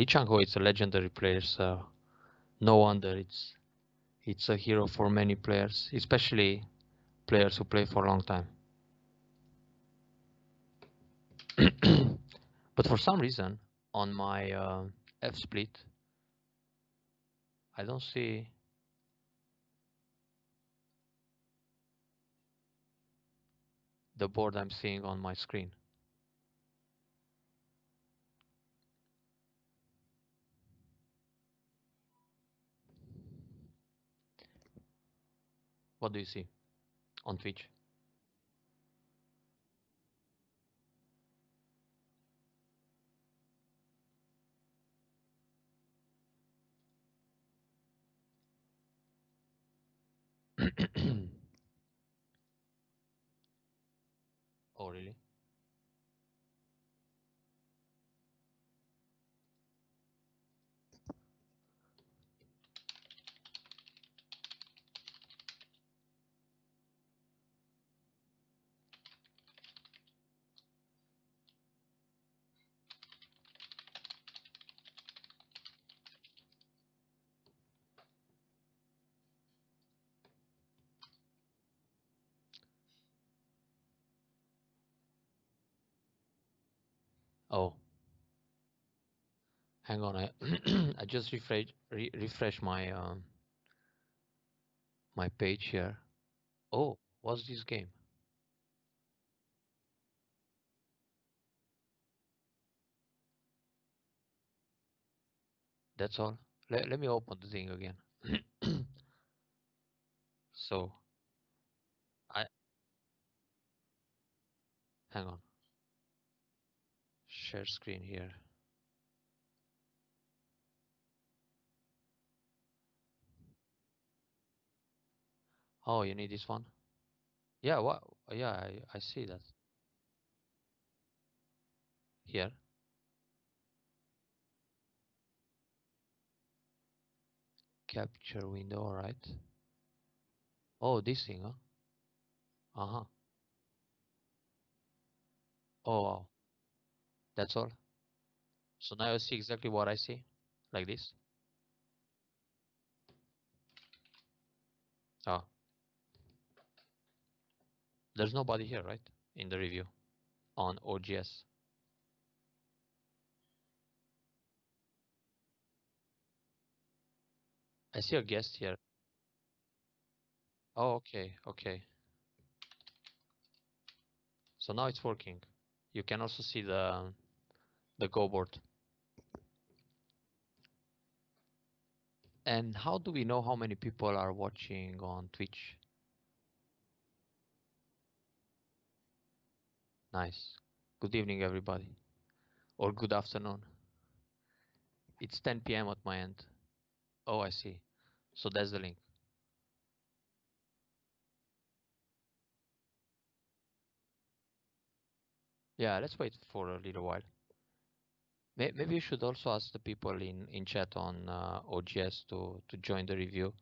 Chang-ho is a legendary player, so no wonder it's a hero for many players, especially players who play for a long time. But for some reason, on my F split, I don't see the board I'm seeing on my screen. What do you see on Twitch? Oh, really? Oh, hang on. I I just refresh my my page here. Oh, what's this game? That's all. Let me open the thing again. So I hang on. Share screen here. Oh, you need this one? Yeah, what? Yeah, I see that here. Capture window, all right. Oh, this thing, huh? Uh-huh. Oh, wow. That's all. So now you see exactly what I see, like this. Oh, there's nobody here, right? In the review on OGS. I see a guest here. Oh, okay, okay. So now it's working. You can also see the Go board. And how do we know how many people are watching on Twitch? Nice. Good evening, everybody. Or good afternoon. It's 10 p.m. at my end. Oh, I see. So that's the link. Yeah, let's wait for a little while. Maybe you should also ask the people in chat on OGS to join the review.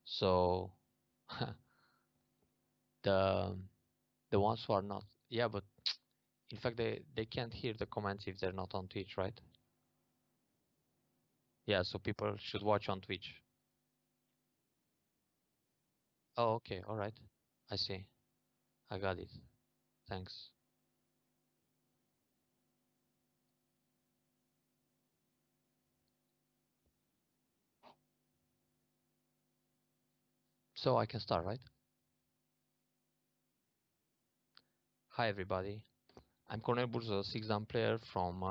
So the the ones who are not, yeah, but in fact they can't hear the comments if they're not on Twitch, right? Yeah, so people should watch on Twitch. Oh, okay, all right. I see. I got it. Thanks. So I can start, right? Hi, everybody. I'm Cornel Burzo, 6-dan player from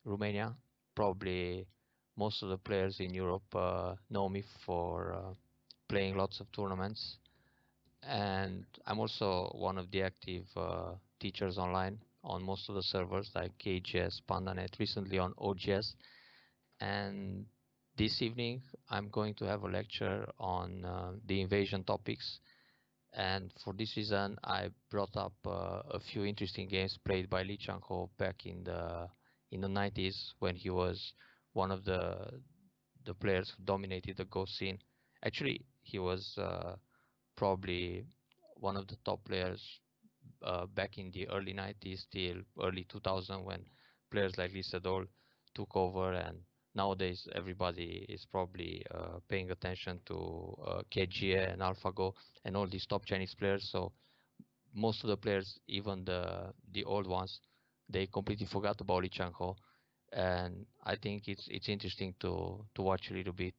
Romania. Probably most of the players in Europe know me for playing lots of tournaments. And I'm also one of the active teachers online on most of the servers like KGS, PandaNet, recently on OGS. And this evening, I'm going to have a lecture on the invasion topics. And for this reason, I brought up a few interesting games played by Chang-ho back in the 90s when he was one of the players who dominated the Go scene. Actually, he was probably one of the top players back in the early 90s till early 2000 when players like Lee Sedol took over, and nowadays everybody is probably paying attention to KGA and AlphaGo and all these top Chinese players. So most of the players, even the old ones, they completely forgot about Chang-ho, and I think it's interesting to watch a little bit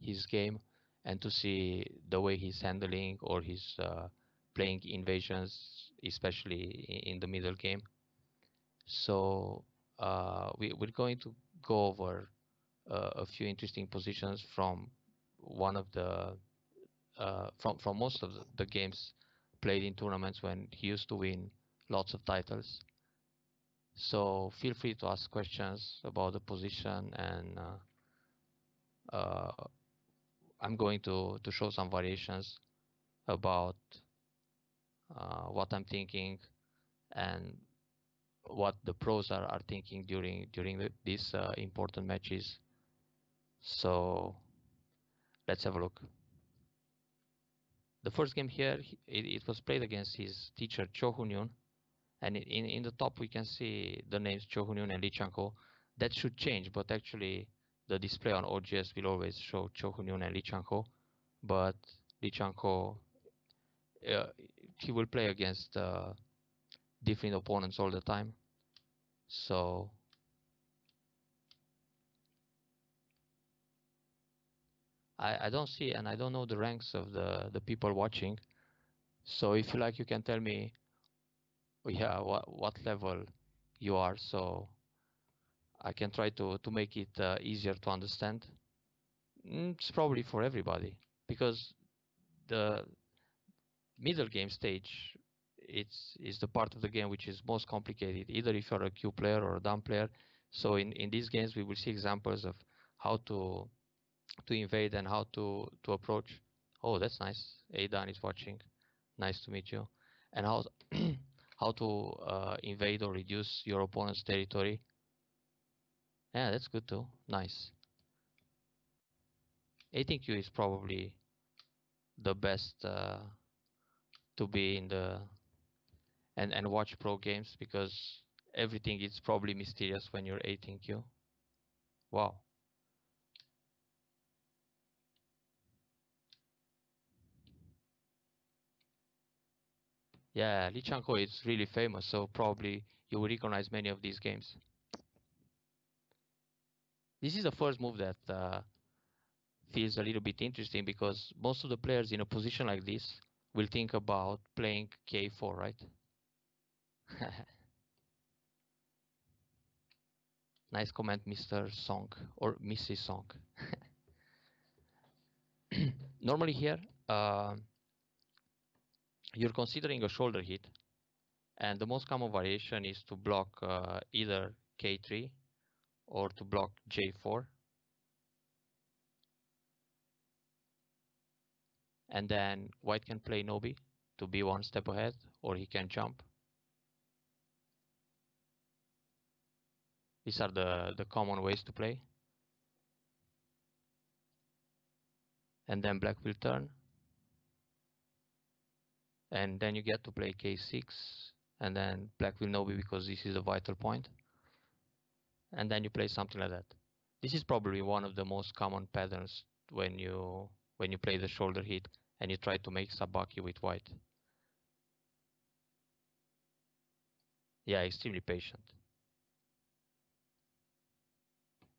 his game and to see the way he's handling or he's playing invasions, especially in the middle game. So we're going to go over a few interesting positions from one of the from most of the games played in tournaments when he used to win lots of titles. So feel free to ask questions about the position, and I'm going to show some variations about what I'm thinking and what the pros are thinking during these important matches. So let's have a look. The first game here, it was played against his teacher Cho Hun-yoon, and in the top we can see the names Cho Hun-yoon and Lee Chang-ho. That should change, but actually the display on OGS will always show Cho Hun-yoon and Lee Chang-ho, but Lee Chang-ho, uh, he will play against different opponents all the time. So I don't see, and I don't know the ranks of the people watching. So if you like, you can tell me, yeah, what level you are, so I can try to make it easier to understand. It's probably for everybody, because the middle game stage, it's is the part of the game which is most complicated, either if you're a Q player or a down player. So in these games we will see examples of how to invade and how to approach. Oh, that's nice. Aidan is watching. Nice to meet you. And how how to invade or reduce your opponent's territory. Yeah, that's good too. Nice. 18Q is probably the best to be in the and watch pro games, because everything is probably mysterious when you're 18Q. Wow. Yeah, Lee Chang-ho is really famous, so probably you will recognize many of these games. This is the first move that feels a little bit interesting, because most of the players in a position like this will think about playing K4, right? Nice comment, Mr. Song or Mrs. Song. Normally here, you're considering a shoulder hit, and the most common variation is to block either K3 or to block J4. And then white can play Nobi to be one step ahead, or he can jump. These are the common ways to play. And then black will turn. And then you get to play K6, and then black will Nobi because this is a vital point. And then you play something like that. This is probably one of the most common patterns when you play the shoulder hit and you try to make sabaki with white. Yeah, extremely patient.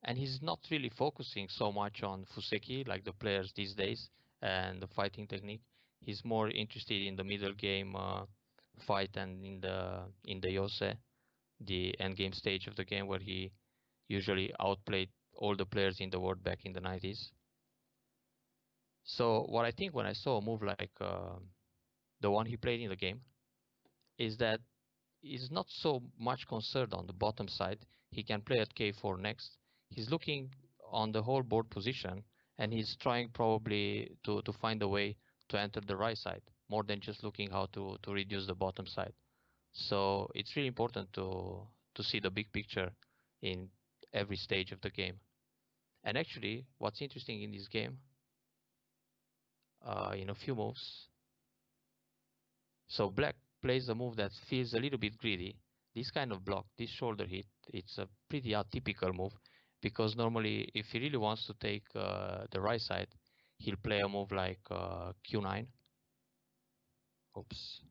And he's not really focusing so much on Fuseki like the players these days and the fighting technique. He's more interested in the middle game fight and in the Yose, the end game stage of the game, where he usually outplayed all the players in the world back in the 90s. So what I think when I saw a move like the one he played in the game is that he's not so much concerned on the bottom side. He can play at K4 next. He's looking on the whole board position, and he's trying probably to find a way to enter the right side, more than just looking how to reduce the bottom side. So it's really important to see the big picture in every stage of the game. And actually, what's interesting in this game, in a few moves, so black plays a move that feels a little bit greedy. This kind of block, this shoulder hit, It's a pretty atypical move because normally if he really wants to take the right side, he'll play a move like q9. Oops.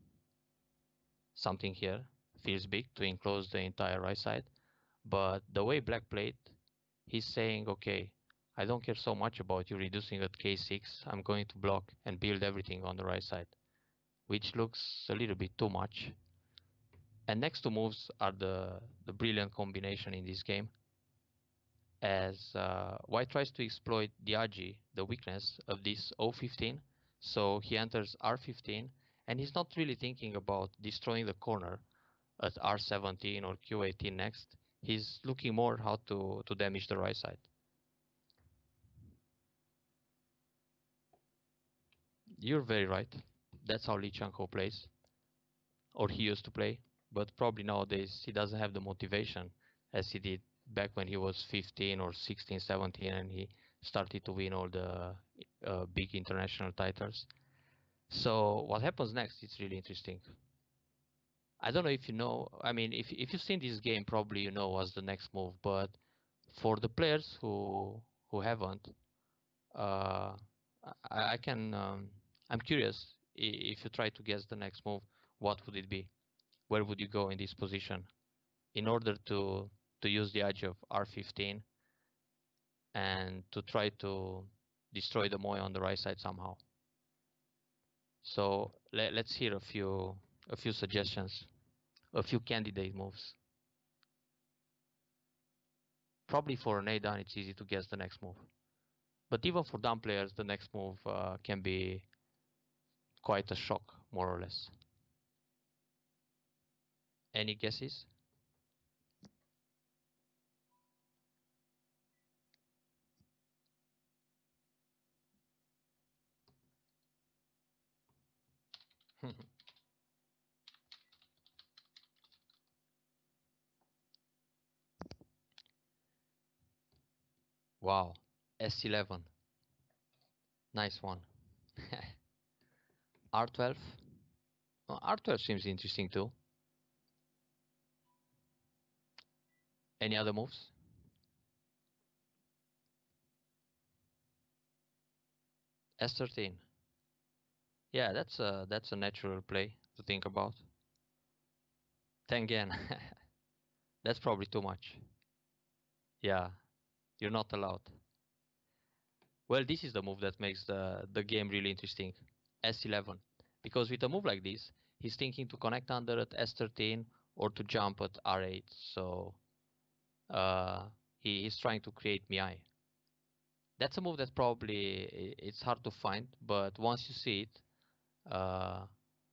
Something here feels big to enclose the entire right side. But the way black played, he's saying, okay, I don't care so much about you reducing at k6. I'm going to block and build everything on the right side, which looks a little bit too much. And next two moves are the brilliant combination in this game, as white tries to exploit the AGA, the weakness of this O15. So he enters R15, and he's not really thinking about destroying the corner at R17 or Q18 next. He's looking more how to damage the right side. You're very right. That's how Chang-ho plays, or he used to play. But probably nowadays he doesn't have the motivation as he did back when he was 15 or 16, 17, and he started to win all the big international titles. So what happens next? It's really interesting. I don't know if you know. I mean, if you've seen this game, probably you know what's the next move. But for the players who haven't, uh, I can. I'm curious if you try to guess the next move, what would it be? Where would you go in this position in order to use the edge of R15 and to try to destroy the Moy on the right side somehow? So let's hear a few suggestions, a few candidate moves. Probably for an A-Dan, it's easy to guess the next move. But even for dumb players, the next move can be quite a shock, more or less. Any guesses? Wow, S11. Nice one. R12. Well, R12 seems interesting too. Any other moves? S13. Yeah, that's a natural play to think about. Tengen. That's probably too much. Yeah, you're not allowed. Well, this is the move that makes the game really interesting. S11. Because with a move like this, he's thinking to connect under at S13 or to jump at R8. So uh, he's trying to create Miai. That's a move that probably it's hard to find, but once you see it, uh,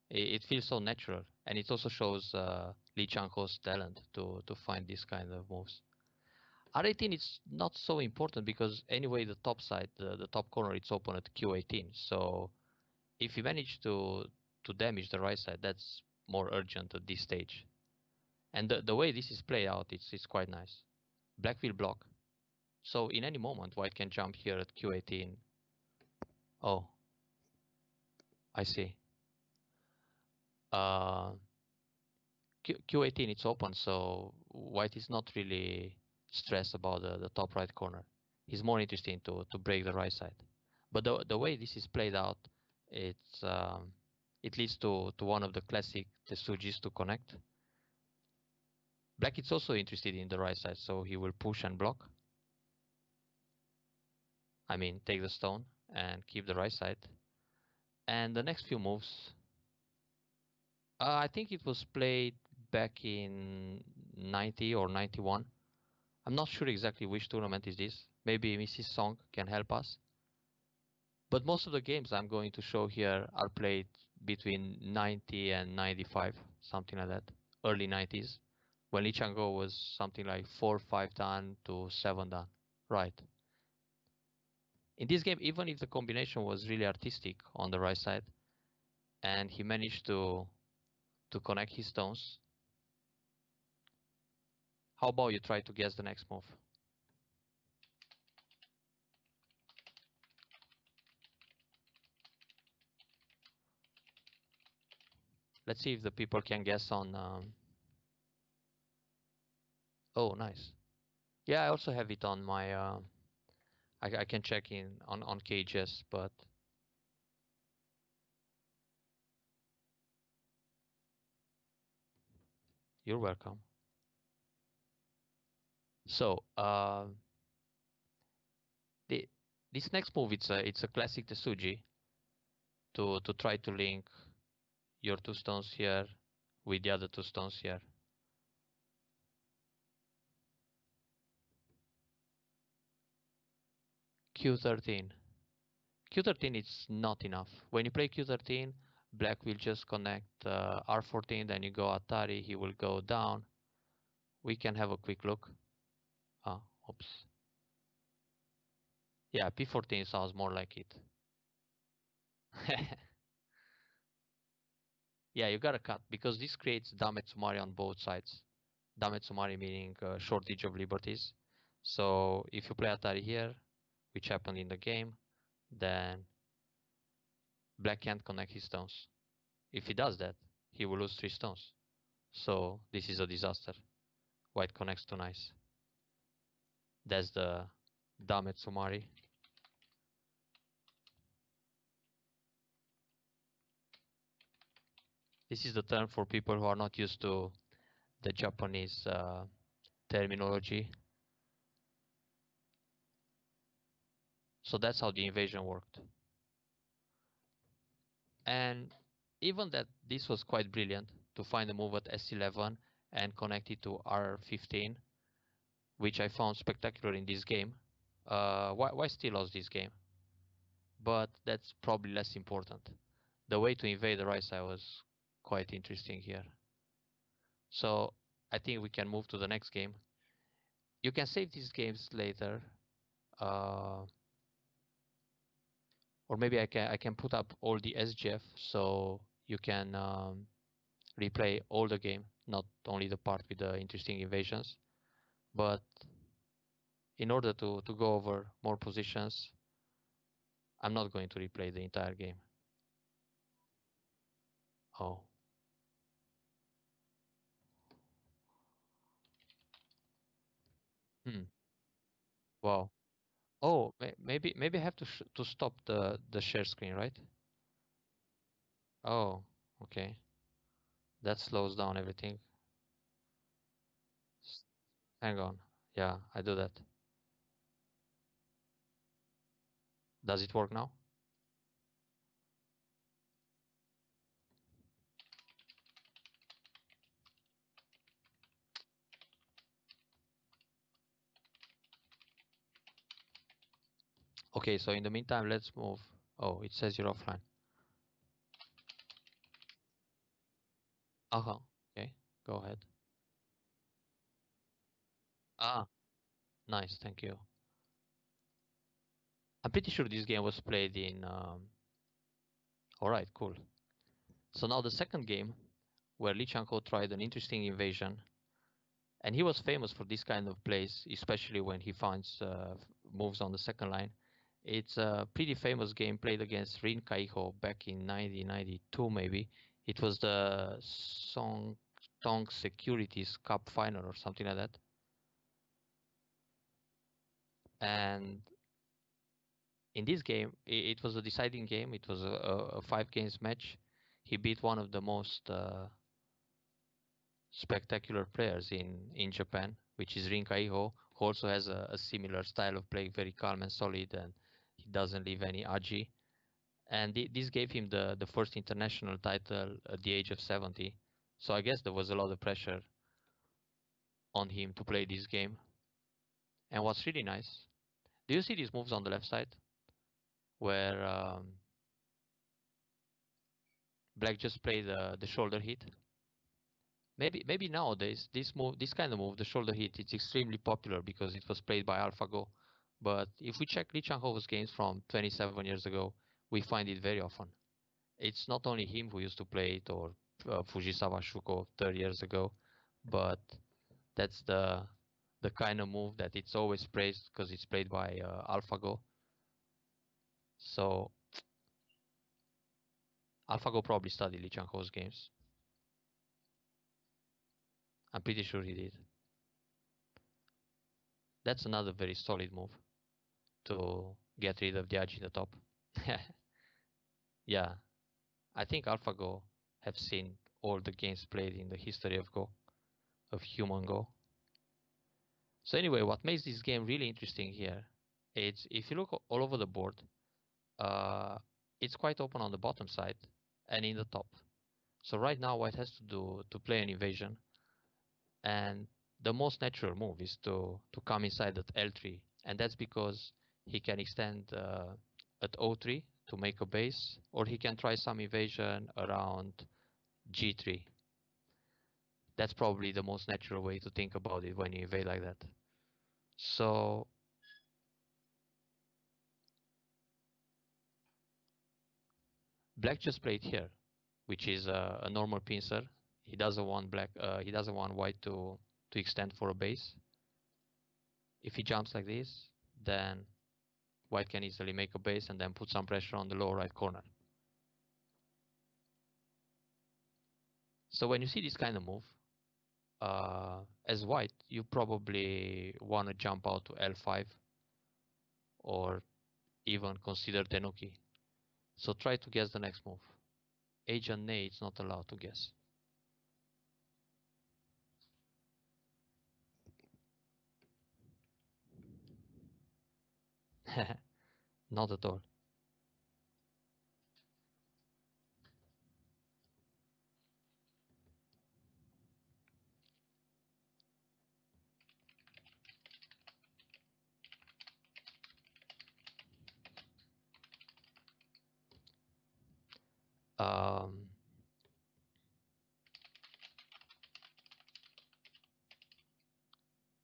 it feels so natural, and it also shows Chang-ho's talent to find this kind of moves. R18 is not so important because anyway the top side, the top corner, it's open at Q18. So if you manage to damage the right side, that's more urgent at this stage. And the way this is played out, it's quite nice. Black will block. So in any moment, white can jump here at Q18. Oh, I see. Uh, Q18 it's open, so white is not really stressed about the top right corner. He's more interested in to break the right side. But the way this is played out, it's it leads to one of the classic Tesujis to connect. Black is also interested in the right side, so he will push and block. I mean, take the stone and keep the right side. And the next few moves, I think it was played back in 90 or 91. I'm not sure exactly which tournament is this. Maybe Mrs. Song can help us. But most of the games I'm going to show here are played between 90 and 95, something like that. Early 90s, when Lee Chang-ho was something like 4-5 dan to 7 dan. Right. In this game, even if the combination was really artistic on the right side, and he managed to connect his stones, how about you try to guess the next move? Let's see if the people can guess on Oh, nice. Yeah, I also have it on my. I can check in on cages, but you're welcome. So, the this next move, it's a classic Tesuji to try to link your two stones here with the other two stones here. Q13. Q13 is not enough. When you play Q13, black will just connect R14, then you go Atari, he will go down. We can have a quick look. Ah, oops. Yeah, P14 sounds more like it. Yeah, you gotta cut because this creates Dametsumari on both sides. Dametsumari meaning shortage of liberties. So if you play Atari here, which happened in the game, then black can't connect his stones. If he does that, he will lose 3 stones. So this is a disaster. White connects to nice. That's the Dametsumari. This is the term for people who are not used to the Japanese terminology. So that's how the invasion worked. And even that this was quite brilliant to find a move at S11 and connect it to R15, which I found spectacular in this game. Why still lost this game? But that's probably less important. The way to invade the right side was quite interesting here. So I think we can move to the next game. You can save these games later, uh, or maybe I can put up all the SGF so you can replay all the game, not only the part with the interesting invasions. But in order to go over more positions, I'm not going to replay the entire game. Oh. Hmm. Wow. Oh, maybe I have to stop the share screen, right? Oh, okay. That slows down everything. Hang on. Yeah, I do that. Does it work now? Okay, so in the meantime, let's move. Oh, it says you're offline. Uh-huh. Okay, go ahead. Ah, nice, thank you. I'm pretty sure this game was played in. All right, cool. So now the second game, where Lee Chang-ho tried an interesting invasion, and he was famous for this kind of plays, especially when he finds moves on the second line. It's a pretty famous game played against Rin Kaiho back in 1992, maybe. It was the Song Tong Securities Cup final or something like that. And in this game, it was a deciding game. It was a 5 games match. He beat one of the most spectacular players in Japan, which is Rin Kaiho, who also has a similar style of play, very calm and solid, and he doesn't leave any agi. And this gave him the first international title at the age of 70. So I guess there was a lot of pressure on him to play this game. And what's really nice, do you see these moves on the left side where Black just played the shoulder hit? Maybe nowadays this kind of move, the shoulder hit, it's extremely popular because it was played by AlphaGo. But if we check Lee Chang-ho's games from 27 years ago, we find it very often. It's not only him who used to play it, or Fujisawa Shuko 30 years ago, but that's the kind of move that it's always praised because it's played by AlphaGo. So AlphaGo probably studied Lee Chang-ho's games. I'm pretty sure he did. That's another very solid move to get rid of the edge in the top. Yeah, I think AlphaGo have seen all the games played in the history of Go, of human Go. So anyway, what makes this game really interesting here is if you look all over the board, it's quite open on the bottom side and in the top. So right now White has to do to play an invasion, and the most natural move is to come inside at L3, and that's because he can extend at O3 to make a base, or he can try some evasion around G3. That's probably the most natural way to think about it when you invade like that. So Black just played here, which is a normal pincer. He doesn't want black. He doesn't want White to extend for a base. If he jumps like this, then White can easily make a base and then put some pressure on the lower right corner. So when you see this kind of move, as White, you probably want to jump out to L5 or even consider Tenuki. So try to guess the next move. Agent Ney is not allowed to guess. Not at all.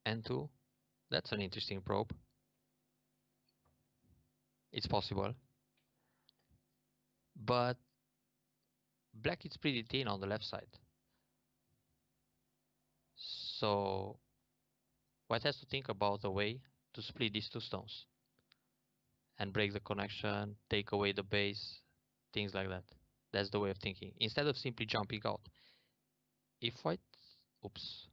N2, that's an interesting probe. It's possible. But black is pretty thin on the left side. So White has to think about a way to split these two stones and break the connection, take away the base, things like that. That's the way of thinking. Instead of simply jumping out. If White, oops.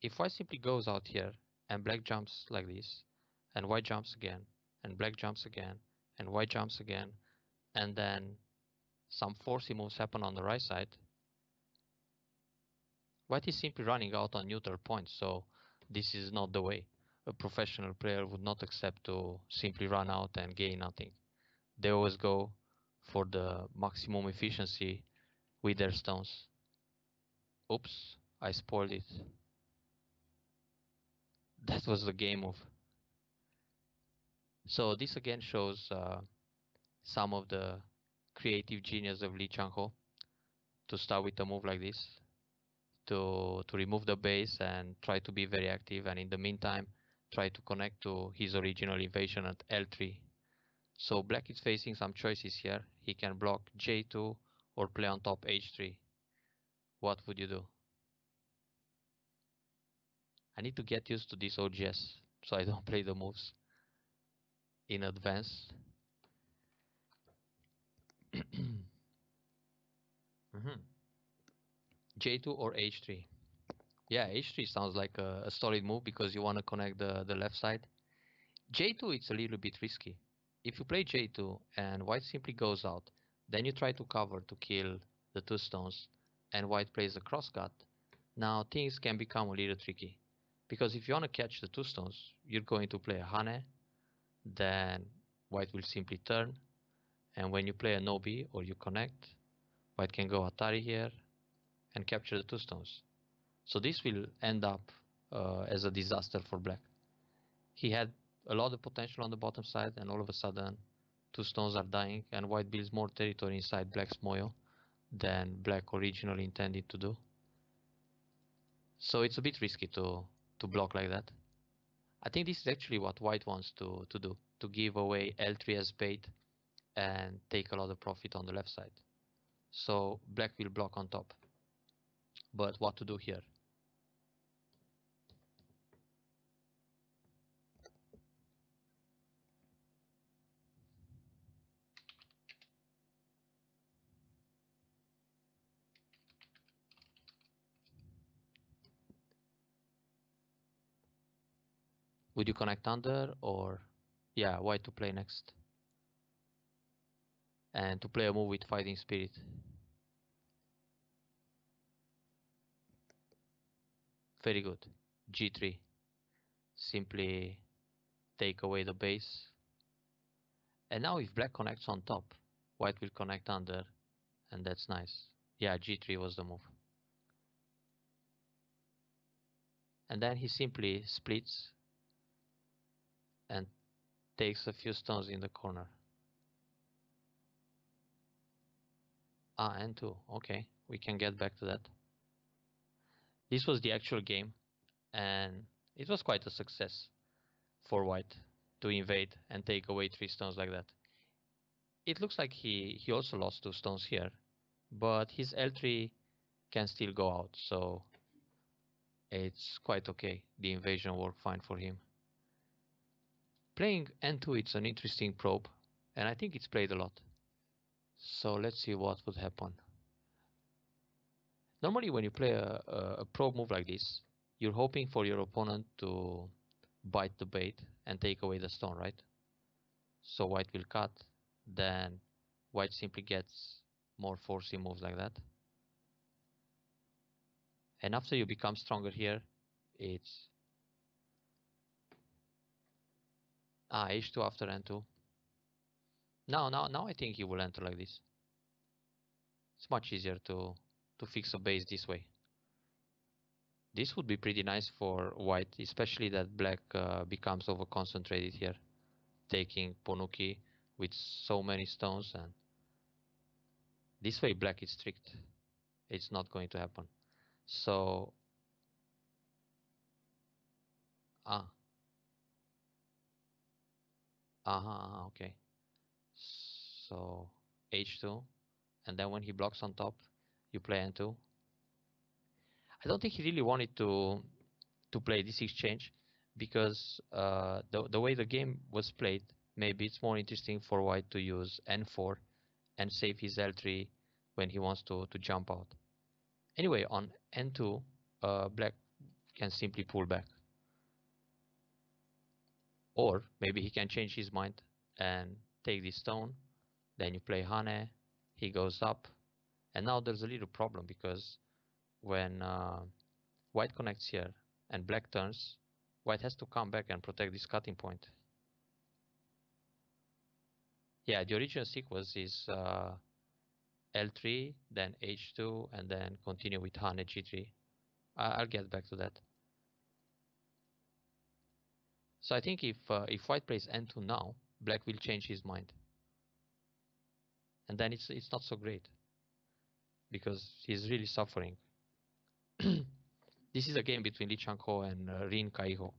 If White simply goes out here and black jumps like this, and White jumps again, and black jumps again, and White jumps again, and then some forcey moves happen on the right side, White is simply running out on neutral points, so this is not the way. A professional player would not accept to simply run out and gain nothing. They always go for the maximum efficiency with their stones. Oops, I spoiled it. That was the game move. So this again shows some of the creative genius of Chang-ho to start with a move like this, to remove the base and try to be very active, and in the meantime try to connect to his original invasion at L3. So black is facing some choices here. He can block J2 or play on top H3. What would you do? I need to get used to this OGS so I don't play the moves in advance. J2 or H3. Yeah, H3 sounds like a solid move because you want to connect the left side. J2 it's a little bit risky. If you play J2 and White simply goes out, then you try to cover to kill the two stones, and White plays a crosscut. Now things can become a little tricky, because if you want to catch the two stones, you're going to play a Hane, then White will simply turn, and when you play a Nobi or you connect, White can go Atari here and capture the two stones. So this will end up as a disaster for black. He had a lot of potential on the bottom side, and all of a sudden two stones are dying, and White builds more territory inside black's moyo than black originally intended to do. So it's a bit risky to block like that. I think this is actually what White wants to do, to give away L3 as bait and take a lot of profit on the left side. So black will block on top. But what to do here? Would you connect under, or yeah, white to play next? And to play a move with fighting spirit. Very good. G3. Simply take away the base. And now if black connects on top, white will connect under, and that's nice. Yeah, G3 was the move. And then he simply splits and takes a few stones in the corner. Ah, N2. Okay, we can get back to that. This was the actual game, and it was quite a success for white to invade and take away 3 stones like that. It looks like he also lost 2 stones here, but his L3 can still go out, so it's quite okay. The invasion worked fine for him. Playing N2, it's an interesting probe, and I think it's played a lot. So let's see what would happen. Normally when you play a probe move like this, you're hoping for your opponent to bite the bait and take away the stone, right? So white will cut, then white simply gets more forcing moves like that. And after you become stronger here, it's H2 after N2. Now I think he will enter like this. It's much easier to fix a base this way. This would be pretty nice for white, especially that black becomes over concentrated here, taking Ponuki with so many stones, and this way black is strict. It's not going to happen. So okay. So H2, and then when he blocks on top, you play N2. I don't think he really wanted to play this exchange, because the way the game was played, maybe it's more interesting for white to use N4 and save his L3 when he wants to jump out. Anyway, on N2, black can simply pull back. Or maybe he can change his mind and take this stone. Then you play Hane, he goes up. And now there's a little problem, because when white connects here and black turns, white has to come back and protect this cutting point. Yeah, the original sequence is L3, then H2, and then continue with Hane G3. I'll get back to that. So I think if white plays N2 now, black will change his mind. And then it's not so great, because he's really suffering. This is a game between Chang-ho and Rin Kaiho.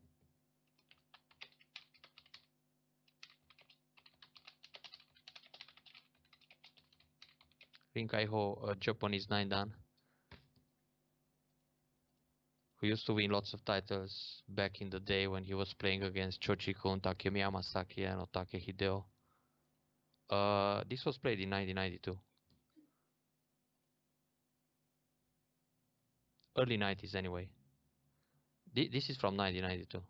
Rin Kaiho, a Japanese 9-dan, who used to win lots of titles back in the day when he was playing against Chochi-kun, Takemi Yamasaki, and Otake Hideo. This was played in 1992. Early 90s anyway. This is from 1992.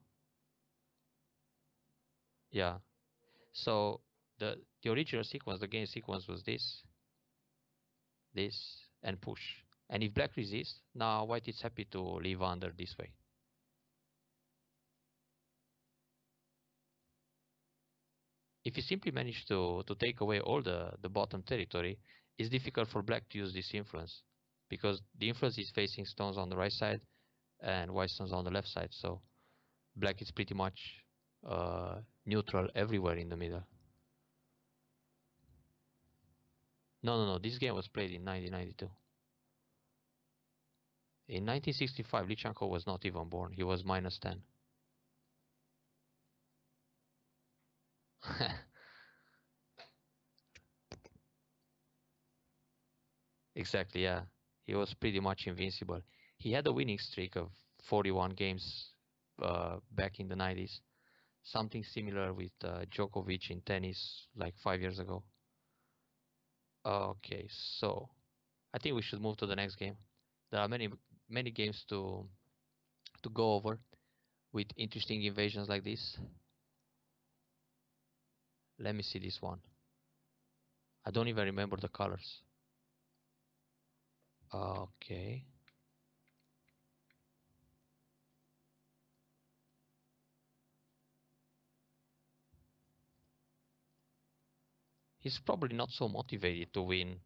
Yeah. So the original sequence, the game sequence was this, and push. And if black resists, now white is happy to leave under this way. If you simply manage to take away all the bottom territory, it's difficult for black to use this influence, because the influence is facing stones on the right side and white stones on the left side. So black is pretty much neutral everywhere in the middle. No, this game was played in 1992. In 1965, Lee Chang-ho was not even born. He was -10. Exactly, yeah. He was pretty much invincible. He had a winning streak of 41 games back in the 90s. Something similar with Djokovic in tennis like 5 years ago. Okay, so I think we should move to the next game. There are many games to go over. with interesting invasions like this. Let me see this one. I don't even remember the colors. Okay. He's probably not so motivated to win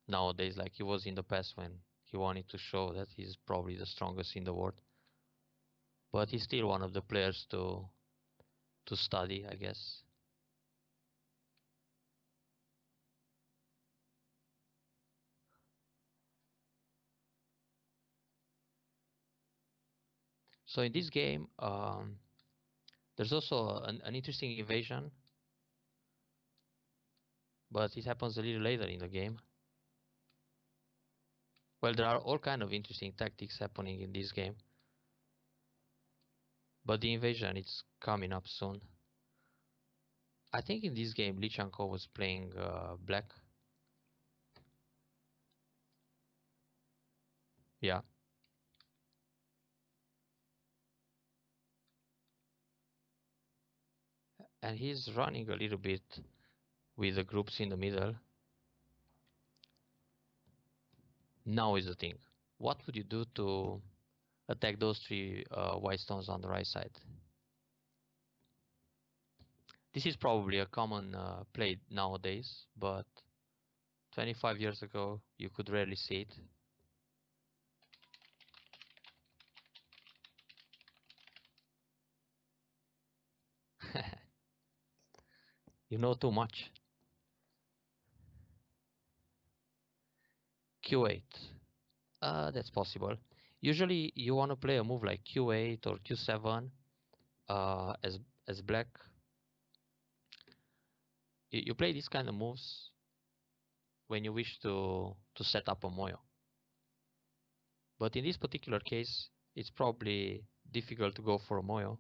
nowadays like he was in the past when he wanted to show that he's probably the strongest in the world. But he's still one of the players to study, I guess. So in this game, there's also an interesting invasion, but it happens a little later in the game. Well, there are all kind of interesting tactics happening in this game, but the invasion is coming up soon. I think in this game, Chang-ho was playing black. Yeah. And he's running a little bit with the groups in the middle. Now is the thing. What would you do to attack those three white stones on the right side? This is probably a common play nowadays, but 25 years ago you could rarely see it. You know too much. Q8. That's possible. Usually you want to play a move like Q8 or Q7 as black. You play these kind of moves when you wish to set up a moyo. But in this particular case, it's probably difficult to go for a moyo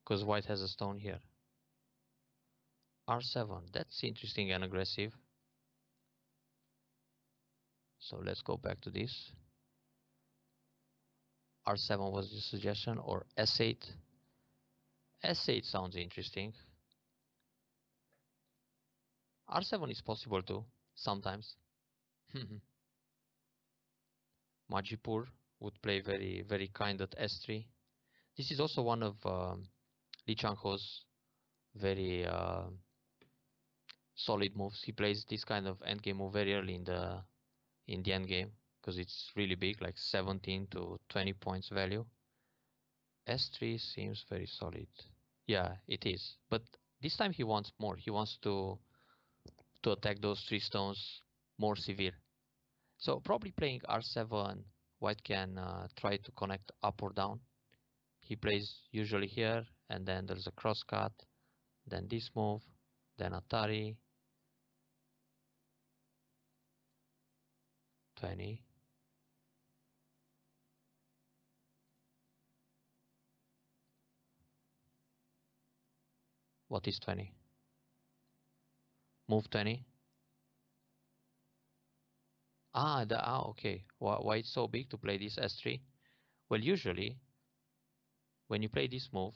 because white has a stone here. R7, that's interesting and aggressive. So let's go back to this. R7 was the suggestion, or S8. S8 sounds interesting. R7 is possible too, sometimes. Majipur would play very kind at S3. This is also one of Chang-ho's very solid moves. He plays this kind of endgame move very early in the endgame because it's really big, like 17 to 20 points value. S3 seems very solid. Yeah, it is. But this time he wants more. He wants to attack those three stones more severe. So probably playing R7, white can try to connect up or down. He plays usually here, and then there's a cross cut, then this move, then Atari. 20. What is 20? Move 20. Okay. Why it's so big to play this S3? Well, usually when you play this move,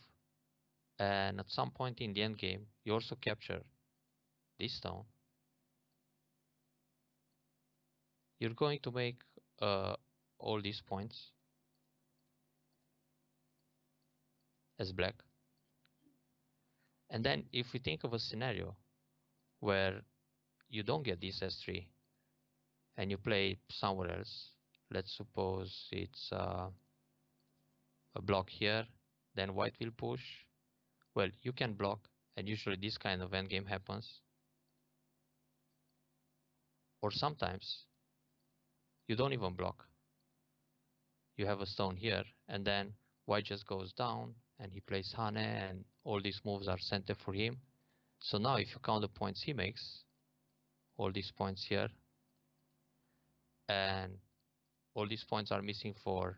and at some point in the end game, you also capture this stone, you're going to make all these points as black. And then if we think of a scenario where you don't get this S3 and you play somewhere else, let's suppose it's a block here, then white will push. Well, you can block, and usually this kind of endgame happens. Or sometimes you don't even block. You have a stone here, and then white just goes down, and he plays Hane, and all these moves are center for him. So now if you count the points he makes, all these points here, and all these points are missing for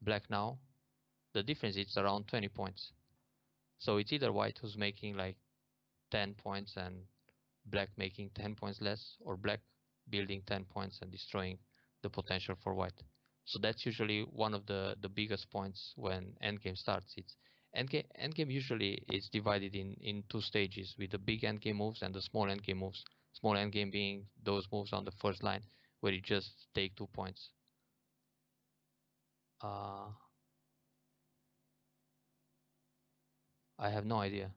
black now, the difference is around 20 points. So it's either white who's making like 10 points and black making 10 points less, or black building 10 points and destroying the potential for white. So that's usually one of the biggest points when endgame starts. It's endgame usually is divided in two stages, with the big endgame moves and the small endgame moves. Small endgame being those moves on the first line where you just take 2 points. I have no idea.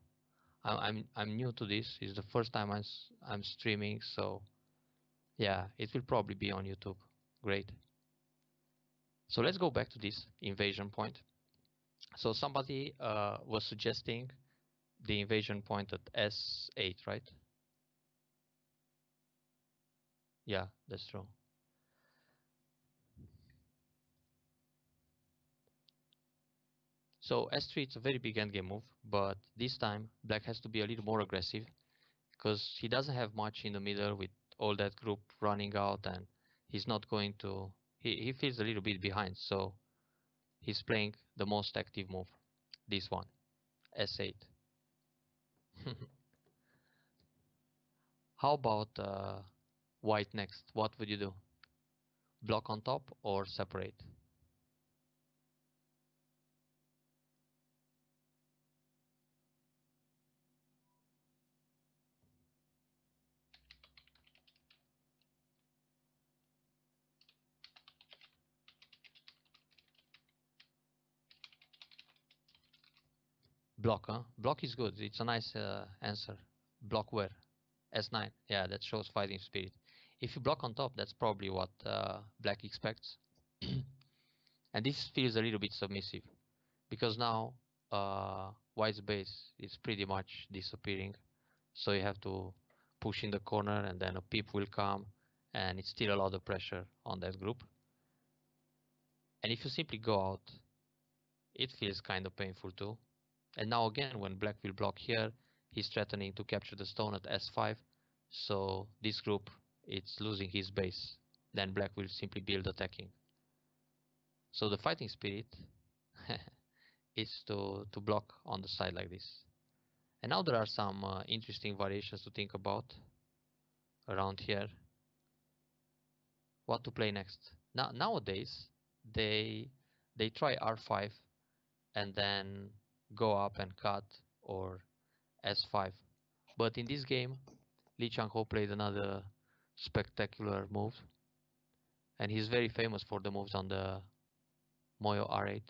I'm new to this. It's the first time I'm streaming, so yeah, it will probably be on YouTube. Great. So let's go back to this invasion point. So somebody was suggesting the invasion point at S8, right? Yeah, that's true. So S3 is a very big endgame move, but this time black has to be a little more aggressive because he doesn't have much in the middle with all that group running out, and he's not going to. He feels a little bit behind, so he's playing the most active move, this one, S8. How about white next? What would you do? Block on top or separate? Block, huh? Block is good. It's a nice answer. Block where? S9. Yeah, that shows fighting spirit. If you block on top, that's probably what black expects. And this feels a little bit submissive because now white's base is pretty much disappearing. So you have to push in the corner, and then a peep will come, and it's still a lot of pressure on that group. And if you simply go out, it feels kind of painful too. And now again, when black will block here, he's threatening to capture the stone at S5. So this group, it's losing his base. Then black will simply build attacking. So the fighting spirit is to block on the side like this. And now there are some interesting variations to think about around here. What to play next? Nowadays, they try R5 and then go up and cut, or S5. But in this game, Chang-ho played another spectacular move, and he's very famous for the moves on the Moyo R8.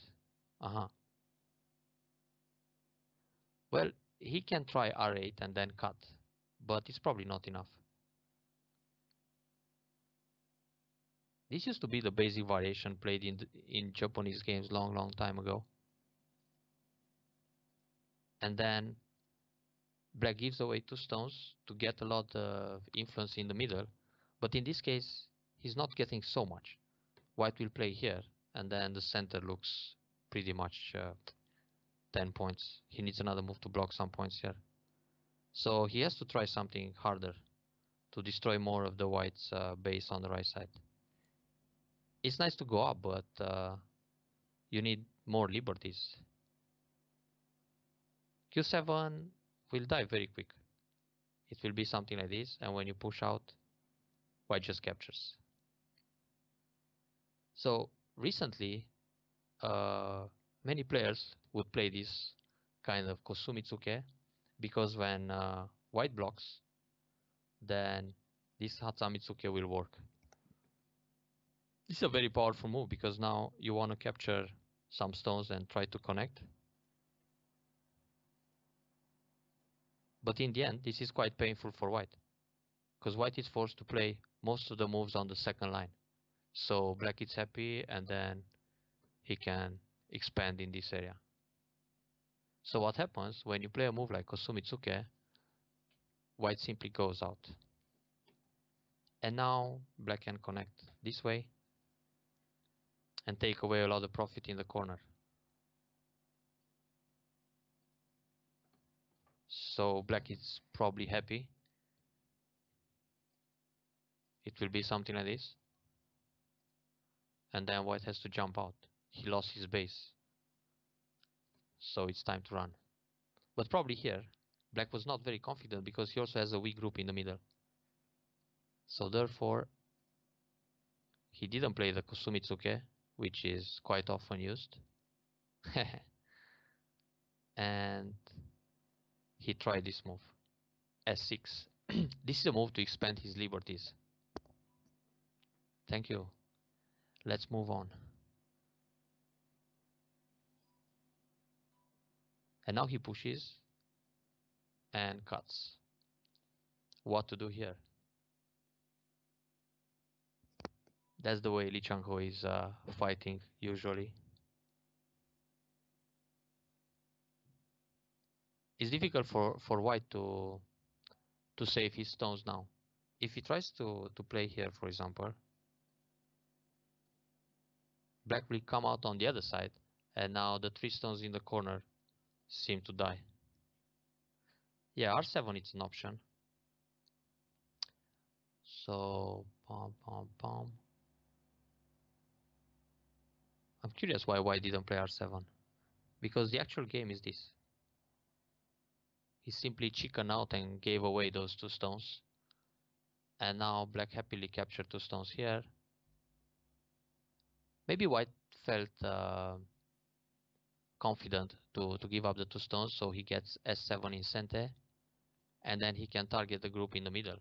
Well, he can try R8 and then cut, but it's probably not enough. This used to be the basic variation played in Japanese games long time ago. And then black gives away 2 stones to get a lot of influence in the middle, but in this case, he's not getting so much. White will play here, and then the center looks pretty much 10 points. He needs another move to block some points here. So he has to try something harder to destroy more of the white's base on the right side. It's nice to go up, but you need more liberties. Q7 will die very quick. It will be something like this, and when you push out, white just captures. So recently, many players would play this kind of Kosumitsuke, because when white blocks, then this Hatsamitsuke will work. This is a very powerful move because now you want to capture some stones and try to connect. But in the end, this is quite painful for white, because white is forced to play most of the moves on the second line. So black is happy, and then he can expand in this area. So what happens when you play a move like Kosumitsuke, white simply goes out. And now black can connect this way and take away a lot of profit in the corner. So black is probably happy. It will be something like this. And then white has to jump out. He lost his base. So it's time to run. But probably here, black was not very confident because he also has a weak group in the middle. So therefore, he didn't play the Kosumitsuke, which is quite often used. And he tried this move, s6. This is a move to expand his liberties. Thank you. Let's move on. And now he pushes and cuts. What to do here? That's the way Chang-ho is fighting usually. It's difficult for white to save his stones now. If he tries to play here, for example, black will come out on the other side, and now the 3 stones in the corner seem to die. Yeah, r7 it's an option. So, I'm curious why white didn't play r7. Because the actual game is this. He simply chickened out and gave away those 2 stones. And now black happily captured 2 stones here. Maybe white felt confident to give up the 2 stones, so he gets s7 in center, and then he can target the group in the middle.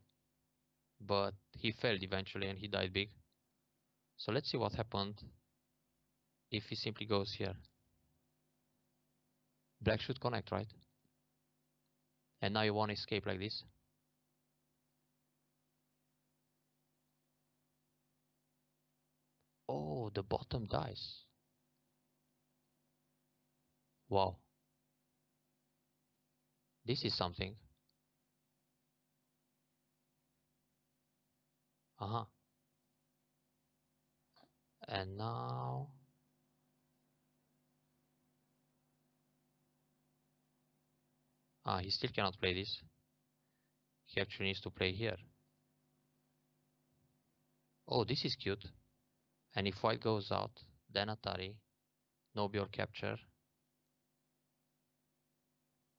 But he failed eventually and he died big. So let's see what happened if he simply goes here. Black should connect, right? And now you want to escape like this. Oh, the bottom dies. Wow. This is something. Uh-huh. And now... he still cannot play this. He actually needs to play here. Oh, this is cute. And if white goes out, then Atari, no Bjork capture,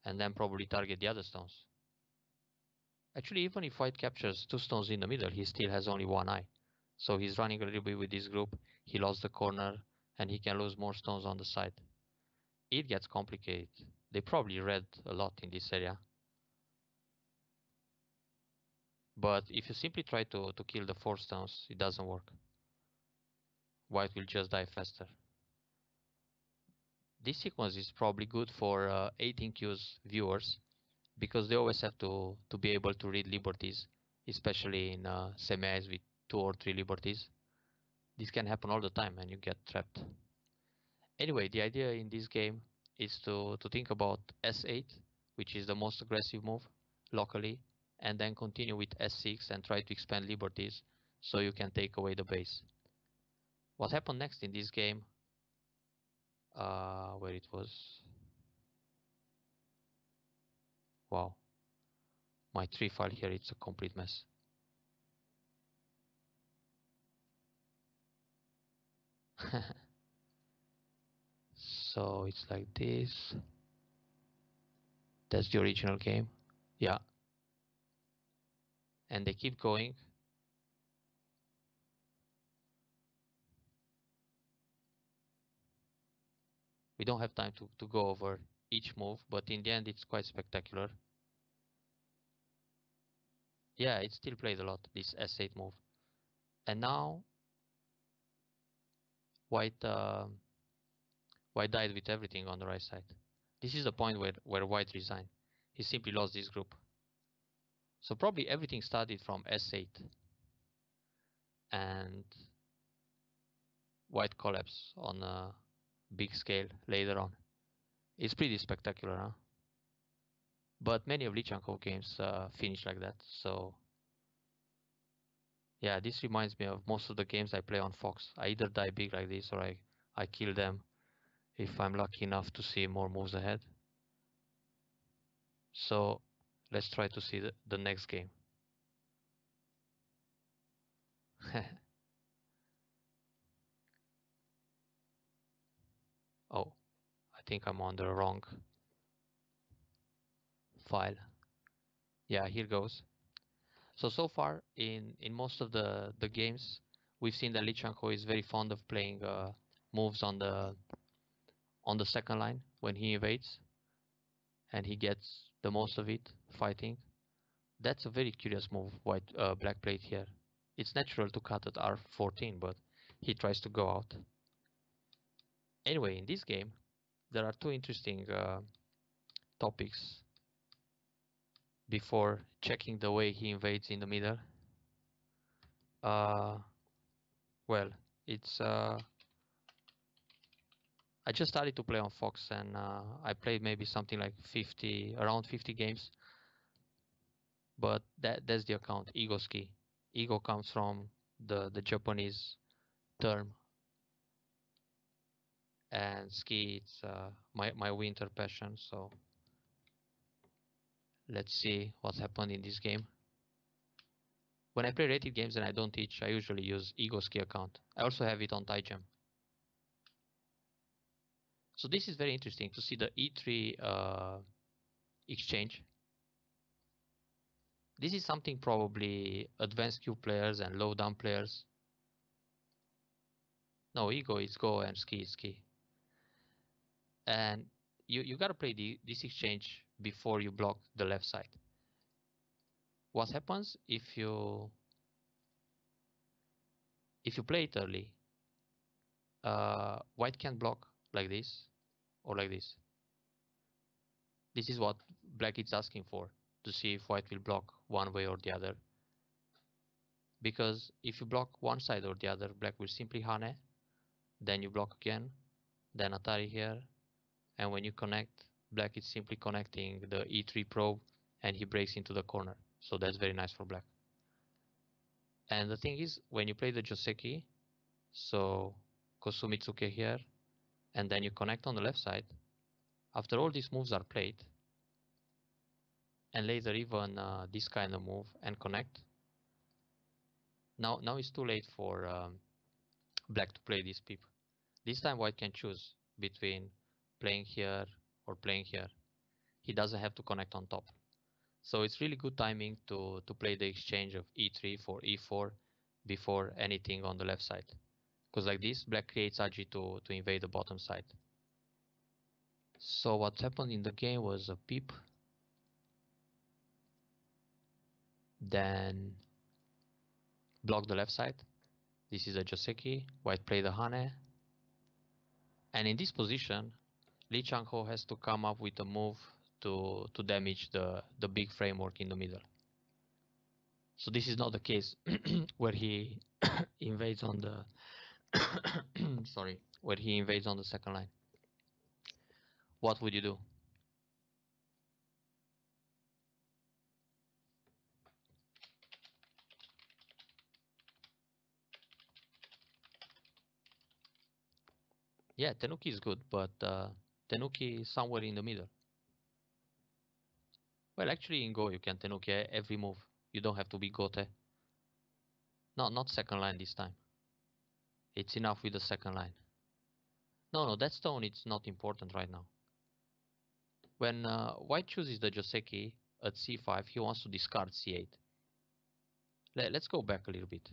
and then probably target the other stones. Actually, even if white captures 2 stones in the middle, he still has only 1 eye. So he's running a little bit with this group. He lost the corner, and he can lose more stones on the side. It gets complicated. They probably read a lot in this area. But if you simply try to kill the 4 stones, it doesn't work. White will just die faster. This sequence is probably good for 18Q's viewers, because they always have to be able to read liberties, especially in semis with 2 or 3 liberties. This can happen all the time and you get trapped. Anyway, the idea in this game is to think about s8, which is the most aggressive move locally, and then continue with s6 and try to expand liberties so you can take away the base. What happened next in this game, where it was, wow, my 3 file here, it's a complete mess. So it's like this. That's the original game. Yeah. And they keep going. We don't have time to go over each move, but in the end it's quite spectacular. Yeah, it still plays a lot, this s8 move. And now white died with everything on the right side. This is the point where white resigned. He simply lost this group. So probably everything started from s8 and white collapsed on a big scale later on. It's pretty spectacular, huh? But many of Chang-ho games finish like that. So yeah, this reminds me of most of the games I play on Fox. I either die big like this or I kill them if I'm lucky enough to see more moves ahead. So let's try to see the next game. Oh, I think I'm on the wrong file. Yeah, here goes. So far in most of the games, we've seen that Chang-ho is very fond of playing moves on the second line when he invades, and he gets the most of it fighting. That's a very curious move black played here. It's natural to cut at r14, but he tries to go out. Anyway, in this game, there are two interesting topics before checking the way he invades in the middle. Well, it's I just started to play on Fox, and I played maybe something like around 50 games. But that's the account, Ego Ski. Ego comes from the Japanese term, and ski, it's my winter passion. So let's see what happened in this game. When I play rated games and I don't teach, I usually use Ego Ski account. I also have it on TiGem. So this is very interesting to see the E3 exchange. This is something probably advanced Q players and low down players. No, Ego is go and ski is ski. And you gotta play this exchange before you block the left side. What happens if you play it early? White can block like this or like this. This is what black is asking for, to see if white will block one way or the other. Because if you block one side or the other, black will simply hane, then you block again, then Atari here, and when you connect, black is simply connecting the E3 probe and he breaks into the corner. So that's very nice for black. And the thing is, when you play the Joseki, so Kosumitsuke here, and then you connect on the left side, after all these moves are played, and later even this kind of move and connect, now it's too late for black to play this peep. This time white can choose between playing here or playing here. He doesn't have to connect on top. So it's really good timing to play the exchange of e3 for e4 before anything on the left side. Because like this, black creates AG to invade the bottom side. So what happened in the game was a peep. Then block the left side. This is a Joseki. White play the Hane. And in this position, Chang-ho has to come up with a move to damage the big framework in the middle. So this is not the case where he invades on the where he invades on the second line. What would you do? Yeah, Tenuki is good, but Tenuki is somewhere in the middle. Well, actually in Go you can Tenuki every move. You don't have to be Gote. No, not second line this time. It's enough with the second line. No, that stone it's not important right now. When white chooses the Joseki at c5, he wants to discard c8. Let's go back a little bit.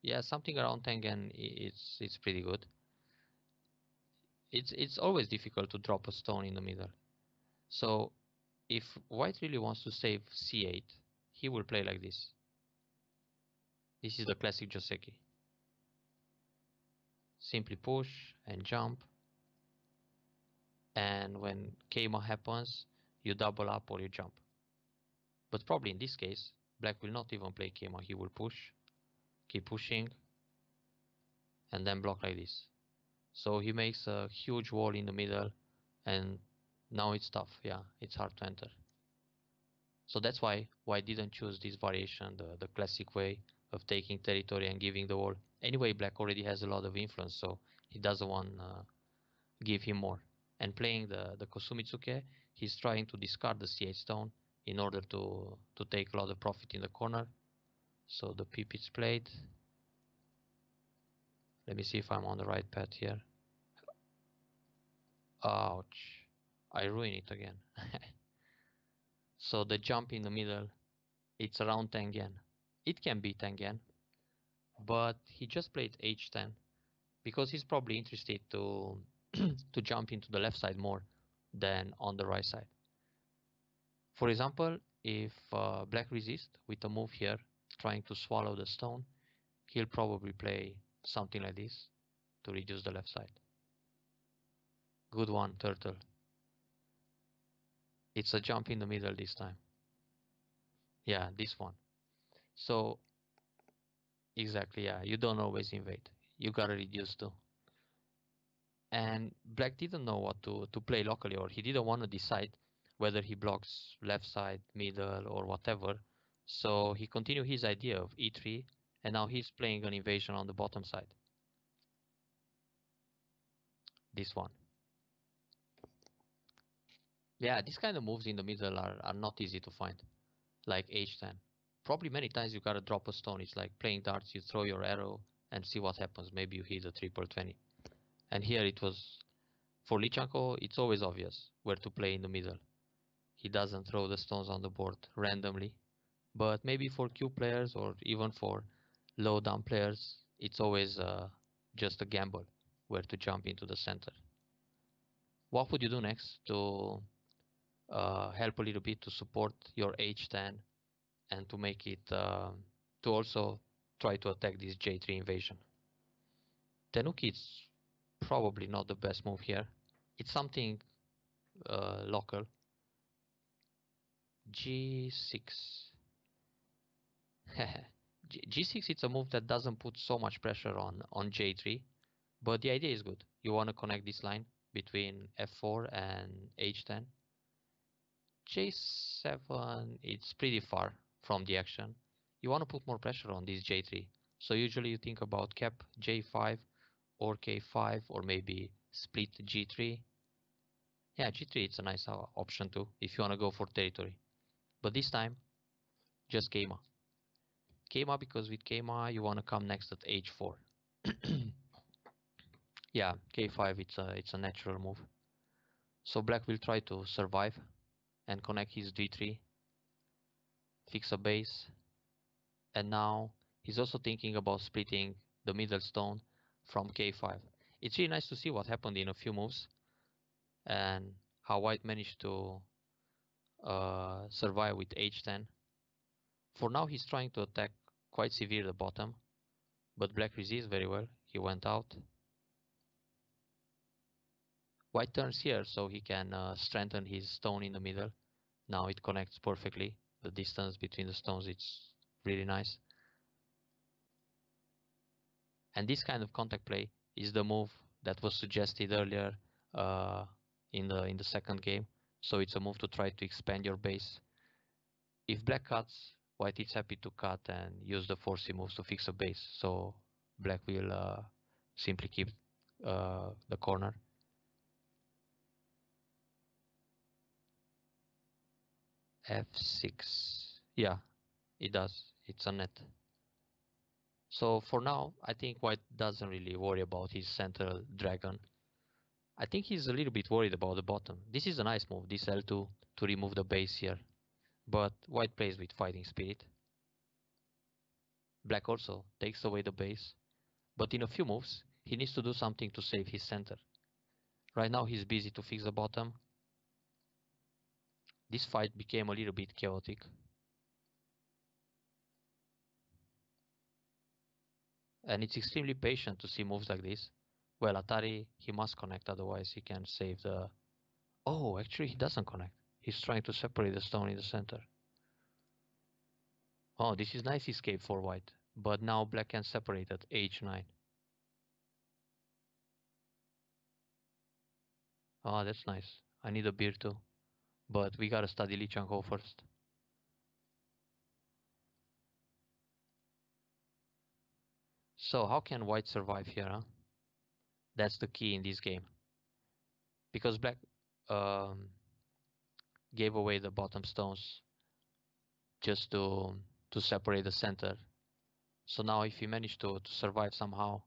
Yeah, something around Tengen, it's pretty good. It's always difficult to drop a stone in the middle. So if white really wants to save c8, he will play like this. This is the classic Joseki. Simply push and jump. And when Keima happens, you double up or you jump. But probably in this case, black will not even play Keima. He will push, keep pushing, and then block like this. So he makes a huge wall in the middle, and now it's tough. Yeah, it's hard to enter. So that's why I didn't choose this variation, the classic way of taking territory and giving the wall. Anyway, black already has a lot of influence, so he doesn't want give him more. And playing the Kosumitsuke, he's trying to discard the c8 stone in order to take a lot of profit in the corner. So the peep is played. Let me see if I'm on the right path here. Ouch. I ruin it again. So the jump in the middle, it's around Tengen. It can be Tengen, but he just played h10. because he's probably interested to to jump into the left side more than on the right side. For example, if black resists with a move here, trying to swallow the stone, he'll probably play something like this to reduce the left side. Good one, turtle. It's a jump in the middle this time. Yeah, this one. So exactly, yeah, you don't always invade. You gotta reduce too. And black didn't know what to play locally, or he didn't want to decide whether he blocks left side, middle, or whatever. So he continued his idea of e3, and now he's playing an invasion on the bottom side. This one. Yeah, these kind of moves in the middle are not easy to find, like h10. Probably many times you gotta drop a stone. It's like playing darts, you throw your arrow and see what happens. Maybe you hit a triple 20. And here it was, for Chang-ho, it's always obvious where to play in the middle. He doesn't throw the stones on the board randomly. But maybe for Q players or even for low down players, it's always just a gamble where to jump into the center. What would you do next to help a little bit to support your h10 and to make it to also try to attack this j3 invasion? Tenuki is probably not the best move here. It's something local. G6. G6, it's a move that doesn't put so much pressure on J3, but the idea is good. You want to connect this line between F4 and H10. J7, it's pretty far from the action. You want to put more pressure on this J3. So usually you think about cap J5 or K5 or maybe split G3. Yeah, G3, it's a nice option too if you want to go for territory. But this time, just Keima. Keima, because with Keima you want to come next at H4. Yeah, K5, it's a natural move. So black will try to survive and connect his D3, fix a base, and now he's also thinking about splitting the middle stone from K5. It's really nice to see what happened in a few moves and how white managed to survive with H10. For now he's trying to attack quite severe the bottom, but black resists very well. He went out. White turns here so he can strengthen his stone in the middle. Now it connects perfectly. The distance between the stones, it's really nice. And this kind of contact play is the move that was suggested earlier in the second game. So it's a move to try to expand your base. If black cuts, white is happy to cut and use the 4C moves to fix a base. So black will simply keep the corner. F6. Yeah, it does. It's a net. So for now, I think white doesn't really worry about his central dragon. I think he's a little bit worried about the bottom. This is a nice move, this L2, to remove the base here. But white plays with fighting spirit. Black also takes away the base. But in a few moves, he needs to do something to save his center. Right now he's busy to fix the bottom. This fight became a little bit chaotic. And it's extremely patient to see moves like this. Well, Atari, he must connect, otherwise he can save the... Oh, actually he doesn't connect. He's trying to separate the stone in the center. Oh, this is nice escape for white. But now black can separate at h9. Oh, that's nice. I need a beer too. But we gotta study Chang-ho first. So how can white survive here, huh? That's the key in this game. Because black gave away the bottom stones just to separate the center. So now if he managed to survive somehow,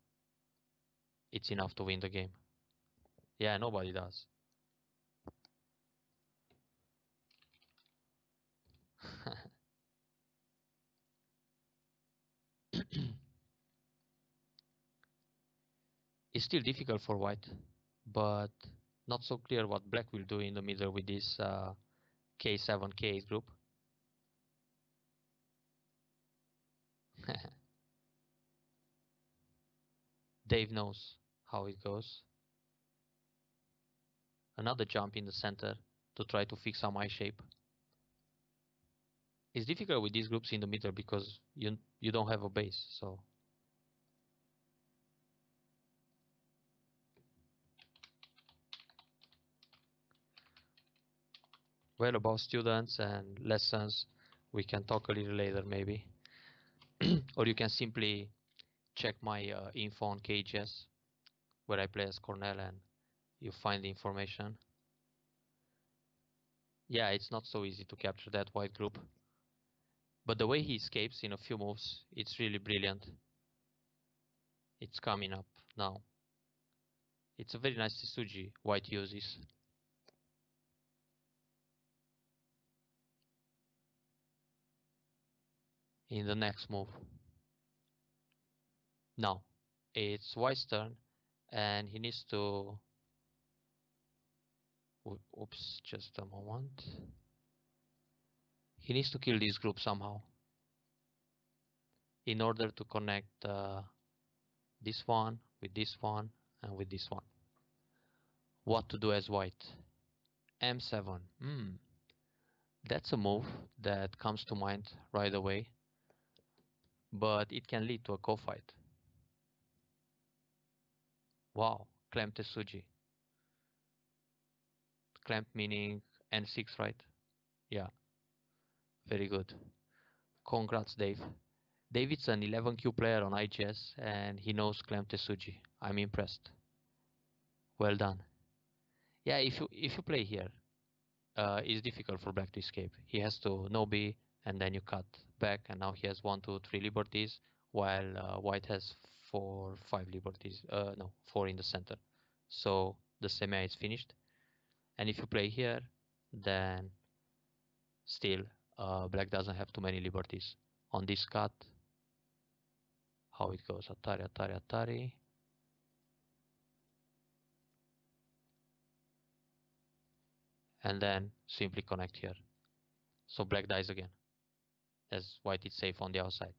it's enough to win the game. Yeah, nobody does. It's still difficult for white, but not so clear what black will do in the middle with this K7, K8 group. Dave knows how it goes. Another jump in the center to try to fix some eye shape. It's difficult with these groups in the middle because you don't have a base, so well, about students and lessons we can talk a little later maybe. Or you can simply check my info on KGS where I play as Cornel and you find the information. Yeah, it's not so easy to capture that white group, but the way he escapes in a few moves, it's really brilliant. It's coming up now. It's a very nice Tsuji white uses. In the next move. Now, it's white's turn, and he needs to... Oops, just a moment. He needs to kill this group somehow in order to connect this one with this one and with this one. What to do as white? M7. That's a move that comes to mind right away, but it can lead to a co-fight. Wow, clamp Tsuji. Clamp meaning N6, right? Yeah, very good. Congrats, Dave. David's an 11Q player on IGS and he knows clamp Tsuji. I'm impressed. Well done. Yeah, if you play here, it's difficult for black to escape. He has to no B and then you cut back, and now he has 1, 2, 3 liberties, while white has 4, 5 liberties. No, 4 in the center. So the semi is finished. And if you play here, then still black doesn't have too many liberties. On this cut, how it goes? Atari, Atari, Atari. And then simply connect here. So black dies again, as white is safe on the outside.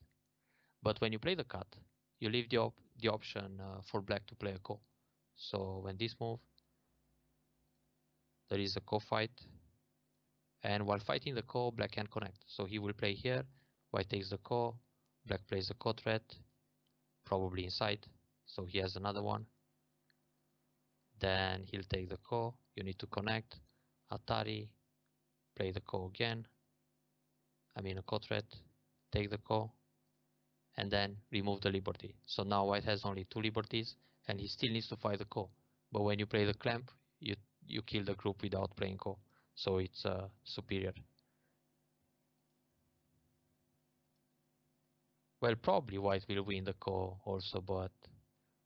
But when you play the cut, you leave the option for black to play a ko. So when this move, there is a ko fight, and while fighting the ko, black can connect. So he will play here, white takes the ko, black plays the ko threat, probably inside, so he has another one. Then he'll take the ko, you need to connect, Atari, play the ko again, I mean a ko threat, take the ko, and then remove the liberty. So now white has only 2 liberties, and he still needs to fight the ko. But when you play the clamp, you kill the group without playing ko, so it's superior. Well, probably white will win the ko also, but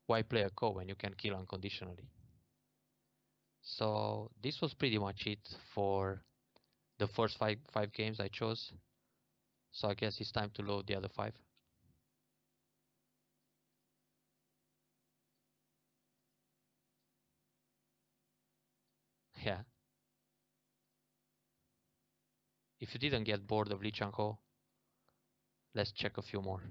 why play a ko when you can kill unconditionally? So this was pretty much it for the first five games I chose. So I guess it's time to load the other 5. Yeah. If you didn't get bored of Chang-ho, let's check a few more.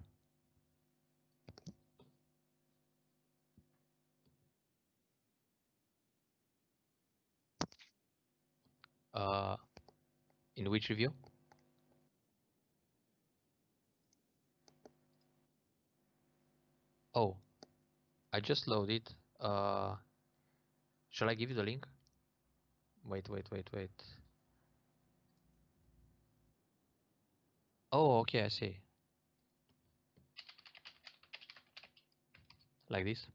In which review? Oh, I just loaded. Shall I give you the link? Wait. Oh, okay, I see. Like this.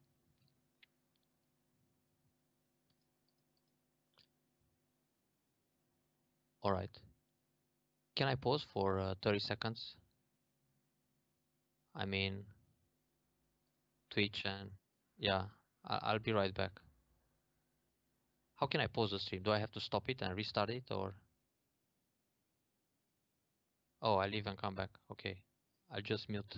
All right. Can I pause for 30 seconds? I mean, Twitch and yeah, I'll be right back. How can I pause the stream? Do I have to stop it and restart it, or? Oh, I leave and come back. Okay, I'll just mute.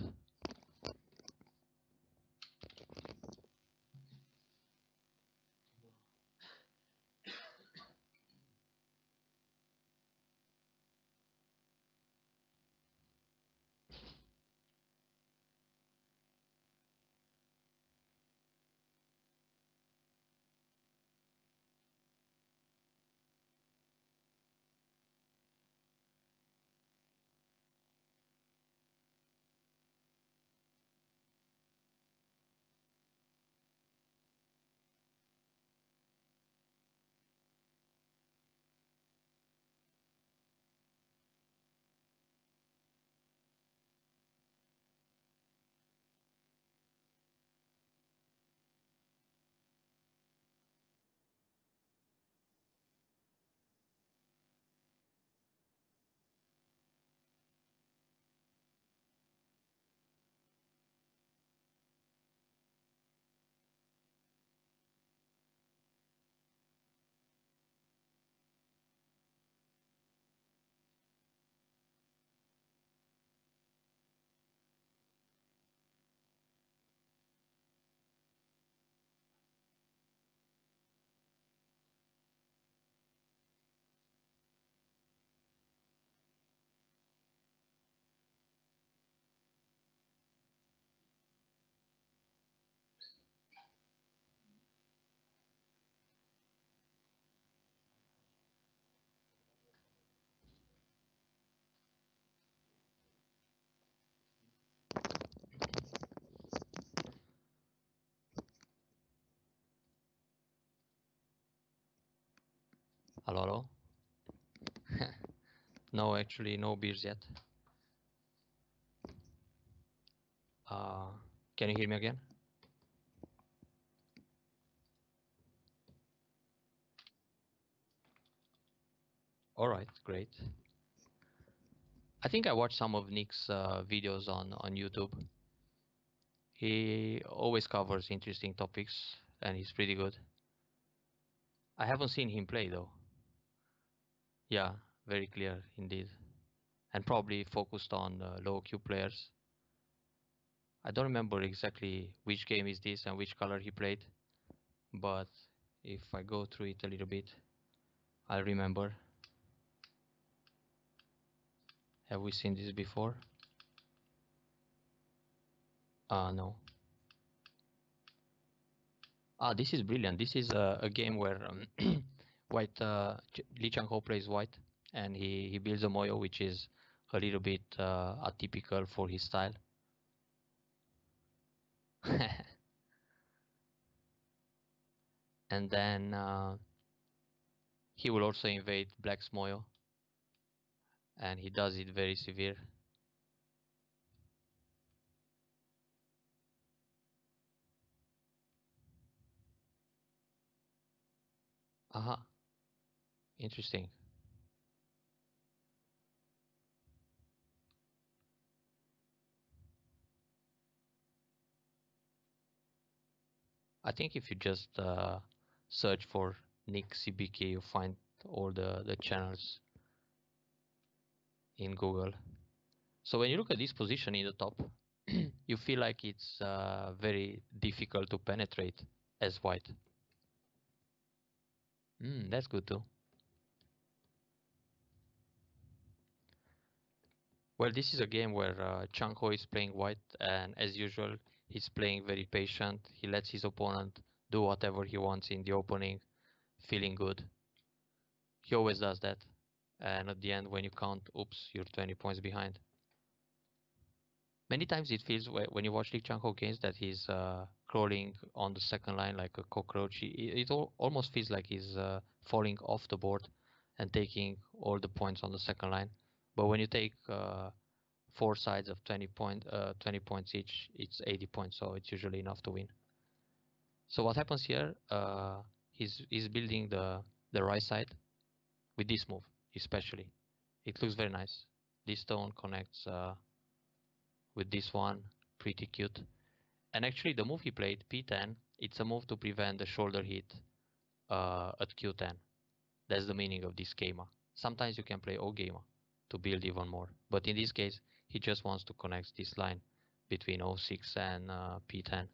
Hello, hello. No, actually, no beers yet. Uh, can you hear me again? All right, great. I think I watched some of Nick's videos on YouTube. He always covers interesting topics, and he's pretty good. I haven't seen him play though. Yeah, very clear indeed, and probably focused on low Q players. I don't remember exactly which game is this and which color he played, but if I go through it a little bit, I'll remember. Have we seen this before? No. This is brilliant. This is a game where white Lee Chang-ho plays white, and he builds a Moyo, which is a little bit atypical for his style. And then he will also invade black's Moyo, and he does it very severe. Aha, interesting. I think if you just search for Nick CBK, you find all the channels in Google. So when you look at this position in the top, you feel like it's very difficult to penetrate as white. That's good too. Well, this is a game where Chang-ho is playing white, and as usual, he's playing very patient. He lets his opponent do whatever he wants in the opening, feeling good. He always does that. And at the end, when you count, oops, you're 20 points behind. Many times it feels when you watch Lee Chang-ho games that he's crawling on the second line like a cockroach. It almost feels like he's falling off the board and taking all the points on the second line. But when you take four sides of 20 points each, it's 80 points, so it's usually enough to win. So what happens here? He's building the right side with this move, especially. It looks very nice. This stone connects with this one, pretty cute. And actually, the move he played, P10, it's a move to prevent the shoulder hit at Q10. That's the meaning of this schema. Sometimes you can play O-Gamer to build even more. But in this case, he just wants to connect this line between O6 and P10.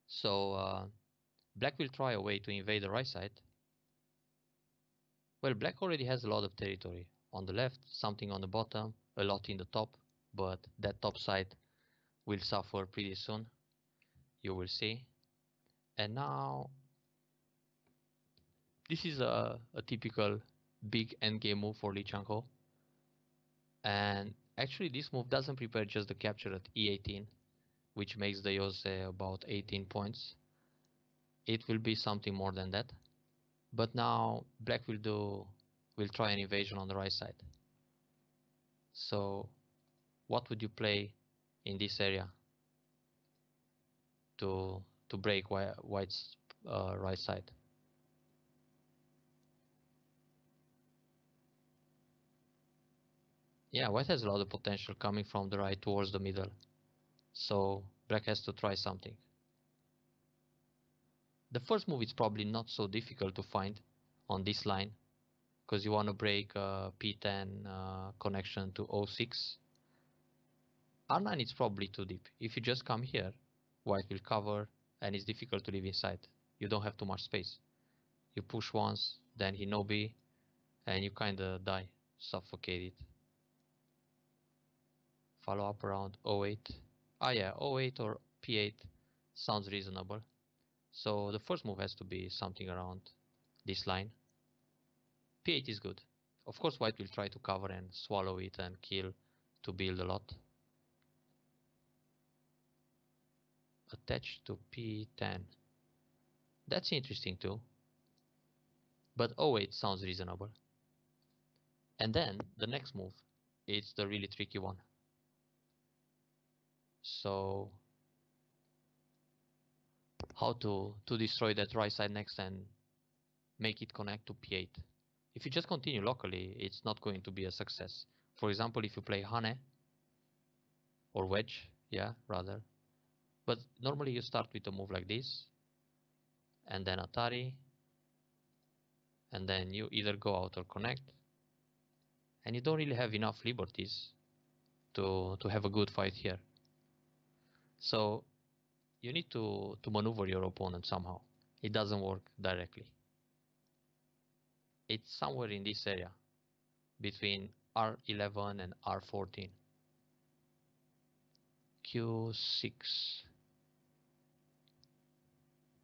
So black will try a way to invade the right side. Well, black already has a lot of territory. On the left, something on the bottom, a lot in the top, but that top side will suffer pretty soon. You will see. And now, this is a typical big endgame move for Lee Chang-ho. And actually, this move doesn't prepare just the capture at E18, which makes the Yose about 18 points. It will be something more than that. But now, black will try an invasion on the right side. So, what would you play in this area to break white's right side? Yeah, white has a lot of potential coming from the right towards the middle. So black has to try something. The first move is probably not so difficult to find on this line because you want to break P10 connection to O6. R9 is probably too deep. If you just come here, white will cover and it's difficult to leave inside. You don't have too much space. You push once, then he no B, and you kinda die, suffocated. Follow up around 08. Yeah, 08 or P8 sounds reasonable. So the first move has to be something around this line. P8 is good. Of course, white will try to cover and swallow it and kill to build a lot. Attached to P10. That's interesting too. But oh wait, sounds reasonable. And then the next move, it's the really tricky one. So how to destroy that right side next and make it connect to p8. If you just continue locally, it's not going to be a success. For example, if you play Hane or Wedge, yeah, rather. But normally you start with a move like this, and then Atari, and then you either go out or connect, and you don't really have enough liberties to have a good fight here. So you need to maneuver your opponent somehow. It doesn't work directly. It's somewhere in this area between R11 and R14. Q6.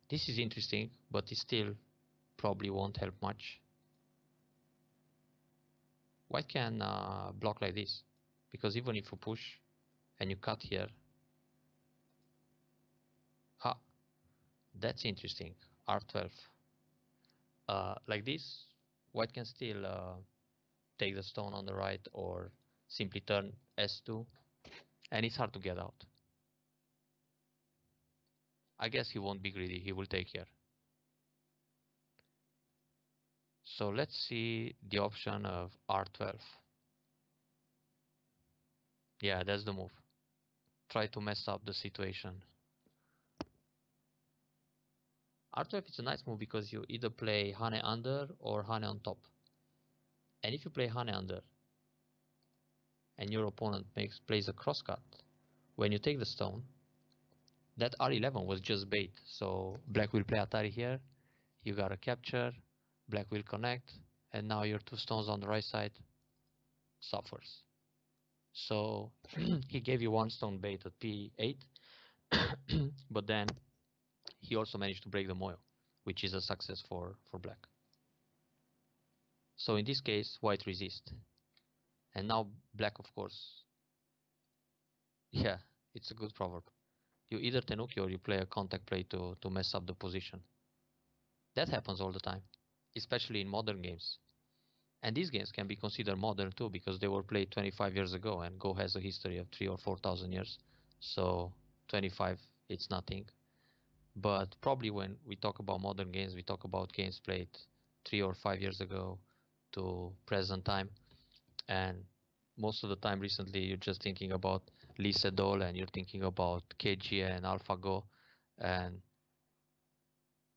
This is interesting, but it still probably won't help much. White can block like this, because even if you push and you cut here, that's interesting. R12. Like this, white can still take the stone on the right or simply turn S2, and it's hard to get out. I guess he won't be greedy, he will take here. So let's see the option of R12. Yeah, that's the move. Try to mess up the situation. R12 is a nice move because you either play Hane under or Hane on top. And if you play Hane under and your opponent plays a crosscut, when you take the stone, that R11 was just bait. So black will play Atari here, you got a capture, black will connect, and now your two stones on the right side suffers. So he gave you one stone bait at P8, but then he also managed to break the Moyo, which is a success for black. So in this case, white resist. And now black, of course, yeah, it's a good proverb. You either tenuki or you play a contact play to mess up the position. That happens all the time, especially in modern games. And these games can be considered modern too because they were played 25 years ago and Go has a history of 3,000 or 4,000 years. So 25, it's nothing. But probably when we talk about modern games, we talk about games played 3 or 5 years ago to present time. And most of the time recently, you're just thinking about Lee Sedol and you're thinking about KGA and AlphaGo. And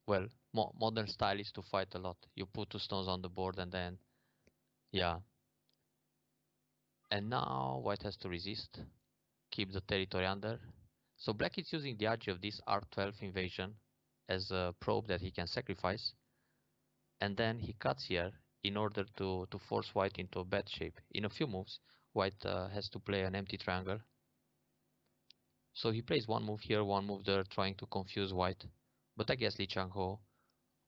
well, modern style is to fight a lot. You put two stones on the board and then, yeah. And now white has to resist, keep the territory under. So black is using the AGA of this R12 invasion as a probe that he can sacrifice. And then he cuts here in order to force white into a bad shape. In a few moves, white has to play an empty triangle. So he plays one move here, one move there, trying to confuse white. But I guess Chang-ho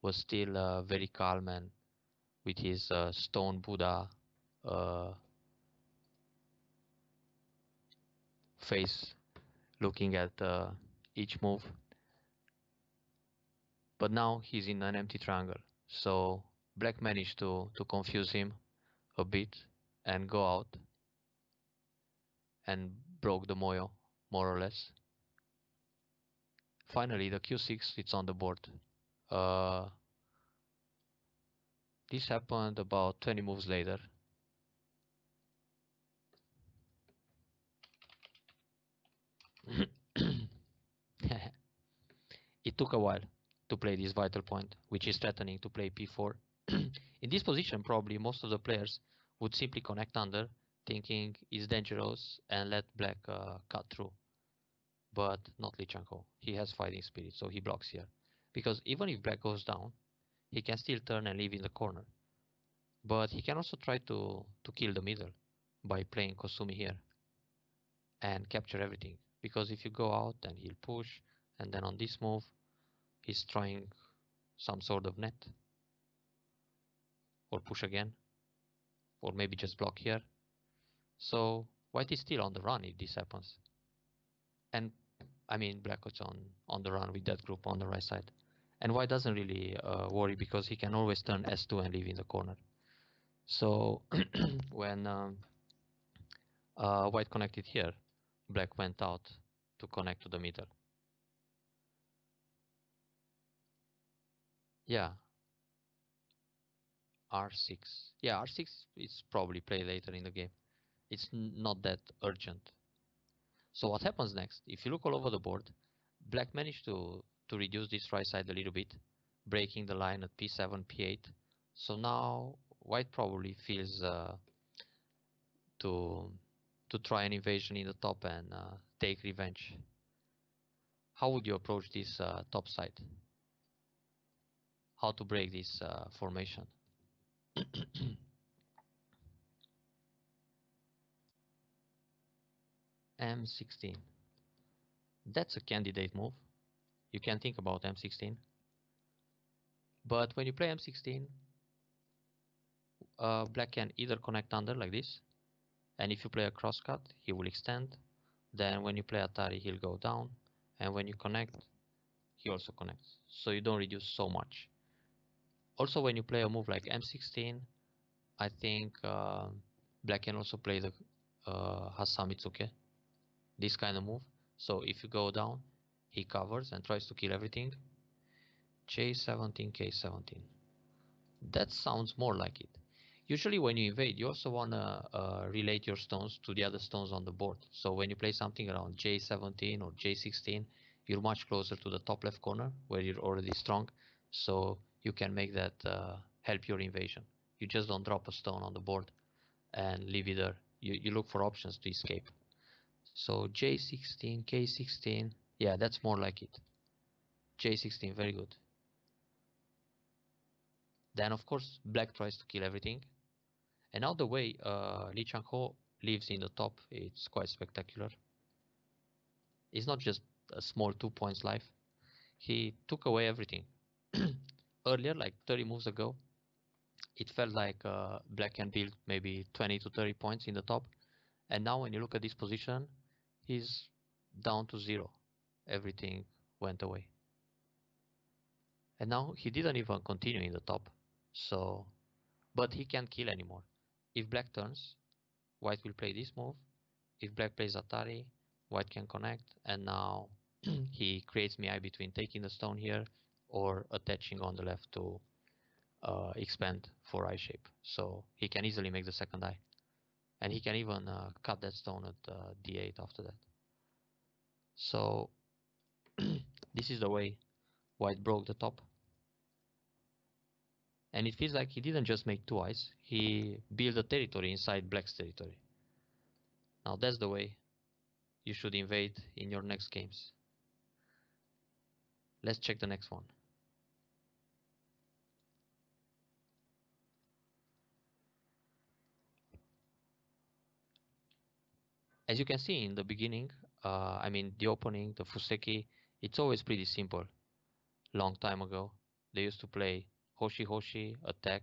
was still very calm and with his stone Buddha face looking at each move. But now he's in an empty triangle. So black managed to confuse him a bit and go out and broke the Moyo, more or less. Finally, the Q6, it's on the board. This happened about 20 moves later. It took a while to play this vital point, which is threatening to play p4. In this position, probably most of the players would simply connect under, thinking it's dangerous, and let black cut through. But not Lee Chang-ho. He has fighting spirit, so he blocks here. Because even if black goes down, he can still turn and leave in the corner. But he can also try to kill the middle by playing Kosumi here and capture everything. Because if you go out, then he'll push, and then on this move, he's trying some sort of net. Or push again. Or maybe just block here. So white is still on the run if this happens. And I mean black is on the run with that group on the right side. And white doesn't really worry because he can always turn S2 and leave in the corner. So when white connected here, black went out to connect to the middle. Yeah, R6. Yeah, R6 is probably played later in the game. It's not that urgent. So what happens next? If you look all over the board, black managed to reduce this right side a little bit, breaking the line at P7, P8. So now white probably feels to try an invasion in the top and take revenge. How would you approach this top side? How to break this formation? M16. That's a candidate move. You can think about M16. But when you play M16, black can either connect under like this, and if you play a crosscut, he will extend. Then when you play Atari, he'll go down, and when you connect, he also connects. So you don't reduce so much. Also, when you play a move like M16, I think black can also play the Hasamitsuke, this kind of move. So if you go down, he covers and tries to kill everything. J17, K17. That sounds more like it. Usually when you invade, you also want to relate your stones to the other stones on the board. So when you play something around J17 or J16, you're much closer to the top left corner where you're already strong. So you can make that help your invasion. You just don't drop a stone on the board and leave it there. You look for options to escape. So J16, K16, yeah, that's more like it. J16, very good. Then of course black tries to kill everything. And now the way Chang-ho lives in the top, it's quite spectacular. It's not just a small 2 points life. He took away everything. Earlier, like 30 moves ago, it felt like black can build maybe 20 to 30 points in the top. And now when you look at this position, he's down to 0. Everything went away. And now he didn't even continue in the top. So, but he can't kill anymore. If black turns, white will play this move. If black plays Atari, white can connect, and now he creates Miai between taking the stone here or attaching on the left to expand for eye shape. So he can easily make the second eye. And he can even cut that stone at D8 after that. So this is the way white broke the top. And it feels like he didn't just make 2 eyes, he built a territory inside black's territory. Now that's the way you should invade in your next games. Let's check the next one. As you can see in the beginning, I mean the opening, the Fuseki, it's always pretty simple. Long time ago, they used to play Hoshi Hoshi, attack.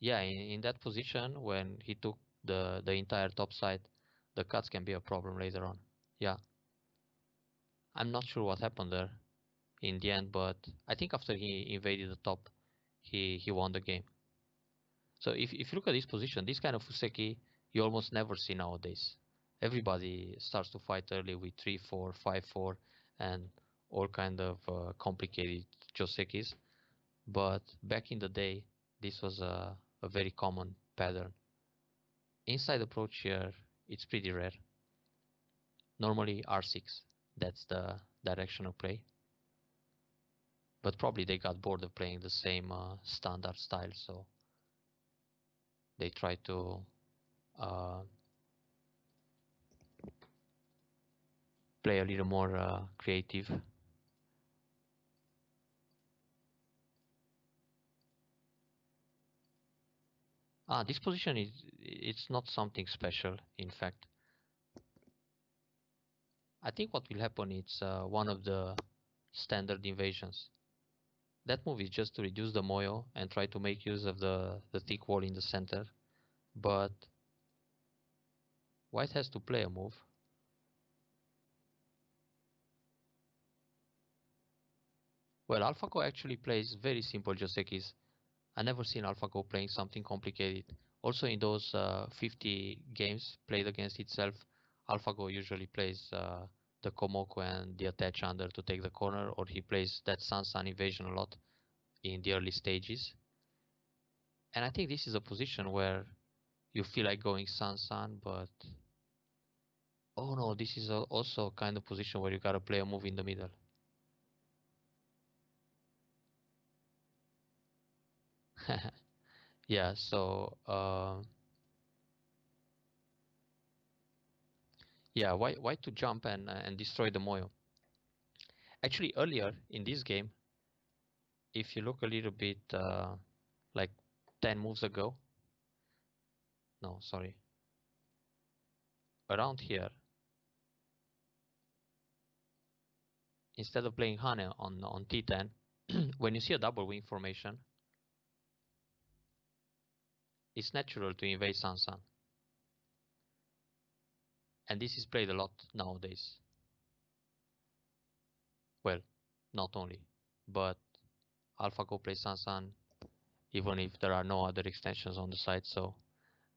Yeah, in that position, when he took the entire top side, the cuts can be a problem later on. Yeah. I'm not sure what happened there in the end, but I think after he invaded the top, he won the game. So if you look at this position, this kind of Fuseki, you almost never see nowadays. Everybody starts to fight early with 3-4, 5-4, and all kind of complicated Josekis. But back in the day, this was a very common pattern. Inside approach here, it's pretty rare. Normally R6, that's the direction of play. But probably they got bored of playing the same standard style, so they try to play a little more creative. This position it's not something special, in fact. I think what will happen is one of the standard invasions. That move is just to reduce the moyo and try to make use of the thick wall in the center. But white has to play a move. Well, AlphaGo actually plays very simple Josekis. I never seen AlphaGo playing something complicated. Also, in those 50 games played against itself, AlphaGo usually plays the Komoko and the attach under to take the corner, or he plays that Sansan invasion a lot in the early stages. And I think this is a position where you feel like going Sansan, but oh no, this is also kind of position where you gotta play a move in the middle. Yeah, so yeah, why to jump and destroy the Moyo? Actually, earlier in this game, if you look a little bit like 10 moves ago, no, sorry, around here, instead of playing Hane on T10, when you see a double wing formation, it's natural to invade Sansan. And this is played a lot nowadays. Well, not only, but AlphaGo plays Sansan even if there are no other extensions on the side. So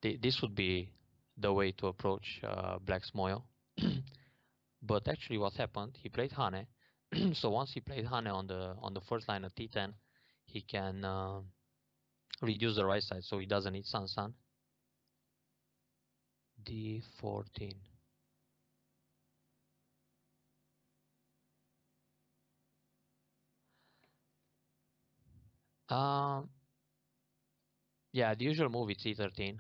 this would be the way to approach Black's Moyo. But actually what happened, he played Hane. So once he played Hane on the first line of T10, he can reduce the right side, so he doesn't need Sansan. D14. Um, yeah, the usual move is E13,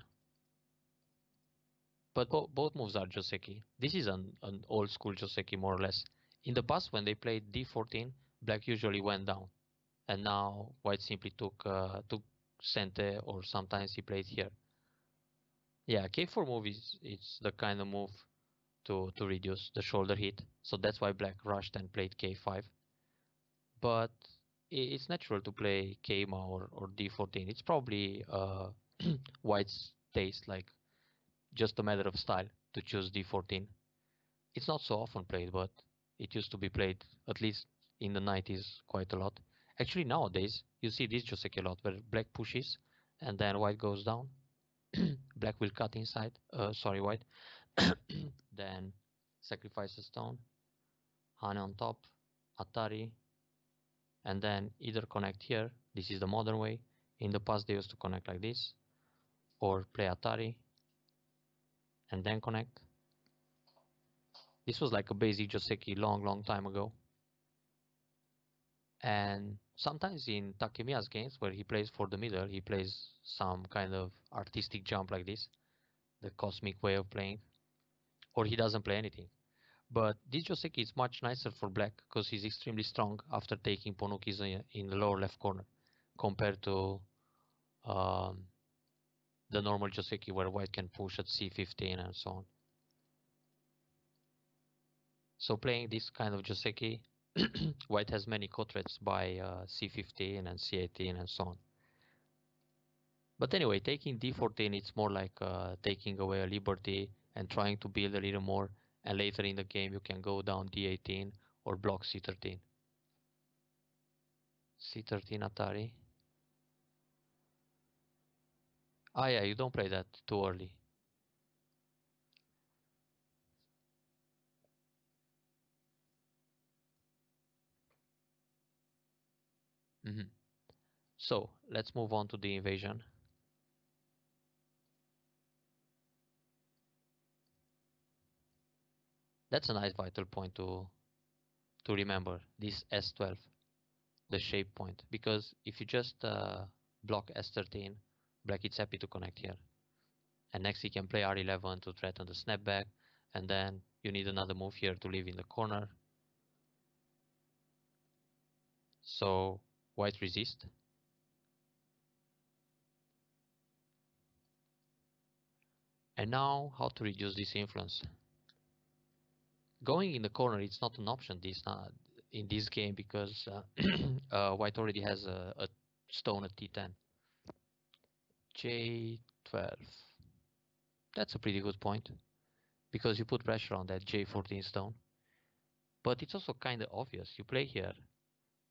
but both moves are Joseki. This is an old school Joseki, more or less. In the past, when they played D14, Black usually went down, and now White simply took Sente, or sometimes he played here. Yeah, K4 move is it's the kind of move to reduce the shoulder hit, so that's why Black rushed and played K5. But it's natural to play Keima or D14. It's probably White's taste, like just a matter of style to choose D14. It's not so often played, but it used to be played at least in the 90s quite a lot. Actually, nowadays you see this Joseki a lot, where Black pushes and then White goes down. Black will cut inside. Sorry, White. Then sacrifice a stone. Hane on top. Atari, and then either connect here. This is the modern way. In the past they used to connect like this, or play Atari and then connect. This was like a basic Joseki long time ago. And sometimes in Takemiya's games where he plays for the middle, he plays some kind of artistic jump like this, the cosmic way of playing, or he doesn't play anything. But this Joseki is much nicer for Black because he's extremely strong after taking Ponukis in the lower left corner compared to um, the normal Joseki where White can push at C15 and so on. So playing this kind of Joseki, White has many co-threats by C15 and C18 and so on. But anyway, taking D14, it's more like taking away a liberty and trying to build a little more, and later in the game you can go down D18 or block C13. C13 Atari. Ah yeah, you don't play that too early. So let's move on to the invasion. That's a nice vital point to remember, this S12, the shape point, because if you just block S13, Black is happy to connect here. And next he can play R11 to threaten the snapback, and then you need another move here to leave in the corner. So White resist. And now how to reduce this influence? Going in the corner, it's not an option in this game because White already has a stone at T10. J12. That's a pretty good point because you put pressure on that J14 stone. But it's also kind of obvious. You play here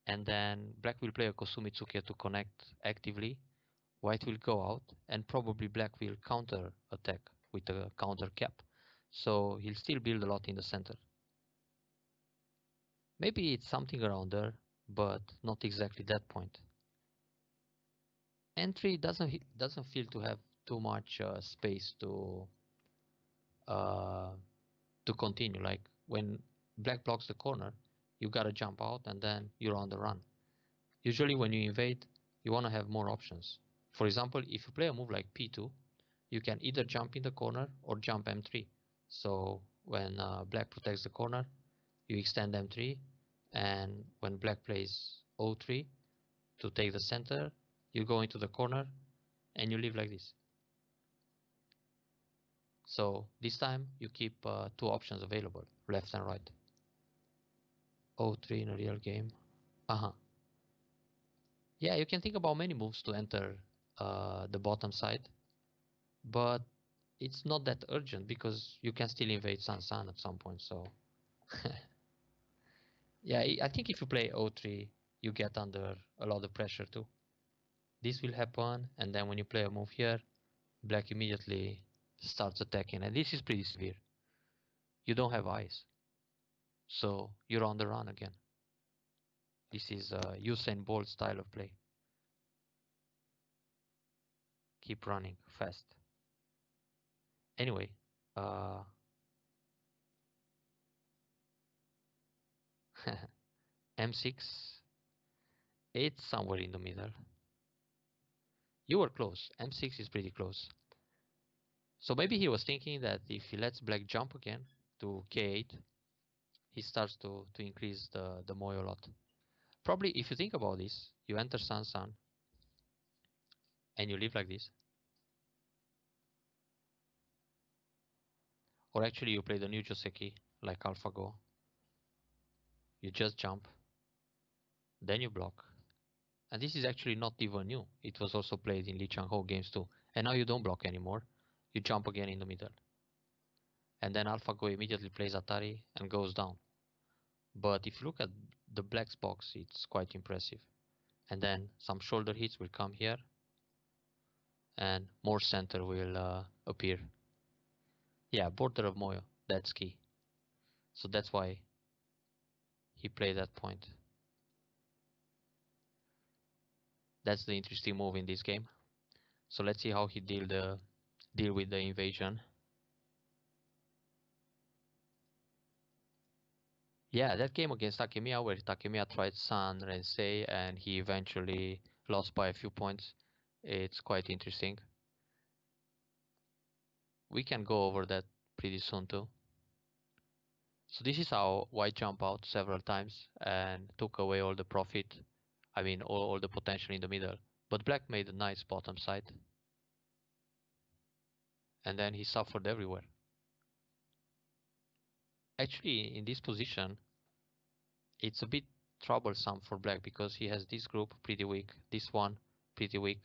and then black will play a Kosumitsuke to connect actively. White will go out, and probably black will counter attack with a counter cap. So he'll still build a lot in the center. Maybe it's something around there, but not exactly that point. Entry doesn't feel to have too much space uh, to continue. Like when black blocks the corner, you gotta jump out and then you're on the run. Usually when you invade, you wanna have more options. For example, if you play a move like P2, you can either jump in the corner or jump M3. So when black protects the corner, you extend M3, and when black plays O3 to take the center, you go into the corner and you leave like this. So this time you keep two options available, left and right. O3 in a real game. Yeah, you can think about many moves to enter the bottom side, but it's not that urgent because you can still invade San at some point. So yeah, I think if you play O3, you get under a lot of pressure too. This will happen, and then when you play a move here, black immediately starts attacking, and this is pretty severe. You don't have eyes, so you're on the run again. This is a Usain Bolt style of play. Keep running fast. Anyway, M6, it's somewhere in the middle. You were close. M6 is pretty close. So maybe he was thinking that if he lets black jump again to K8, he starts to increase the moyo a lot. Probably if you think about this, you enter San and you leave like this. Or actually you play the new Joseki like AlphaGo. You just jump, then you block. And this is actually not even new. It was also played in Chang-ho games too. And now you don't block anymore. You jump again in the middle. And then AlphaGo immediately plays Atari and goes down. But if you look at the black's box, it's quite impressive. And then some shoulder hits will come here, and more center will appear. Yeah, border of moyo, that's key. So that's why he played that point. That's the interesting move in this game. So let's see how he deal with the invasion. Yeah, that game against Takemiya, where Takemiya tried San Rensei and he eventually lost by a few points. It's quite interesting. We can go over that pretty soon too. So this is how white jumped out several times and took away all the profit. I mean, all the potential in the middle. But black made a nice bottom side. And then he suffered everywhere. Actually, in this position, it's a bit troublesome for black because he has this group pretty weak, this one pretty weak.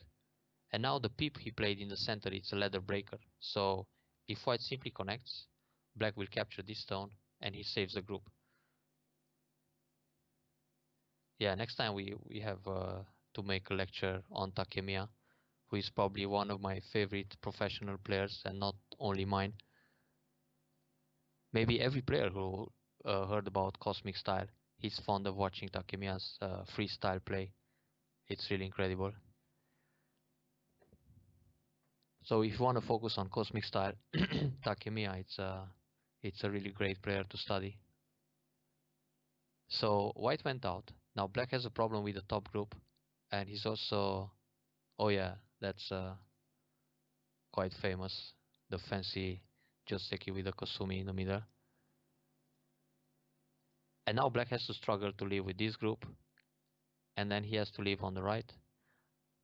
And now the pip he played in the center, it's a ladder breaker. So if white simply connects, black will capture this stone and he saves the group. Yeah, next time we have to make a lecture on Takemiya, who is probably one of my favorite professional players and not only mine. Maybe every player who heard about Cosmic Style, he's fond of watching Takemiya's freestyle play. It's really incredible. So if you want to focus on Cosmic Style, Takemiya, it's a really great player to study. So white went out. Now black has a problem with the top group, and he's also, oh yeah, that's quite famous, the fancy Joseki with the Kosumi in the middle. And now black has to struggle to live with this group, and then he has to live on the right.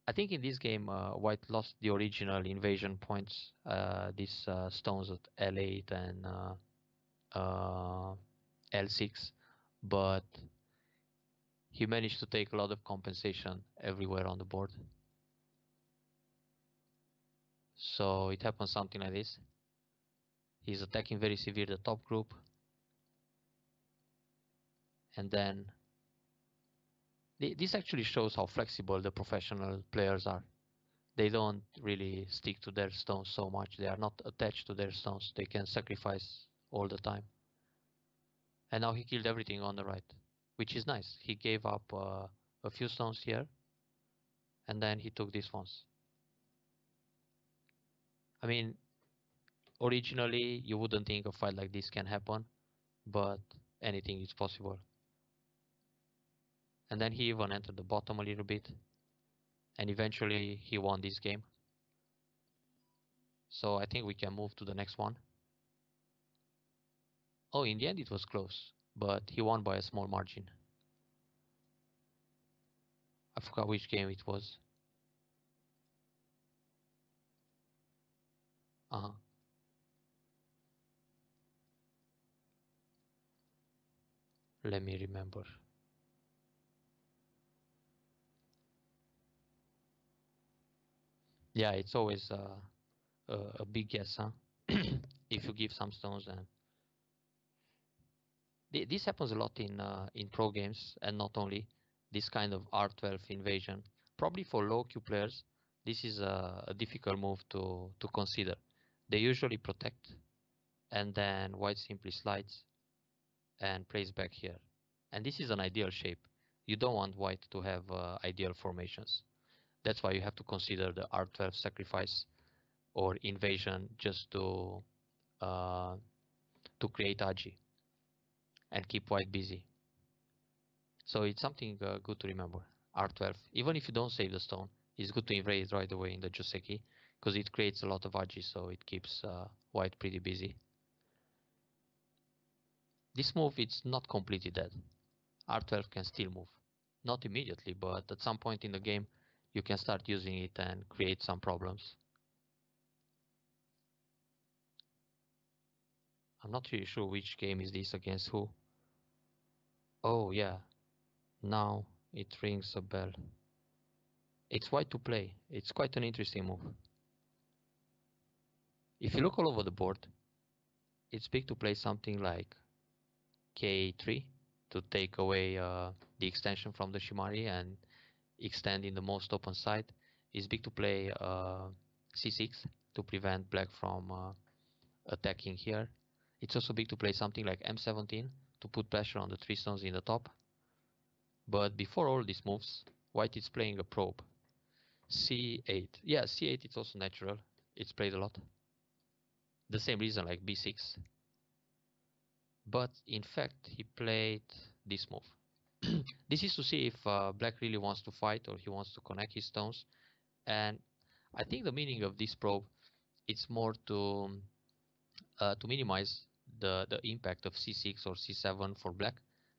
I think in this game, white lost the original invasion points, these stones at L8 and L6, but he managed to take a lot of compensation everywhere on the board. So it happens something like this. He's attacking very severe the top group, and then This actually shows how flexible the professional players are. They don't really stick to their stones so much. They are not attached to their stones. They can sacrifice all the time. And now he killed everything on the right, which is nice. He gave up a few stones here, and then he took these ones. I mean, originally you wouldn't think a fight like this can happen, but anything is possible. And then he even entered the bottom a little bit, and eventually he won this game. So I think we can move to the next one. Oh, in the end it was close, but he won by a small margin. I forgot which game it was. Uh-huh. Let me remember. Yeah, it's always a big guess, huh? If you give some stones, and this happens a lot in pro games, and not only this kind of R12 invasion. Probably for low Q players, this is a difficult move to consider. They usually protect, and then white simply slides and plays back here. And this is an ideal shape. You don't want white to have ideal formations. That's why you have to consider the R12 sacrifice or invasion just uh, to create AGI and keep white busy. So it's something good to remember. R12, even if you don't save the stone, it's good to invade right away in the Joseki because it creates a lot of AGI, so it keeps white pretty busy. This move, it's not completely dead. R12 can still move. Not immediately, but at some point in the game, you can start using it and create some problems. I'm not really sure which game is this against who. Oh yeah, now it rings a bell. It's white to play. It's quite an interesting move. If you look all over the board, it's big to play something like K3 to take away the extension from the Shimari and extend in the most open side. It's big to play C6 to prevent black from attacking here. It's also big to play something like M17 to put pressure on the 3 stones in the top. But before all these moves, white is playing a probe. C8. Yeah, C8 it's also natural. It's played a lot. The same reason like B6. But in fact, he played this move. This is to see if black really wants to fight or he wants to connect his stones. And I think the meaning of this probe, it's more to minimize the impact of C6 or C7 for black.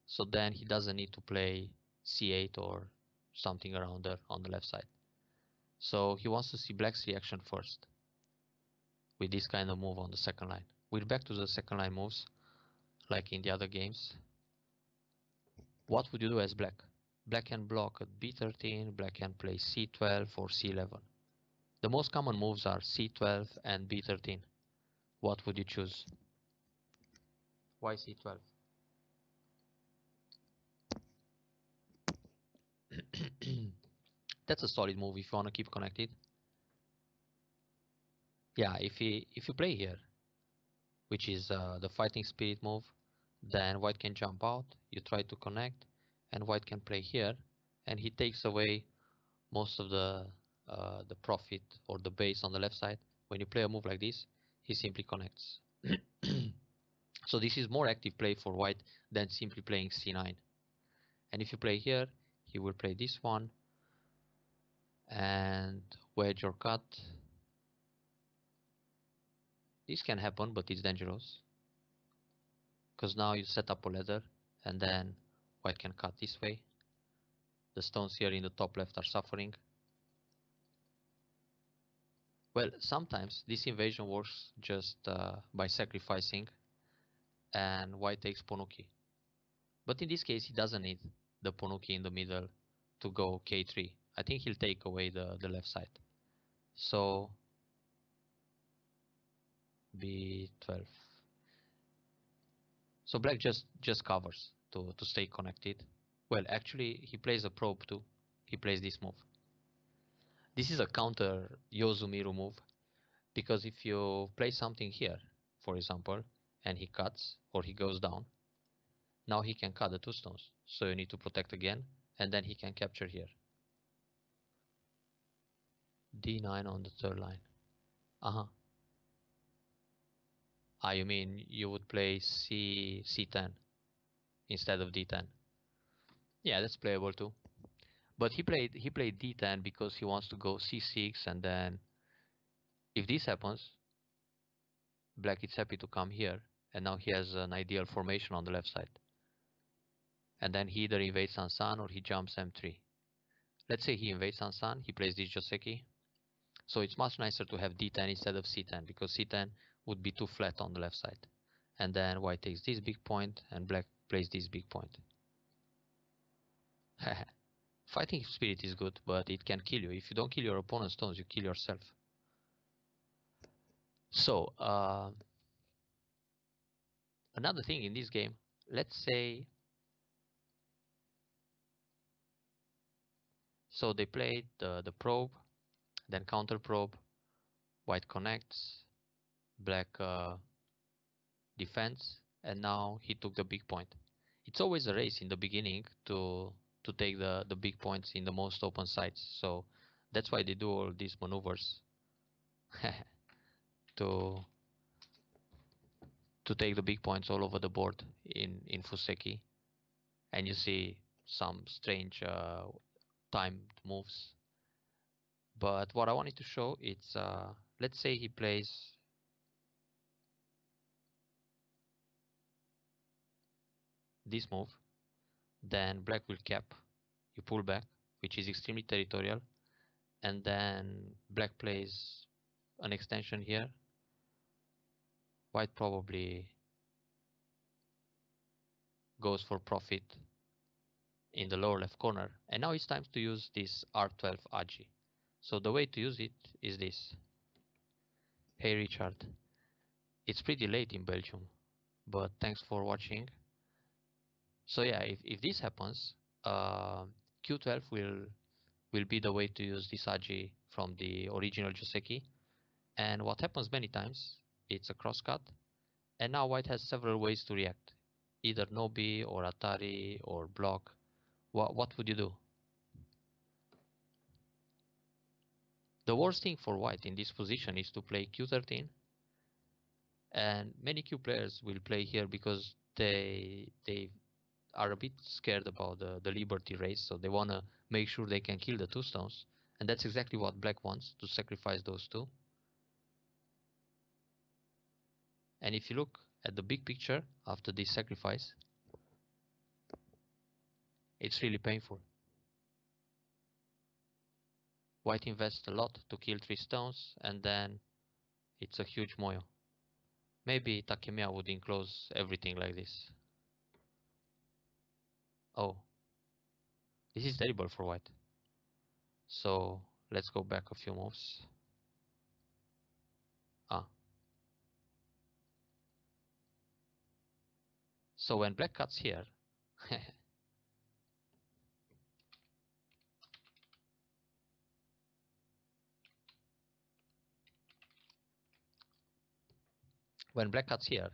So then he doesn't need to play C8 or something around there on the left side. So he wants to see black's reaction first with this kind of move on the second line. We're back to the second line moves like in the other games. What would you do as black? Black can block at B13, black can play C12 or C11. The most common moves are C12 and B13. What would you choose? Why C12? That's a solid move if you want to keep connected. Yeah, if you play here, which is the fighting spirit move, then white can jump out, you try to connect, and white can play here, and he takes away most of the profit or the base on the left side. When you play a move like this, he simply connects. So this is more active play for white than simply playing c9. And if you play here, he will play this one and wedge or cut. This can happen, but it's dangerous because now you set up a ladder and then white can cut this way. The stones here in the top left are suffering. Well, sometimes this invasion works just by sacrificing and white takes Ponuki. But in this case, he doesn't need the Ponuki in the middle to go K3. I think he'll take away the left side. So B12. So black just covers to stay connected. Well, actually, he plays a probe too. He plays this move. This is a counter Yozumiru move, because if you play something here, for example, and he cuts or he goes down, now he can cut the two stones. So you need to protect again, and then he can capture here. D9 on the third line. Uh-huh. Ah, you mean you would play C10 instead of D10? Yeah, that's playable too. But he played D10 because he wants to go C6, and then if this happens, black is happy to come here, and now he has an ideal formation on the left side. And then he either invades Sansan or he jumps M3. Let's say he invades Sansan, he plays this Joseki. So it's much nicer to have D10 instead of C10, because C10 would be too flat on the left side. And then white takes this big point and black plays this big point. Fighting spirit is good, but it can kill you. If you don't kill your opponent's stones, you kill yourself. So another thing in this game, let's say, so they played the probe, then counter probe, white connects, black defends, and now he took the big point. It's always a race in the beginning to take the big points in the most open sides. So that's why they do all these maneuvers to take the big points all over the board in Fuseki. And you see some strange timed moves. But what I wanted to show, it's let's say he plays this move, then black will cap, you pull back, which is extremely territorial, and then black plays an extension here. White probably goes for profit in the lower left corner, and now it's time to use this R12 AGA. So the way to use it is this. Hey Richard, it's pretty late in Belgium, but thanks for watching. So yeah, if this happens, Q12 will be the way to use this AGA from the original Joseki. And what happens many times, it's a crosscut, and now white has several ways to react, either Nobi or Atari or block. What would you do? The worst thing for white in this position is to play Q13, and many Q players will play here because they are a bit scared about the liberty race, so they want to make sure they can kill the two stones, and that's exactly what black wants, to sacrifice those two. And if you look at the big picture after this sacrifice, it's really painful. White invests a lot to kill 3 stones, and then it's a huge moyo. Maybe Takemiya would enclose everything like this. Oh, this is terrible for white. So let's go back a few moves. So when black cuts here, when black cuts here,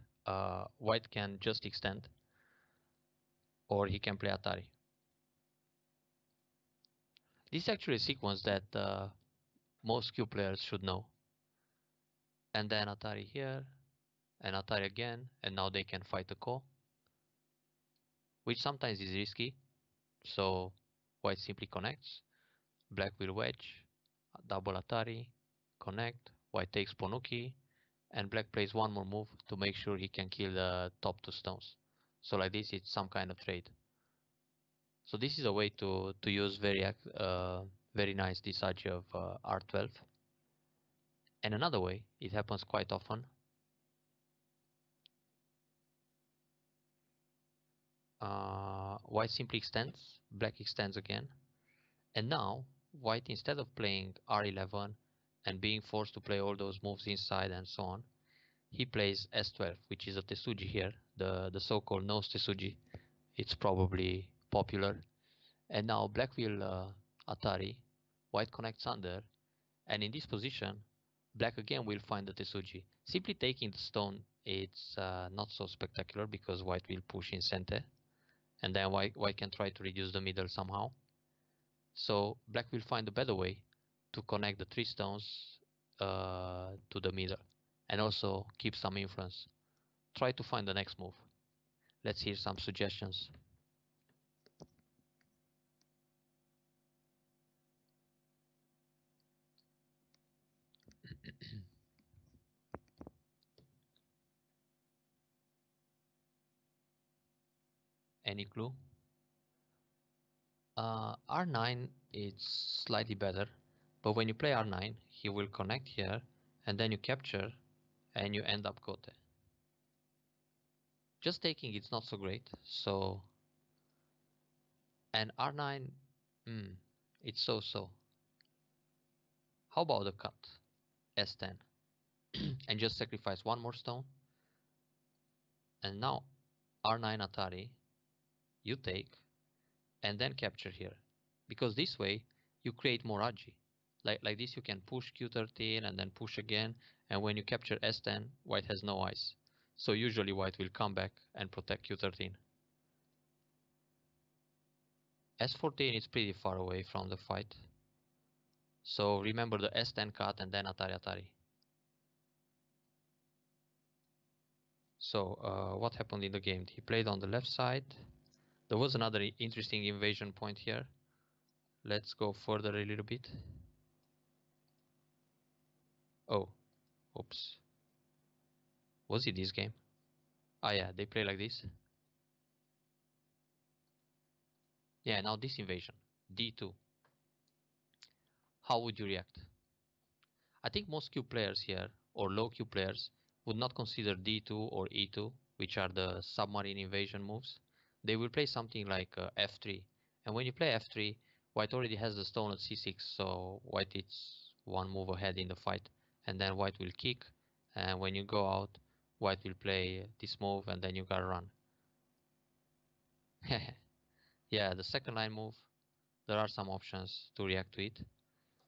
white can just extend, or he can play Atari. This is actually a sequence that most Q players should know. And then Atari here, and Atari again, and now they can fight a Ko, which sometimes is risky. So white simply connects, black will wedge, double Atari, connect, white takes Ponuki, and black plays one more move to make sure he can kill the top 2 stones. So like this, it's some kind of trade. So this is a way to use very nice this AGA of R12. And another way, it happens quite often. White simply extends, black extends again. And now, white, instead of playing R11 and being forced to play all those moves inside and so on, he plays S12, which is a Tesuji here, the so-called nose Tesuji. It's probably popular. And now black will Atari, white connects under, and in this position, black again will find the Tesuji. Simply taking the stone, it's not so spectacular because white will push in center, and then white can try to reduce the middle somehow. So black will find a better way to connect the 3 stones to the middle and also keep some influence. Try to find the next move. Let's hear some suggestions. Any clue? R9 is slightly better, but when you play R9, he will connect here, and then you capture, and you end up Gote. Just taking it's not so great, so... And R9, it's so-so. How about the cut? S10. And just sacrifice one more stone. And now, R9 Atari, you take, and then capture here. Because this way, you create more Agi. Like this, you can push Q13 and then push again. And when you capture S10, white has no eyes. So usually white will come back and protect Q13. S14 is pretty far away from the fight. So remember the S10 cut and then Atari Atari. So what happened in the game? He played on the left side. There was another interesting invasion point here. Let's go further a little bit. Oh, oops. Was it this game? Ah, yeah, they play like this. Yeah, now this invasion, D2. How would you react? I think most Q players here, or low Q players, would not consider D2 or E2, which are the submarine invasion moves. They will play something like F3. And when you play F3, white already has the stone at C6, so white is one move ahead in the fight. And then white will kick, and when you go out, white will play this move, and then you gotta run. Yeah, the second line move, there are some options to react to it.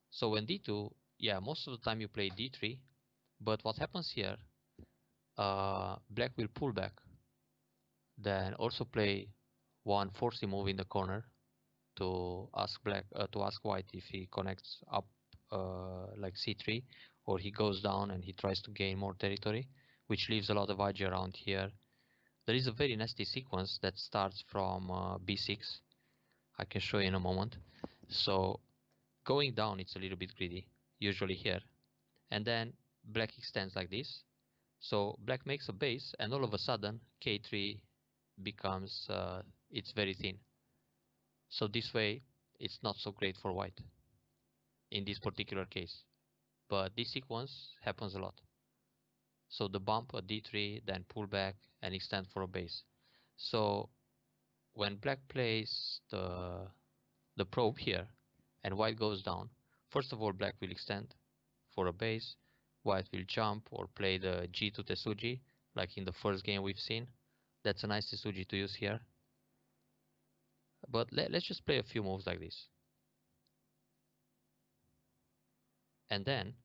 So when D2, yeah, most of the time you play D3, but what happens here, black will pull back, then also play one forcing move in the corner to ask white if he connects up like C3, or he goes down and he tries to gain more territory, which leaves a lot of Agi around here. There is a very nasty sequence that starts from B6. I can show you in a moment. So going down, it's a little bit greedy, usually here. And then black extends like this. So black makes a base, and all of a sudden, K3 becomes, it's very thin. So this way, it's not so great for white in this particular case. But this sequence happens a lot. So the bump at D3, then pull back and extend for a base. So when black plays the probe here, and white goes down, first of all, black will extend for a base, white will jump or play the G2 Tesuji, like in the first game we've seen. That's a nice Tesuji to use here. But let's just play a few moves like this. And then,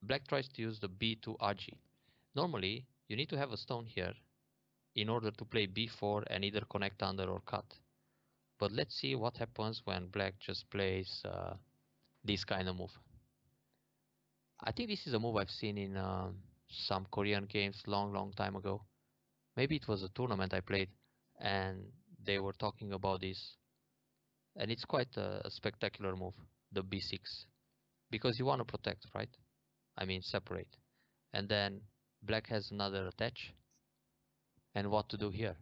black tries to use the B2 Agi. Normally, you need to have a stone here in order to play B4 and either connect under or cut. But let's see what happens when black just plays this kind of move. I think this is a move I've seen in some Korean games long time ago. Maybe it was a tournament I played and they were talking about this. And it's quite a spectacular move, the B6. Because you want to protect, right? I mean separate. And then black has another attach. And what to do here?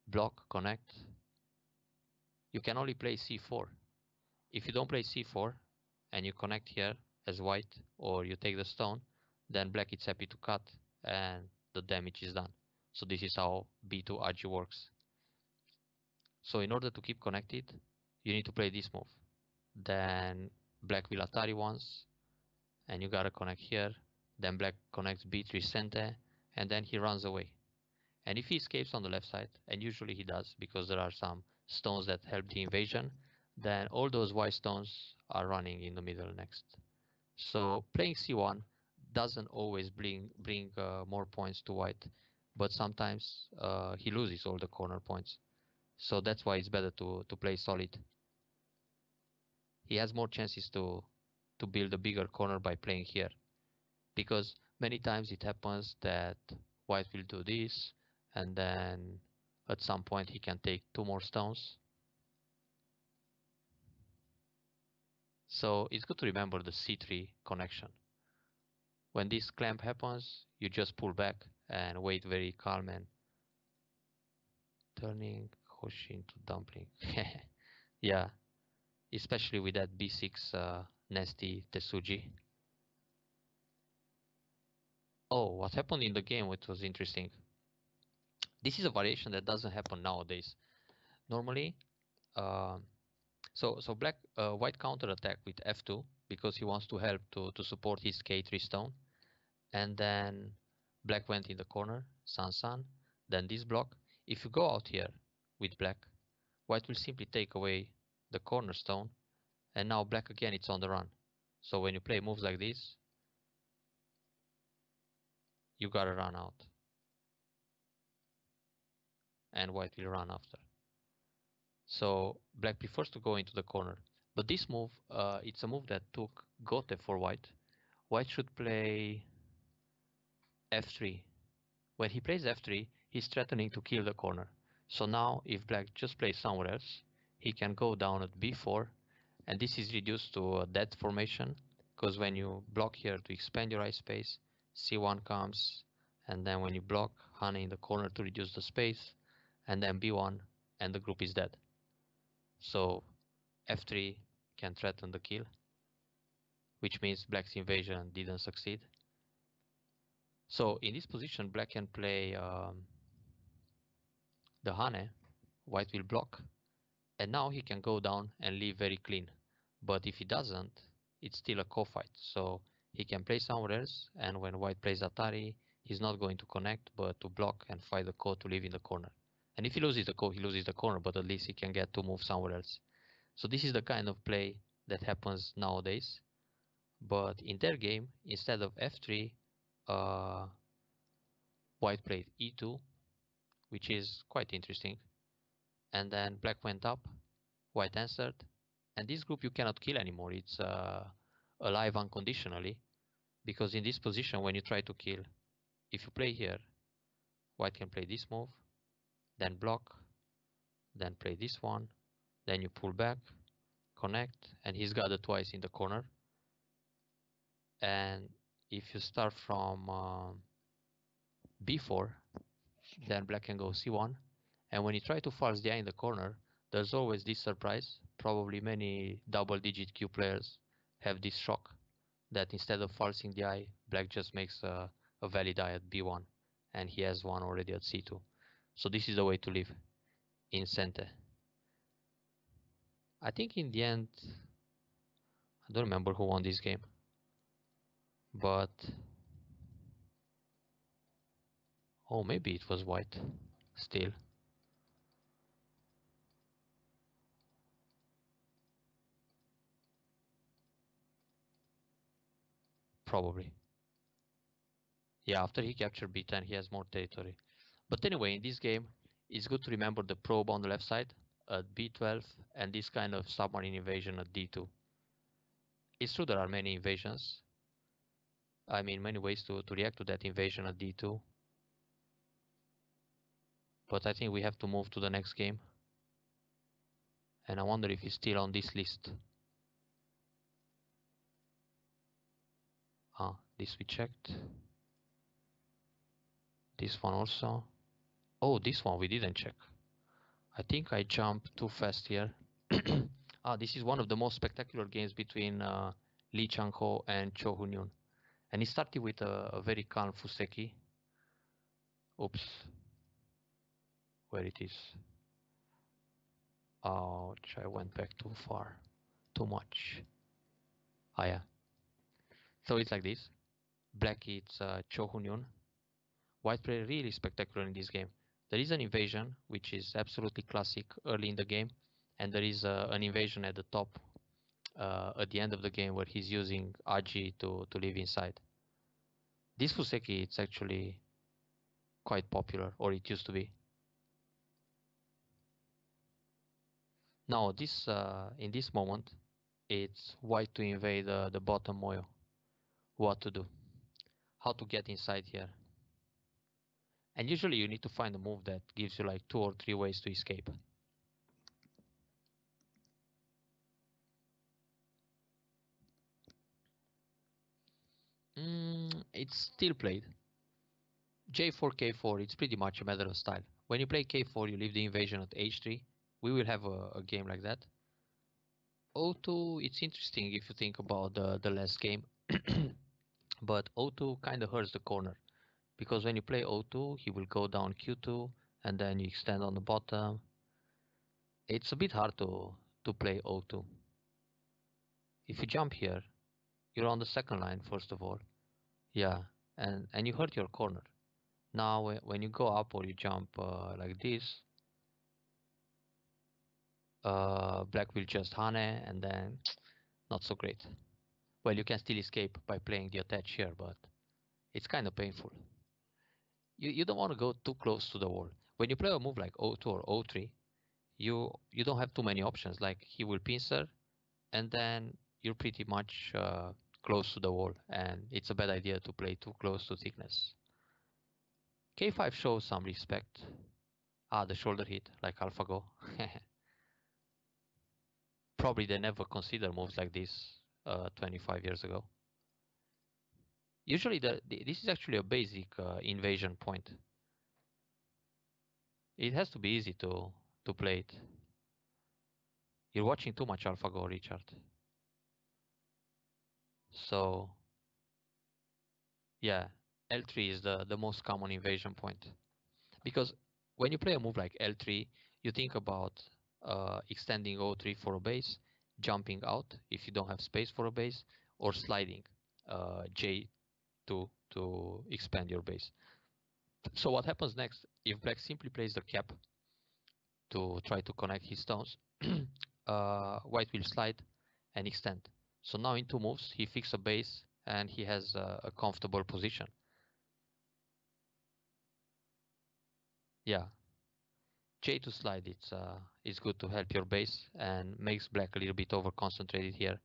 Block, connect. You can only play C4. If you don't play C4 and you connect here as white, or you take the stone, then black is happy to cut and the damage is done. So this is how B2 Agi works. So in order to keep connected, you need to play this move. Then black will Atari once, and you gotta connect here. Then black connects B3 center, and then he runs away. And if he escapes on the left side, and usually he does because there are some stones that help the invasion, then all those white stones are running in the middle next. So playing c1 doesn't always bring more points to white, but sometimes he loses all the corner points. So that's why it's better to play solid. He has more chances to build a bigger corner by playing here, because many times it happens that white will do this, and then at some point he can take 2 more stones. So it's good to remember the c3 connection. When this clamp happens, you just pull back and wait very calm and turning Hoshi into dumpling. Yeah, especially with that b6 nasty Tesuji. Oh, what happened in the game, which was interesting. This is a variation that doesn't happen nowadays. Normally, so black white counter attack with f2 because he wants to help to support his k3 stone, and then black went in the corner, san. Then this block. If you go out here with black, white will simply take away the cornerstone, and now black again it's on the run. So when you play moves like this, you gotta run out, and white will run after. So black prefers to go into the corner. But this move, it's a move that took Gote for white. White should play f3. When he plays f3, he's threatening to kill the corner. So now if black just plays somewhere else, he can go down at b4, and this is reduced to a dead formation, because when you block here to expand your eye space, c1 comes, and then when you block, Hane in the corner to reduce the space, and then b1, and the group is dead. So f3 can threaten the kill, which means black's invasion didn't succeed. So in this position, black can play the Hane, white will block, and now he can go down and leave very clean. But if he doesn't, it's still a co-fight. So he can play somewhere else, and when white plays Atari, he's not going to connect, but to block and fight the ko to leave in the corner. And if he loses the ko, he loses the corner, but at least he can get to move somewhere else. So this is the kind of play that happens nowadays. But in their game, instead of f3, white played e2, which is quite interesting. And then black went up, white answered, and this group you cannot kill anymore. It's alive unconditionally, because in this position, when you try to kill, if you play here, white can play this move, then block, then play this one, then you pull back, connect, and he's got it twice in the corner. And if you start from b4, then black can go c1, and when you try to false the eye in the corner, there's always this surprise. Probably many double-digit Q players have this shock that instead of falsing the eye, black just makes a valid eye at b1, and he has one already at c2. So this is the way to live in Sente. I think in the end, I don't remember who won this game, but oh, maybe it was white still. Probably. Yeah, after he captured b10, he has more territory. But anyway, in this game, it's good to remember the probe on the left side at b12 and this kind of submarine invasion at d2. It's true there are many invasions. I mean, many ways to react to that invasion at d2. But I think we have to move to the next game. And I wonder if he's still on this list. This we checked. This one also. Oh, this one we didn't check. I think I jumped too fast here. This is one of the most spectacular games between Lee Chang-ho and Cho Hun-yoon. And it started with a very calm Fuseki. Oops. Where it is? Ouch, I went back too far. Too much. Yeah. So it's like this. Black it's Cho Hun-yoon. White play really spectacular in this game. There is an invasion, which is absolutely classic early in the game, and there is an invasion at the top at the end of the game where he's using AGA to live inside. This Fuseki, it's actually quite popular, or it used to be. Now, this in this moment, it's white to invade the bottom moyo. What to do? How to get inside here? And usually you need to find a move that gives you like 2 or 3 ways to escape. It's still played. J4, K4, it's pretty much a matter of style. When you play K4, you leave the invasion at H3. We will have a game like that. O2, it's interesting if you think about the last game. But O2 kind of hurts the corner. Because when you play O2, he will go down Q2, and then you extend on the bottom. It's a bit hard to play O2. If you jump here, you're on the second line, first of all. Yeah, and you hurt your corner. Now, when you go up or you jump like this, black will just hane, and then not so great. Well, you can still escape by playing the attach here, but it's kind of painful. You don't want to go too close to the wall. When you play a move like O2 or O3, you don't have too many options. Like he will pincer, and then you're pretty much close to the wall, and it's a bad idea to play too close to thickness. K5 shows some respect. The shoulder hit, like AlphaGo. Probably they never considered moves like this 25 years ago. Usually this is actually a basic invasion point. It has to be easy to play it. You're watching too much AlphaGo, Richard. So yeah, L3 is the most common invasion point. Because when you play a move like L3, you think about extending O3 for a base, jumping out if you don't have space for a base, or sliding J2 to expand your base. So what happens next? If black simply plays the cap to try to connect his stones, white will slide and extend. So now in 2 moves, he fixes a base and he has a comfortable position. Yeah, J to slide, it's good to help your base and makes black a little bit over concentrated here.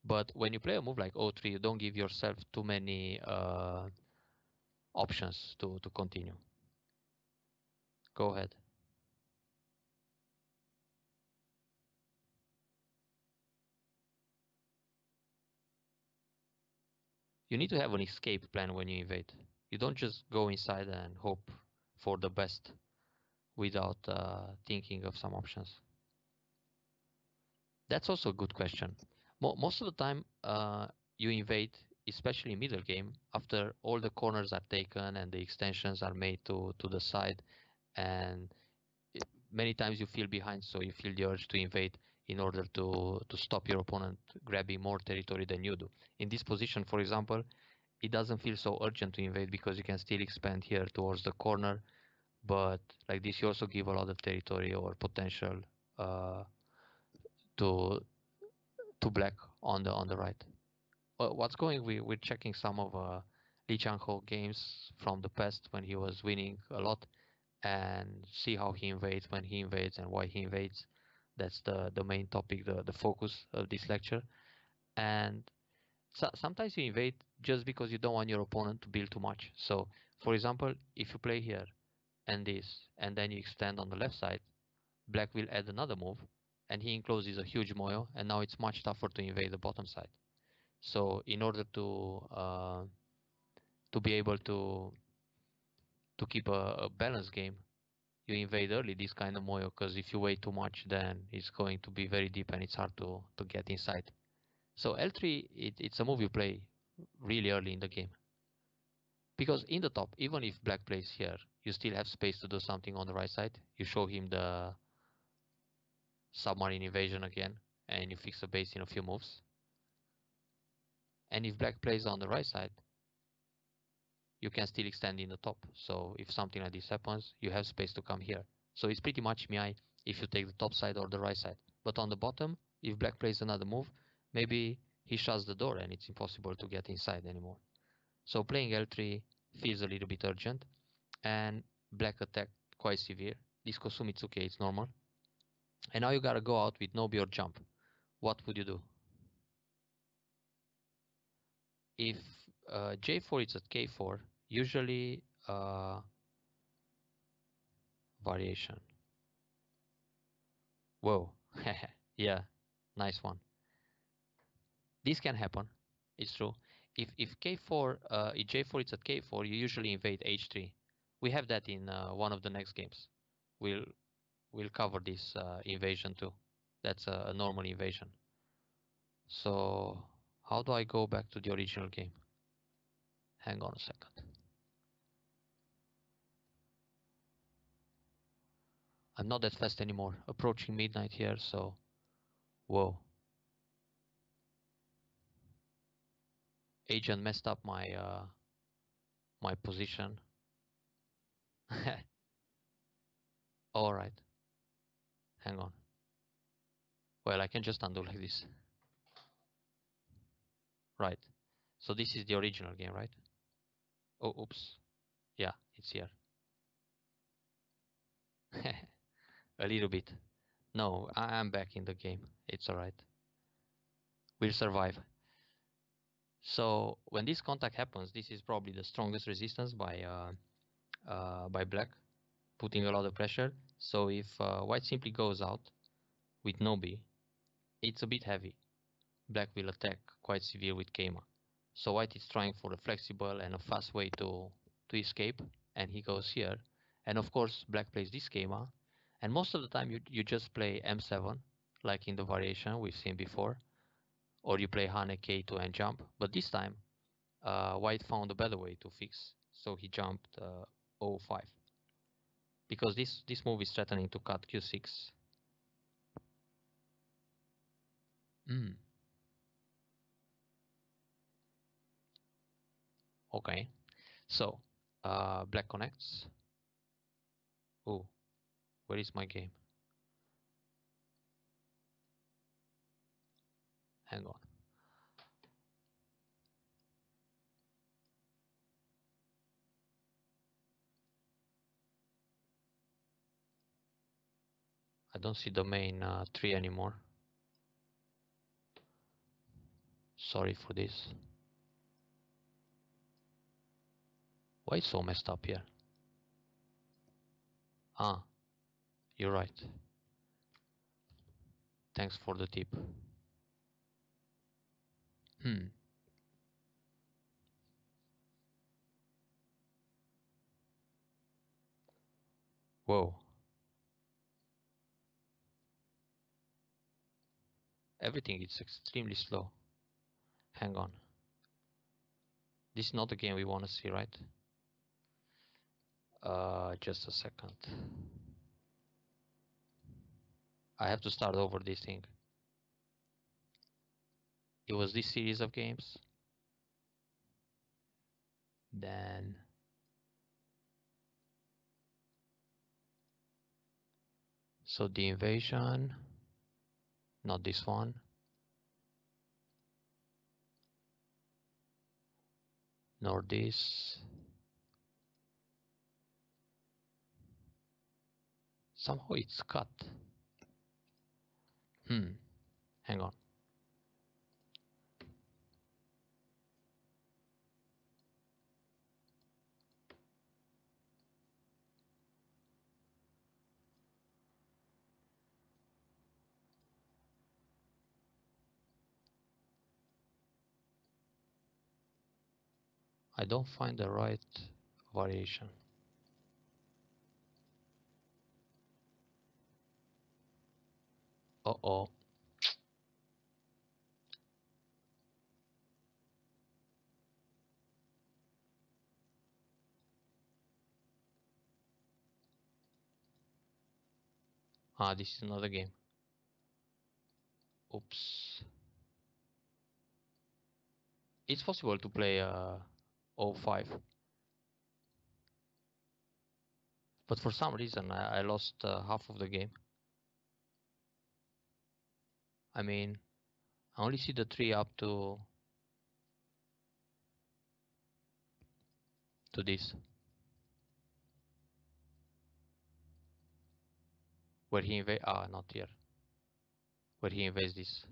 But when you play a move like O3, you don't give yourself too many options to continue. Go ahead. You need to have an escape plan when you invade. You don't just go inside and hope for the best without thinking of some options. That's also a good question. Most of the time, you invade, especially middle game, after all the corners are taken and the extensions are made to the side, and many times you feel behind, so you feel the urge to invade in order to stop your opponent grabbing more territory than you do. In this position, for example, it doesn't feel so urgent to invade because you can still expand here towards the corner, but like this you also give a lot of territory or potential to black on the right. What's going? We're checking some of Lee Chang-ho games from the past when he was winning a lot, and see how he invades, when he invades, and why he invades. That's the main topic, the focus of this lecture. And sometimes you invade just because you don't want your opponent to build too much. So, for example, if you play here and this, and then you extend on the left side, black will add another move, and he encloses a huge moyo, and now it's much tougher to invade the bottom side. So, in order to be able to keep a balanced game, you invade early this kind of moyo, because if you wait too much, then it's going to be very deep and it's hard to get inside. So L3, it's a move you play really early in the game. Because in the top, even if black plays here, you still have space to do something on the right side. You show him the submarine invasion again, and you fix the base in a few moves. And if black plays on the right side, you can still extend in the top. So if something like this happens, you have space to come here. So it's pretty much Miai if you take the top side or the right side. But on the bottom, if black plays another move, maybe he shuts the door and it's impossible to get inside anymore. So playing L3 feels a little bit urgent, and black attack quite severe. This Kosumi, okay, it's normal. And now you gotta go out with Nobi or jump. What would you do? If J4 is at K4, usually variation. Whoa, yeah, nice one. This can happen. It's true. If K4, if J4 is at K4, you usually invade H3. We have that in one of the next games. We'll cover this invasion too. That's a normal invasion. So how do I go back to the original game? Hang on a second. I'm not that fast anymore. Approaching midnight here, so whoa. Agent messed up my my position. All right. Hang on. Well, I can just undo like this. Right. So this is the original game, right? Oh, oops. Yeah, it's here. A little bit. No, I'm back in the game. It's all right. We'll survive. So when this contact happens, this is probably the strongest resistance by black, putting a lot of pressure. So if white simply goes out with no B, it's a bit heavy. Black will attack quite severe with Keima. So white is trying for a flexible and a fast way to escape, and he goes here. And of course, black plays this Keima, and most of the time you just play M7, like in the variation we've seen before, or you play Hane K2 and jump. But this time, white found a better way to fix, so he jumped 05. Because this move is threatening to cut Q6. Okay, so black connects. Oh, where is my game? Hang on. I don't see the main tree anymore. Sorry for this. Why it's so messed up here? Ah, you're right. Thanks for the tip. Whoa. Everything is extremely slow. Hang on. This is not the game we want to see, right? Just a second. I have to start over this thing. It was this series of games. Then so the invasion, not this one. Nor this. Somehow it's cut. Hang on. I don't find the right variation. Uh-oh. Ah, this is another game. Oops. It's possible to play 05 But for some reason, I lost half of the game. I mean, I only see the tree up to this, where he invade. Ah, not here. Where he invades this.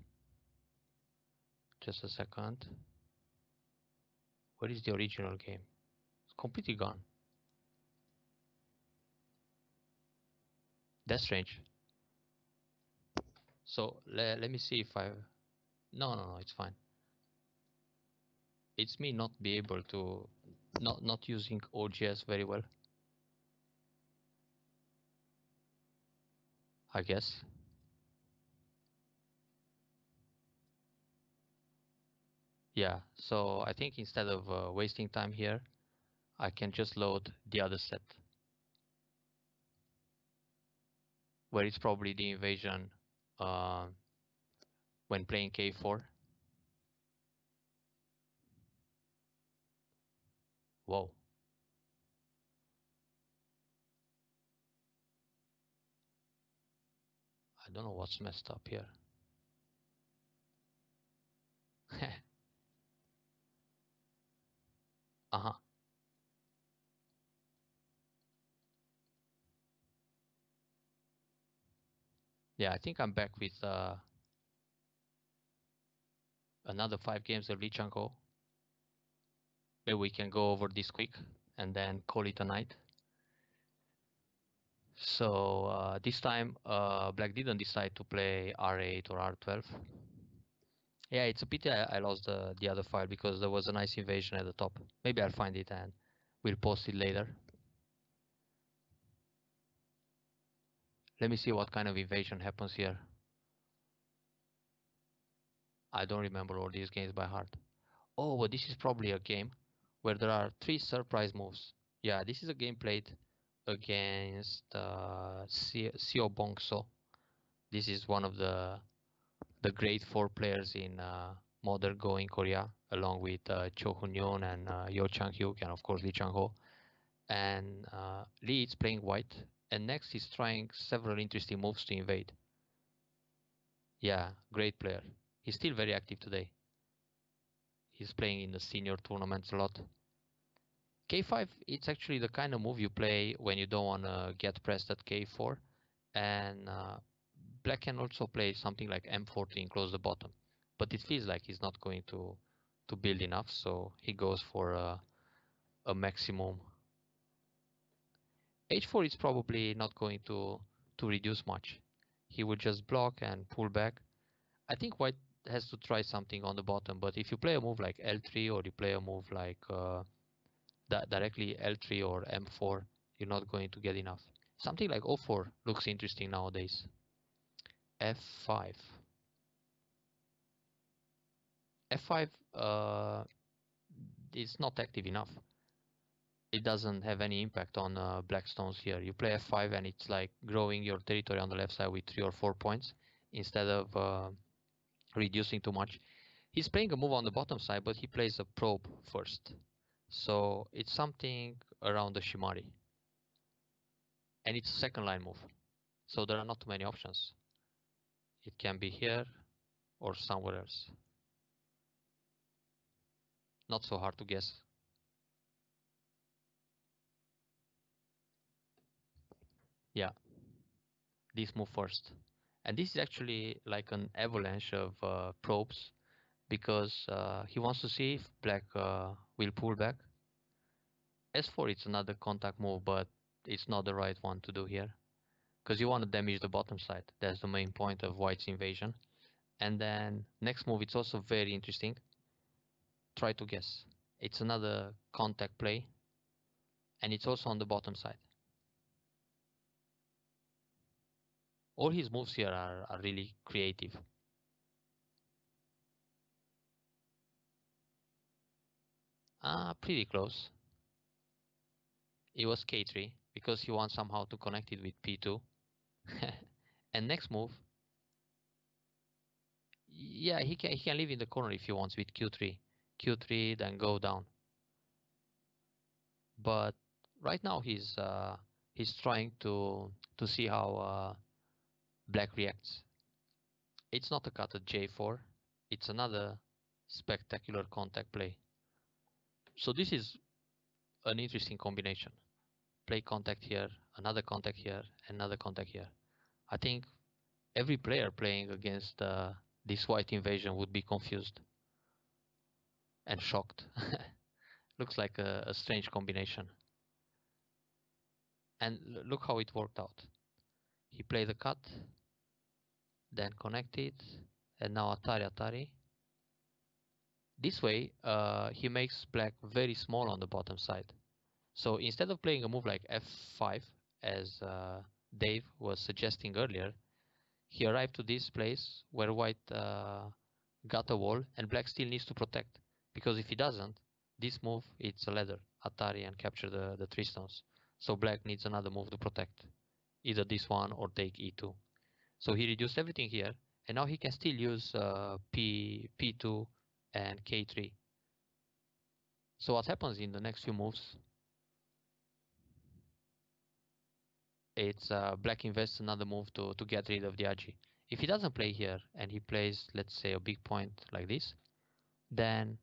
Just a second. Where is the original game? It's completely gone. That's strange. So let me see if I. No, it's fine. It's me not be able to, not using OGS very well, I guess. Yeah, so I think instead of wasting time here, I can just load the other set, where it's probably the invasion uh, when playing K4. Whoa. I don't know what's messed up here. Uh-huh. Yeah, I think I'm back with another 5 games of Chang-ho. Maybe we can go over this quick and then call it a night. So this time Black didn't decide to play R8 or R12. Yeah, it's a pity I lost the other file because there was a nice invasion at the top. Maybe I'll find it and we'll post it later. Let me see what kind of invasion happens here. I don't remember all these games by heart. Oh, but this is probably a game where there are 3 surprise moves. Yeah, this is a game played against Seo Bongso. This is one of the great 4 players in modern Go in Korea, along with Cho Hun-yoon and Yo Chang-hyuk, and of course Lee Chang-ho. And Lee is playing white, and next he's trying several interesting moves to invade. Yeah, great player. He's still very active today. He's playing in the senior tournaments a lot. K5, it's actually the kind of move you play when you don't want to get pressed at K4. And Black can also play something like M4 to enclose the bottom. But it feels like he's not going to build enough, so he goes for a maximum. H4 is probably not going to reduce much. He will just block and pull back. I think White has to try something on the bottom, but if you play a move like L3 or you play a move like directly L3 or M4, you're not going to get enough. Something like O4 looks interesting nowadays. F5. F5 is not active enough. It doesn't have any impact on black stones here. You play F5 and it's like growing your territory on the left side with 3 or 4 points instead of reducing too much. He's playing a move on the bottom side, but he plays a probe first. So it's something around the Shimari. And it's a second line move. So there are not too many options. It can be here or somewhere else. Not so hard to guess. Yeah, this move first. And this is actually like an avalanche of probes because he wants to see if black will pull back. S4 it's another contact move, but it's not the right one to do here because you want to damage the bottom side. That's the main point of white's invasion. And then next move, it's also very interesting. Try to guess. It's another contact play and it's also on the bottom side. All his moves here are really creative. Pretty close. It was K3 because he wants somehow to connect it with P2. And next move, yeah, he can live in the corner if he wants with Q3. Q3, then go down. But right now he's he's trying to see how black reacts. It's not a cut at J4, it's another spectacular contact play. So this is an interesting combination. Play contact here, another contact here, another contact here. I think every player playing against this white invasion would be confused and shocked. Looks like a strange combination. And look how it worked out. He played the cut, then connected, and now Atari. This way, he makes black very small on the bottom side. So instead of playing a move like f5, as Dave was suggesting earlier, he arrived to this place where white got a wall and black still needs to protect. Because if he doesn't, this move, it's a ladder, Atari, and capture the 3 stones. So black needs another move to protect, either this one or take e2. So he reduced everything here, and now he can still use p2 and k3. So what happens in the next few moves? It's black invests another move to get rid of the AGA. If he doesn't play here and he plays, let's say, a big point like this, then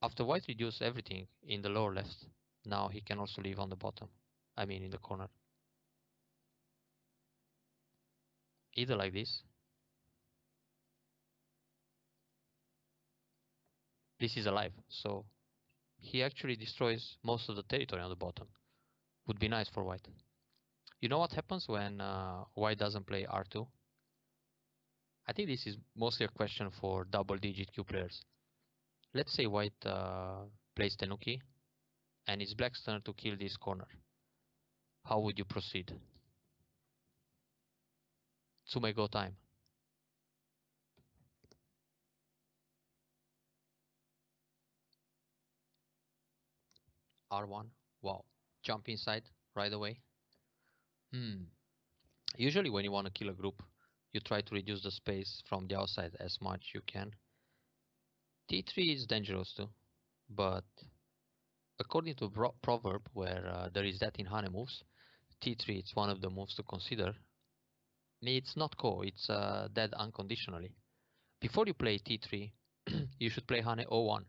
after white reduces everything in the lower left, now he can also leave on the bottom. I mean in the corner. Either like this. This is alive, so he actually destroys most of the territory on the bottom. Would be nice for white. You know what happens when white doesn't play r2? I think this is mostly a question for double-digit Q players. Let's say white plays Tenuki, and it's black's turn to kill this corner. How would you proceed? Tsume go time. R1. Wow. Jump inside right away. Usually when you want to kill a group, you try to reduce the space from the outside as much you can. T3 is dangerous too, but according to a proverb where there is that in Hane moves, T3 is one of the moves to consider. It's not ko, it's dead unconditionally. Before you play T3, you should play Hane O1,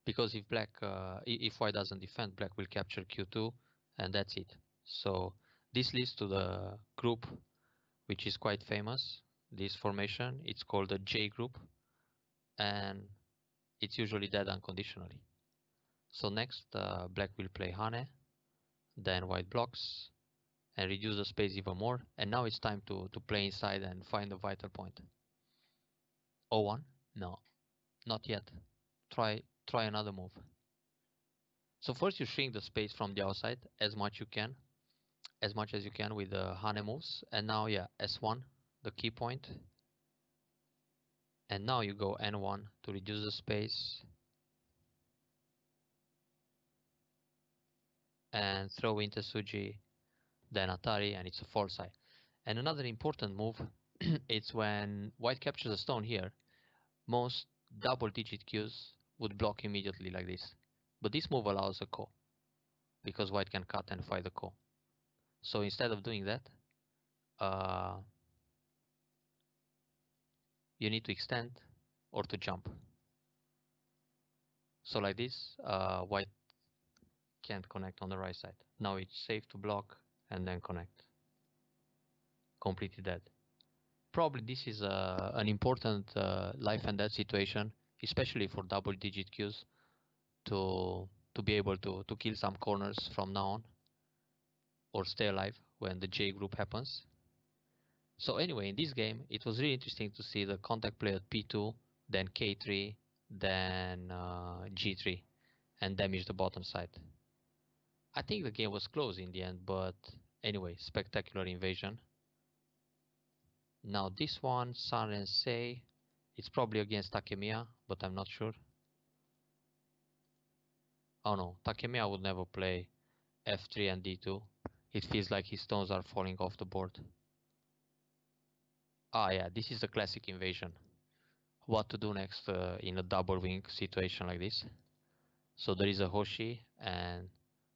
because if black, if white doesn't defend, black will capture Q2, and that's it. So this leads to the group, which is quite famous. This formation, it's called the J group, and it's usually dead unconditionally. So next, black will play Hane, then white blocks, and reduce the space even more. And now it's time to play inside and find the vital point. O1? No, not yet. Try another move. So first you shrink the space from the outside as much as you can with the Hane moves. And now, yeah, S1, the key point. And now you go N1 to reduce the space. And throw into Suji, then Atari, and it's a false eye. And another important move, it's when white captures a stone here, most double-digit Qs would block immediately like this. But this move allows a ko, because white can cut and fight the ko. So instead of doing that, you need to extend or to jump. So like this, white can't connect on the right side. Now it's safe to block and then connect. Completely dead. Probably this is an important life and death situation, especially for double-digit Qs, to be able to kill some corners from now on, or stay alive when the J group happens. So anyway, in this game, it was really interesting to see the contact play at P2, then K3, then G3, and damage the bottom side. I think the game was close in the end, but anyway, spectacular invasion. Now this one, Sanrensei, it's probably against Takemiya, but I'm not sure. Oh no, Takemiya would never play F3 and D2. It feels like his stones are falling off the board. Ah yeah, this is the classic invasion. What to do next in a double wing situation like this. So there is a Hoshi and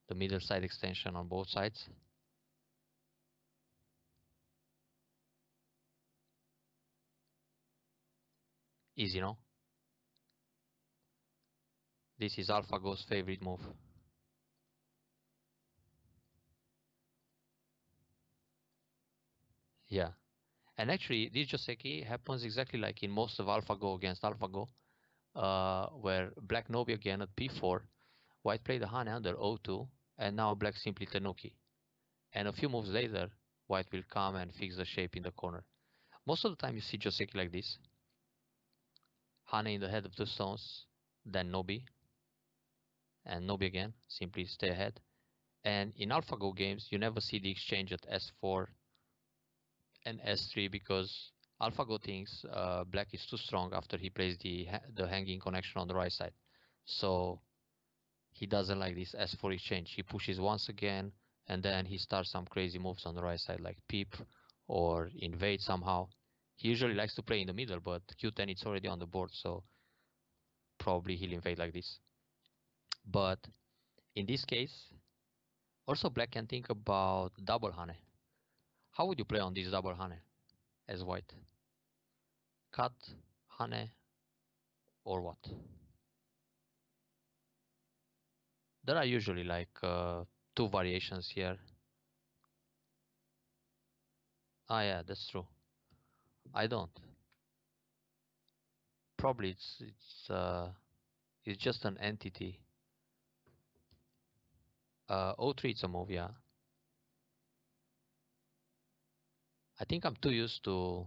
the middle side extension on both sides. Easy, no? This is AlphaGo's favorite move. Yeah. And actually, this Joseki happens exactly like in most of AlphaGo against AlphaGo, where black Nobi again at p4, white played the Hane under o2, and now black simply Tenuki. And a few moves later, white will come and fix the shape in the corner. Most of the time you see Joseki like this. Hane in the head of two stones, then Nobi, and Nobi again, simply stay ahead. And in AlphaGo games, you never see the exchange at s4 and s3 because AlphaGo thinks black is too strong after he plays the hanging connection on the right side. So he doesn't like this s4 exchange. He pushes once again, and then he starts some crazy moves on the right side like peep or invade somehow. He usually likes to play in the middle, but q10 it's already on the board, so probably he'll invade like this. But in this case, also black can think about double Hane. How would you play on this double Hane as white? Cut, Hane, or what? There are usually like two variations here. Ah, yeah, that's true. I don't. Probably it's just an entity. O3 it's a move, yeah. I think I'm too used to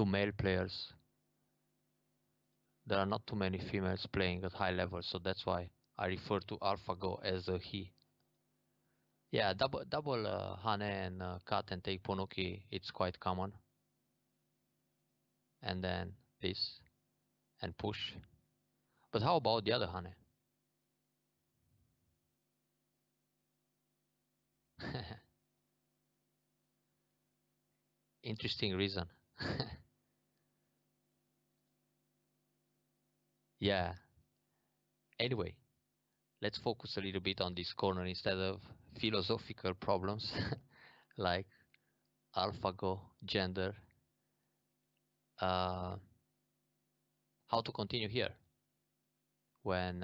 male players. There are not too many females playing at high level, so that's why I refer to AlphaGo as a he. Yeah, double Hane and cut and take Ponoki, it's quite common. And then this and push. But how about the other Hane? Interesting reason. Yeah. Anyway, let's focus a little bit on this corner instead of philosophical problems like AlphaGo, gender. How to continue here when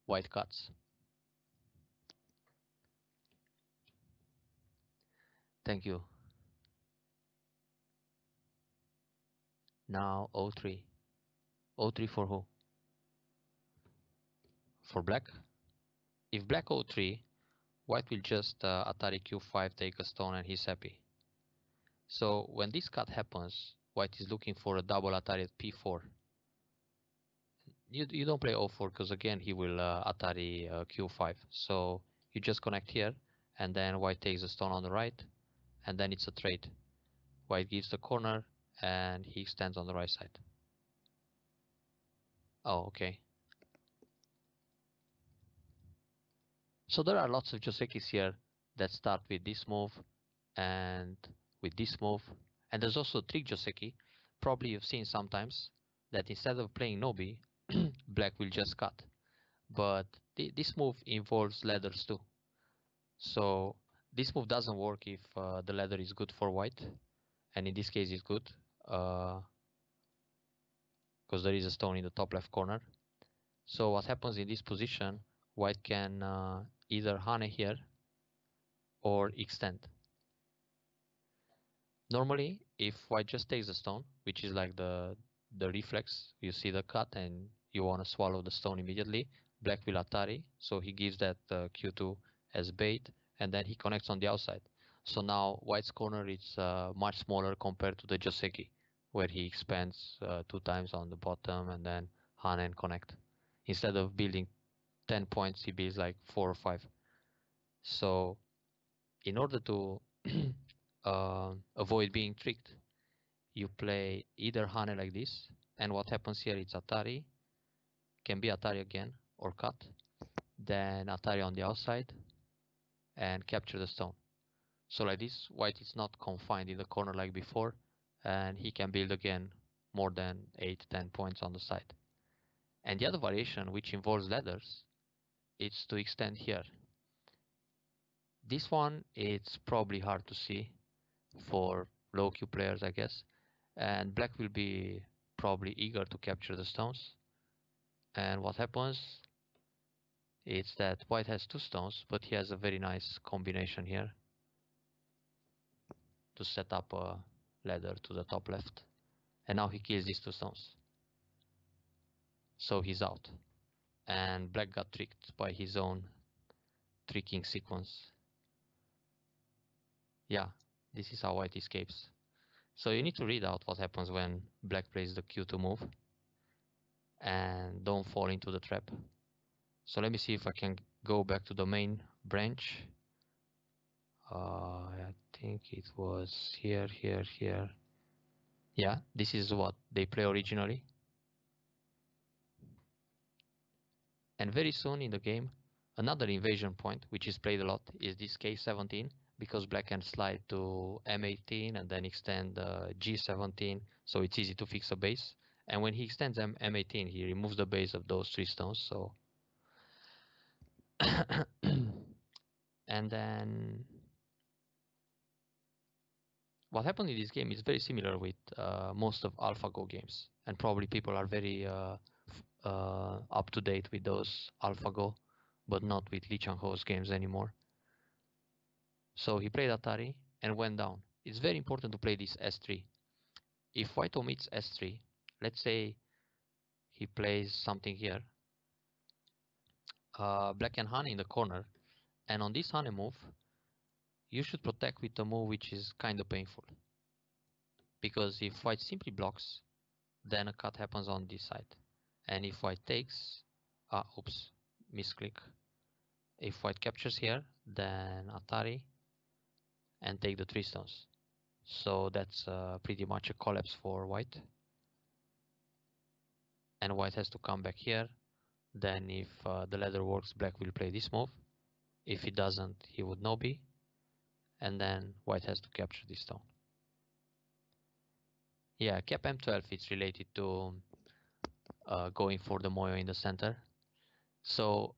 white cuts. Thank you. Now O3. O3 for who? For black? If black O3, white will just Atari Q5, take a stone, and he's happy. So when this cut happens, white is looking for a double Atari at P4. You don't play O4 because again he will Atari Q5. So you just connect here, and then white takes a stone on the right, and then it's a trade. White gives the corner, and he extends on the right side. Oh, okay. So there are lots of Josekis here that start with this move and with this move. And there's also a trick Joseki, probably you've seen sometimes, that instead of playing Nobi, black will just cut. But this move involves ladders too. So this move doesn't work if the ladder is good for white. And in this case it's good, because there is a stone in the top left corner. So what happens in this position, white can either Hane here or extend. Normally, if white just takes the stone, which is like the reflex, you see the cut and you want to swallow the stone immediately, black will Atari, so he gives that Q2 as bait, and then he connects on the outside. So now white's corner is much smaller compared to the Joseki, where he expands 2 times on the bottom and then Hane and connect. Instead of building 10 points, he builds like 4 or 5. So in order to avoid being tricked, you play either Hane like this, and what happens here is Atari, can be Atari again, or cut, then Atari on the outside, and capture the stone. So like this, white is not confined in the corner like before, and he can build again more than 8-10 points on the side. And the other variation, which involves ladders, it's to extend here. This one, it's probably hard to see for low Q players, I guess. And black will be probably eager to capture the stones. And what happens is that white has 2 stones, but he has a very nice combination here to set up a ladder to the top left. And now he kills these 2 stones. So he's out. And black got tricked by his own tricking sequence. Yeah, this is how white escapes. So you need to read out what happens when black plays the Q2 move and don't fall into the trap. So let me see if I can go back to the main branch. I think it was here, here, here. Yeah, this is what they play originally. And very soon in the game, another invasion point, which is played a lot, is this K17, because black can slide to M18 and then extend G17, so it's easy to fix a base. And when he extends M18, he removes the base of those 3 stones, so... And then... what happened in this game is very similar with most of AlphaGo games, and probably people are very up to date with those AlphaGo, but not with Lee Chang-ho's games anymore. So he played Atari and went down. It's very important to play this S3. If white omits S3, let's say he plays something here, black can honey in the corner, and on this honey move, you should protect with a move which is kind of painful. Because if white simply blocks, then a cut happens on this side. And if white takes, oops, misclick. If white captures here, then Atari and take the 3 stones. So that's pretty much a collapse for white. And white has to come back here. Then if the ladder works, black will play this move. If it doesn't, he would no be. And then white has to capture this stone. Yeah, cap M12 is related to going for the moyo in the center. So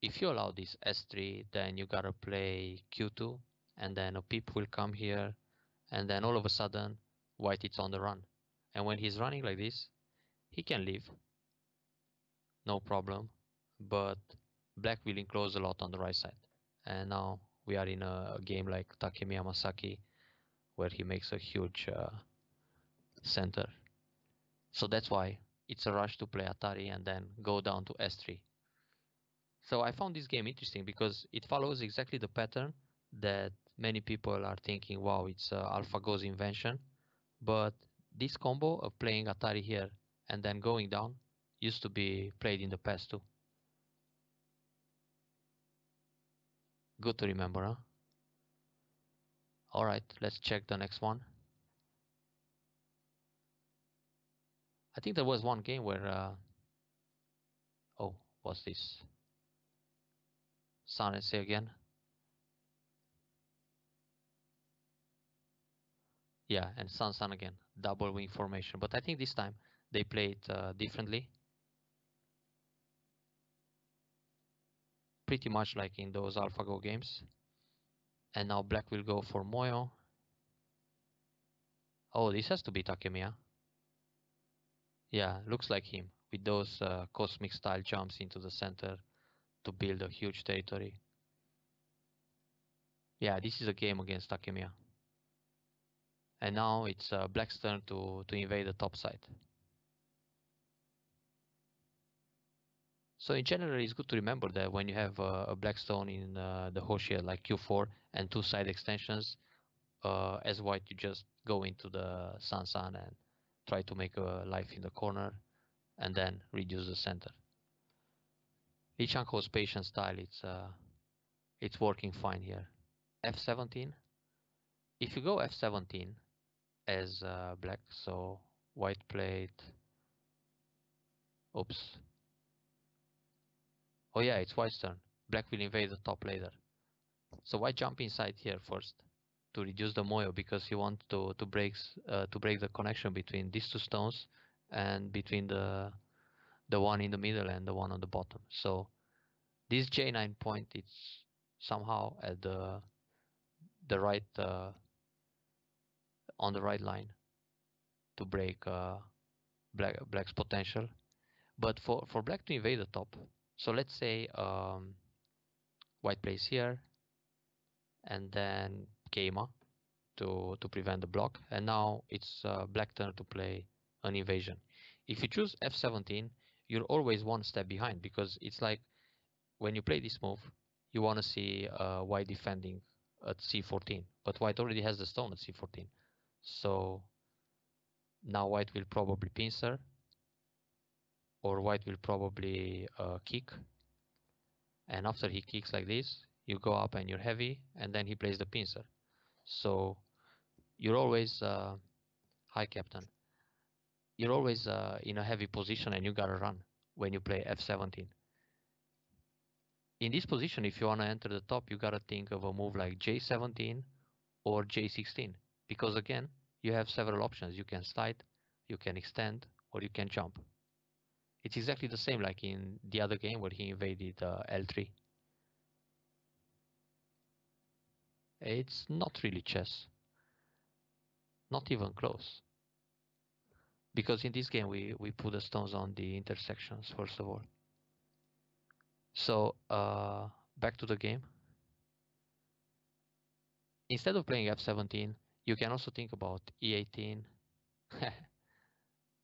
if you allow this S3, then you gotta play Q2, and then a peep will come here, and then all of a sudden white is on the run. And when he's running like this, he can leave, no problem, but black will enclose a lot on the right side. And now we are in a game like Takemiya Masaki, where he makes a huge center. So that's why it's a rush to play Atari and then go down to S3. So I found this game interesting because it follows exactly the pattern that many people are thinking, wow, it's AlphaGo's invention. But this combo of playing Atari here and then going down used to be played in the past too. Good to remember, huh? Alright, let's check the next one. I think there was one game where... oh, what's this? Sun, say again. Yeah, and Sun, Sun again. Double wing formation. But I think this time they played differently. Pretty much like in those AlphaGo games. And now black will go for Moyo. Oh, this has to be Takemiya. Yeah, looks like him. With those cosmic style jumps into the center to build a huge territory. Yeah, this is a game against Takemiya. And now it's black's turn to invade the top side. So in general, it's good to remember that when you have a black stone in the Hoshia like Q4 and 2 side extensions, as white you just go into the San San and try to make a life in the corner and then reduce the center. Lee Chang-ho's patient style, it's working fine here. F17. If you go F17 as black, so white played... oops. Oh yeah, it's white's turn. Black will invade the top later. So white jump inside here first to reduce the moyo because he wants to break the connection between these 2 stones and between the one in the middle and the one on the bottom. So this J9 point is somehow at the right on the right line to break black's potential. But for black to invade the top, so let's say white plays here and then Keima to prevent the block, and now it's black turn to play an invasion. If you choose f17, you're always one step behind, because it's like when you play this move, you want to see white defending at c14, but white already has the stone at c14. So now white will probably pincer, or white will probably kick, and after he kicks like this, you go up and you're heavy, and then he plays the pincer. So you're always hi captain, you're always in a heavy position, and you gotta run when you play f17. In this position, if you want to enter the top, you gotta think of a move like j17 or j16, because again, you have several options. You can slide, you can extend, or you can jump. It's exactly the same like in the other game where he invaded l3. It's not really chess, not even close, because in this game we put the stones on the intersections first of all. So back to the game. Instead of playing f17, you can also think about e18.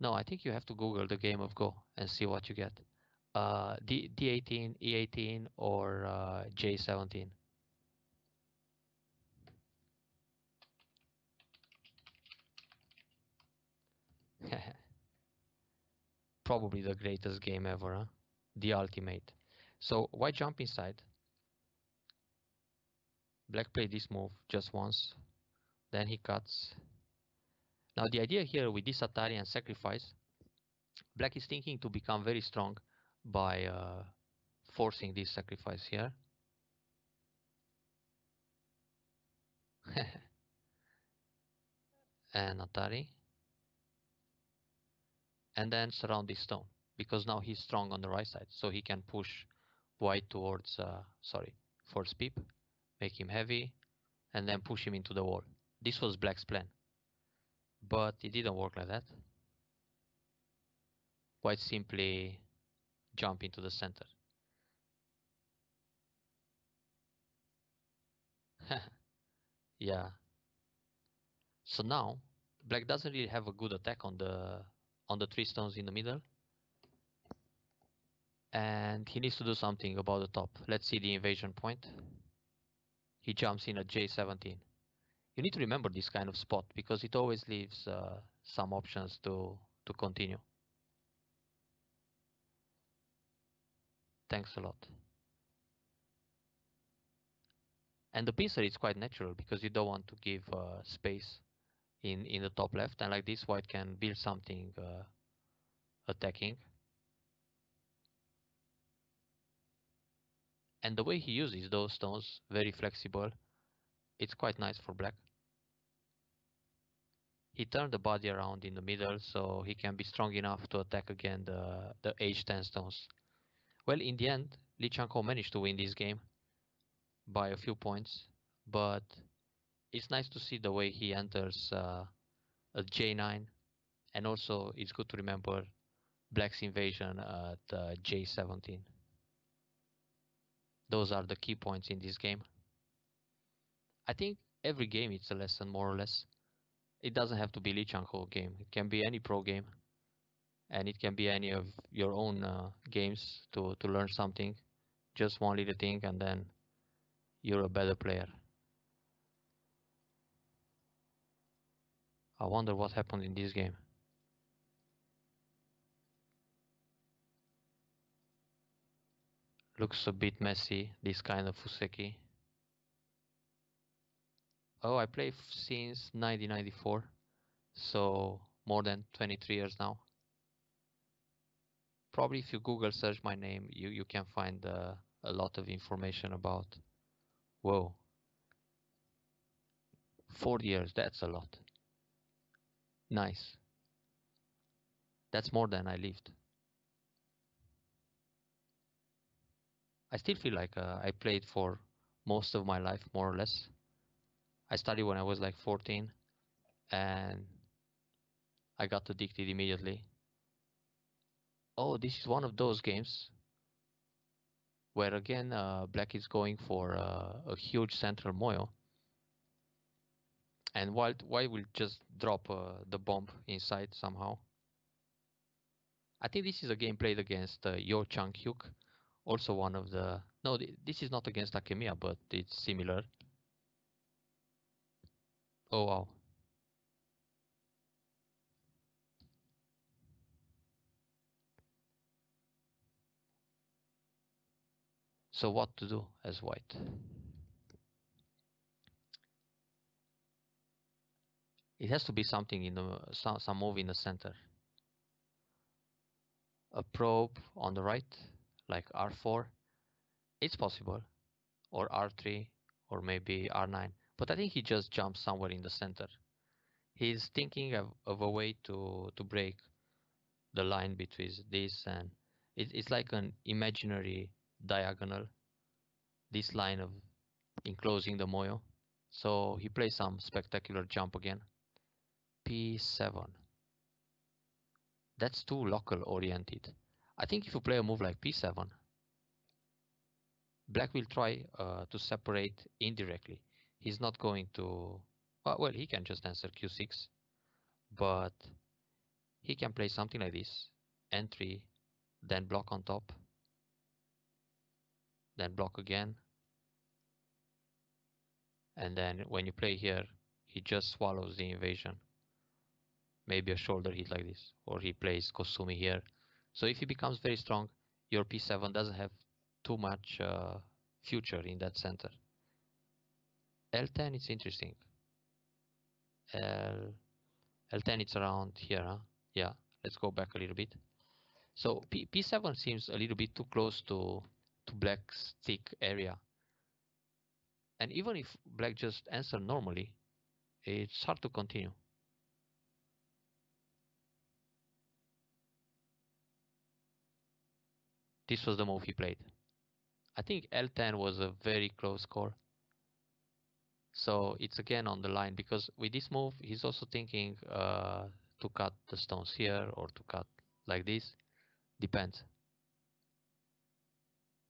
No, I think you have to Google the game of Go and see what you get. D18, E18, or J17. Probably the greatest game ever, huh? The ultimate. So white jump inside. Black played this move just once. Then he cuts. Now the idea here with this Atari and sacrifice, black is thinking to become very strong by forcing this sacrifice here. And Atari. And then surround this stone, because now he's strong on the right side, so he can push white towards, force peep, make him heavy, and then push him into the wall. This was black's plan, but it didn't work like that. White simply jump into the center. Yeah. So now black doesn't really have a good attack on the three stones in the middle, and he needs to do something about the top. Let's see the invasion point. He jumps in at j17. You need to remember this kind of spot, because it always leaves some options to continue. Thanks a lot. And the pincer is quite natural, because you don't want to give space in the top left, and like this white can build something attacking. And the way he uses those stones, very flexible, it's quite nice for black. He turned the body around in the middle, so he can be strong enough to attack again the h10 stones. Well, in the end, Chang-ho managed to win this game by a few points, but it's nice to see the way he enters at j9, and also it's good to remember black's invasion at j17. Those are the key points in this game. I think every game it's a lesson, more or less. It doesn't have to be Lee Chang-ho game. It can be any pro game, and it can be any of your own games to learn something. Just one little thing, and then you're a better player. I wonder what happened in this game. Looks a bit messy, this kind of Fuseki. Oh, I play since 1994, so more than 23 years now. Probably if you Google search my name, you can find a lot of information about. Whoa, 4 years, that's a lot. Nice. That's more than I lived. I still feel like I played for most of my life, more or less. I studied when I was like 14, and I got addicted immediately. Oh, this is one of those games where again black is going for a huge central moyo, and white will just drop the bomb inside somehow. I think this is a game played against Yo Chang-hyuk, also one of the... No, this is not against Akemiya, but it's similar. Oh wow. So what to do as white? It has to be something in the some move in the center. A probe on the right, like R4. It's possible, or R3, or maybe R9. But I think he just jumps somewhere in the center. He's thinking of a way to break the line between this and... It's like an imaginary diagonal, this line of enclosing the moyo. So he plays some spectacular jump again. P7. That's too local oriented. I think if you play a move like P7, black will try to separate indirectly. He's not going to... Well, he can just answer Q6, but he can play something like this. N3, then block on top, then block again. And then when you play here, he just swallows the invasion. Maybe a shoulder hit like this, or he plays Kosumi here. So if he becomes very strong, your P7 doesn't have too much future in that center. L10, it's interesting. L10, it's around here, huh? Yeah, let's go back a little bit. So P7 seems a little bit too close to black's thick area. And even if black just answer normally, it's hard to continue. This was the move he played. I think L10 was a very close score. So it's again on the line, because with this move, he's also thinking to cut the stones here or to cut like this. Depends.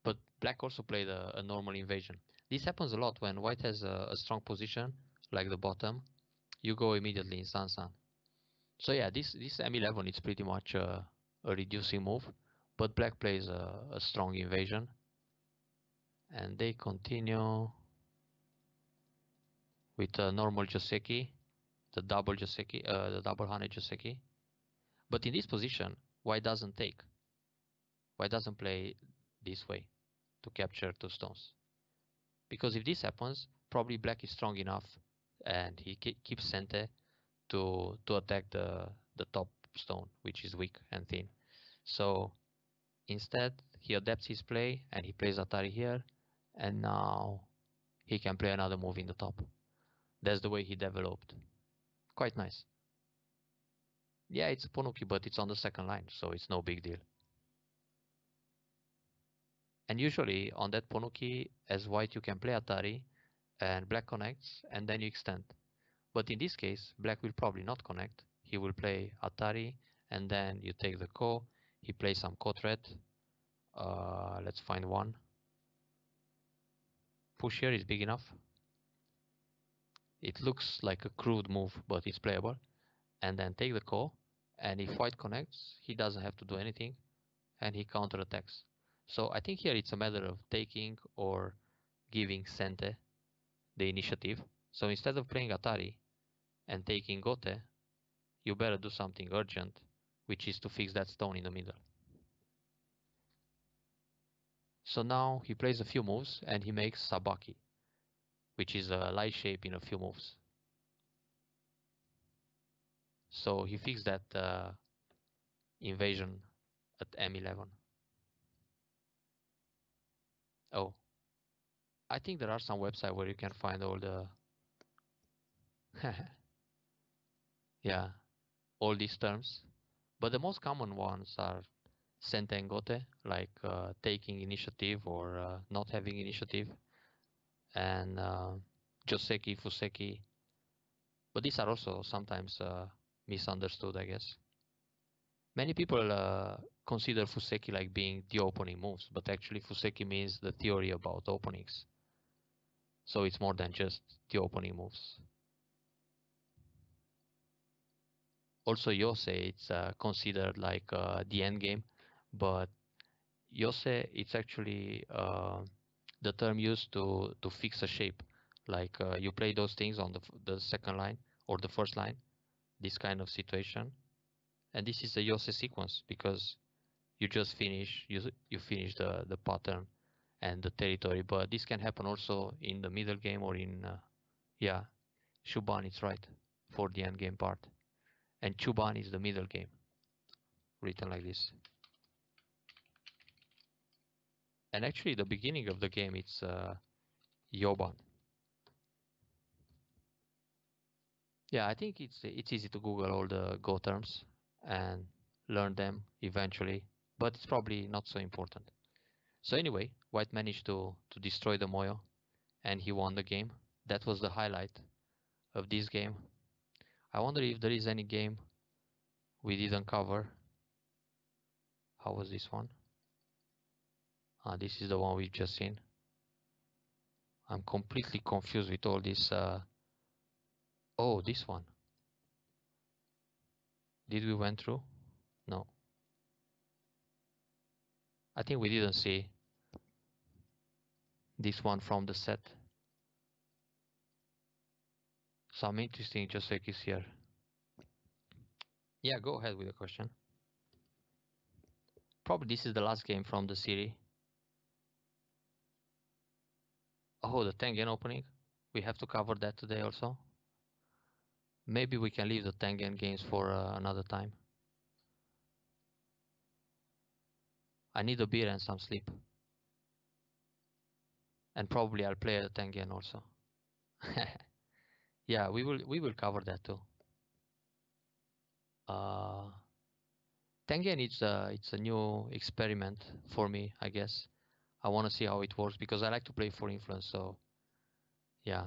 But black also played a normal invasion. This happens a lot when white has a strong position, like the bottom. You go immediately in Sansan. So yeah, this M11 is pretty much a reducing move, but black plays a strong invasion. And they continue with a normal Joseki, the double Joseki, the double Hane Joseki. But in this position, white doesn't take. White doesn't play this way to capture two stones. Because if this happens, probably black is strong enough and he keeps Sente to attack the top stone, which is weak and thin. So instead, he adapts his play and he plays Atari here, and now he can play another move in the top. That's the way he developed. Quite nice. Yeah, it's a Ponuki, but it's on the second line, so it's no big deal. And usually on that Ponuki, as white, you can play Atari, and black connects, and then you extend. But in this case, black will probably not connect. He will play Atari, and then you take the Ko. He plays some Ko threat. Let's find one. Push here is big enough. It looks like a crude move, but it's playable. And then take the Ko, and if white connects, he doesn't have to do anything, and he counterattacks. So I think here it's a matter of taking or giving Sente the initiative. So instead of playing Atari and taking Gote, you better do something urgent, which is to fix that stone in the middle. So now he plays a few moves and he makes Sabaki, which is a light shape in a few moves. So he fixed that invasion at M11. Oh, I think there are some websites where you can find all the yeah, all these terms, but the most common ones are Sente and Gote, like taking initiative or not having initiative, and Joseki, Fuseki. But these are also sometimes misunderstood, I guess. Many people consider Fuseki like being the opening moves, but actually Fuseki means the theory about openings. So it's more than just the opening moves. Also, Yose, it's considered like the end game, but Yose, it's actually the term used to fix a shape. Like you play those things on the second line or the first line, this kind of situation, and this is a Yose sequence because you just you finish the pattern and the territory. But this can happen also in the middle game or in yeah, Shuban is right for the end game part, and Chuban is the middle game, written like this. And actually, the beginning of the game it's Yoban. Yeah, I think it's easy to Google all the Go terms and learn them eventually, but it's probably not so important. So anyway, White managed to destroy the Moyo, and he won the game. That was the highlight of this game. I wonder if there is any game we didn't cover. How was this one? This is the one we've just seen. I'm completely confused with all this. Oh, this one. Did we went through? No. I think we didn't see this one from the set. Some interesting Josekis here. Yeah, go ahead with the question. Probably this is the last game from the series. Oh, the Tengen opening. We have to cover that today also. Maybe we can leave the Tengen games for another time. I need a beer and some sleep. And probably I'll play the Tengen also. Yeah, we will cover that too. Tengen it's a new experiment for me, I guess. I want to see how it works because I like to play for influence. So yeah,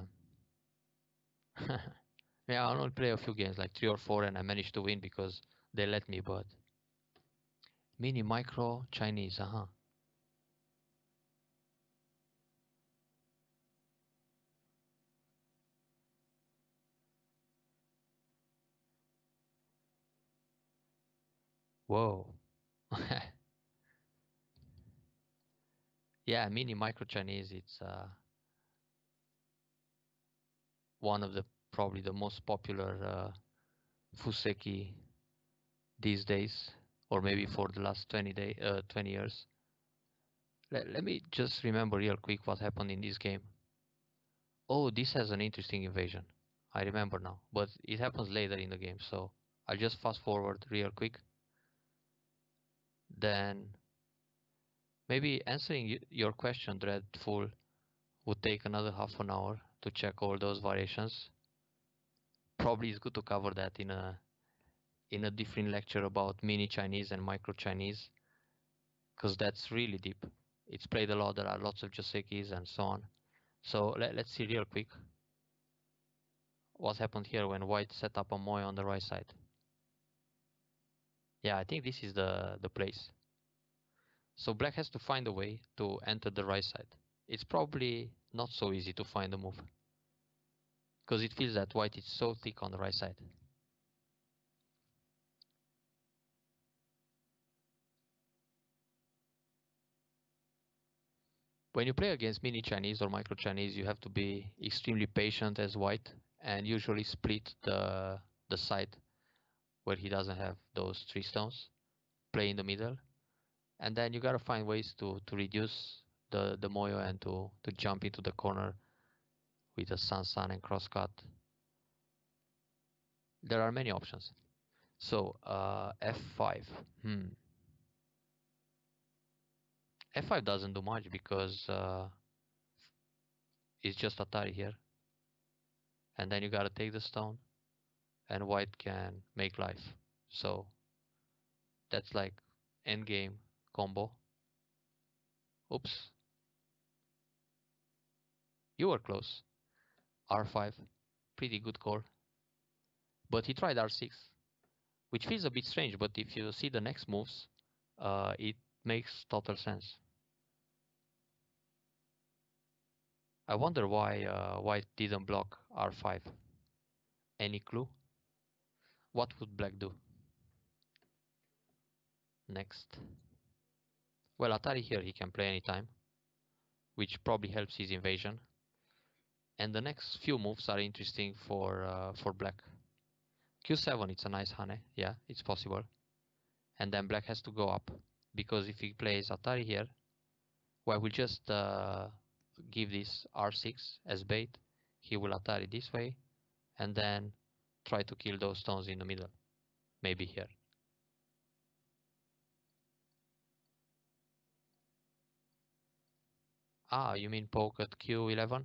yeah, I only play a few games, like 3 or 4, and I managed to win because they let me. But mini, micro, Chinese, Whoa. Yeah, mini, micro, Chinese. It's one of the probably the most popular Fuseki these days, or maybe for the last 20 years. Let me just remember real quick what happened in this game. Oh, this has an interesting invasion. I remember now, but it happens later in the game, so I'll just fast forward real quick. Then maybe answering your question, Dreadful, would take another half an hour to check all those variations. Probably it's good to cover that in a different lecture about mini Chinese and micro Chinese, because that's really deep. It's played a lot. There are lots of Josekis and so on. So let's see real quick what happened here when White set up a Moy on the right side. Yeah, I think this is the place. So Black has to find a way to enter the right side. It's probably not so easy to find a move, because it feels that White is so thick on the right side. When you play against mini Chinese or micro Chinese, you have to be extremely patient as White and usually split the side where he doesn't have those 3 stones, play in the middle, and then you gotta find ways to reduce the Moyo and to jump into the corner with a San and crosscut. There are many options. So f5. F5 doesn't do much because it's just Atari here. And then you gotta take the stone, and White can make life. So that's like endgame combo. Oops. You were close. R5. Pretty good call. But he tried R6, which feels a bit strange, but if you see the next moves, it makes total sense. I wonder why white didn't block r5. Any clue? What would black do? Next. Well, Atari here he can play anytime, which probably helps his invasion. And the next few moves are interesting for black. q7, it's a nice Hane. Yeah, it's possible. And then black has to go up, because if he plays Atari here, well, we'll just give this r6 as bait. He will Atari this way, and then try to kill those stones in the middle. Maybe here. Ah, you mean poke at q11?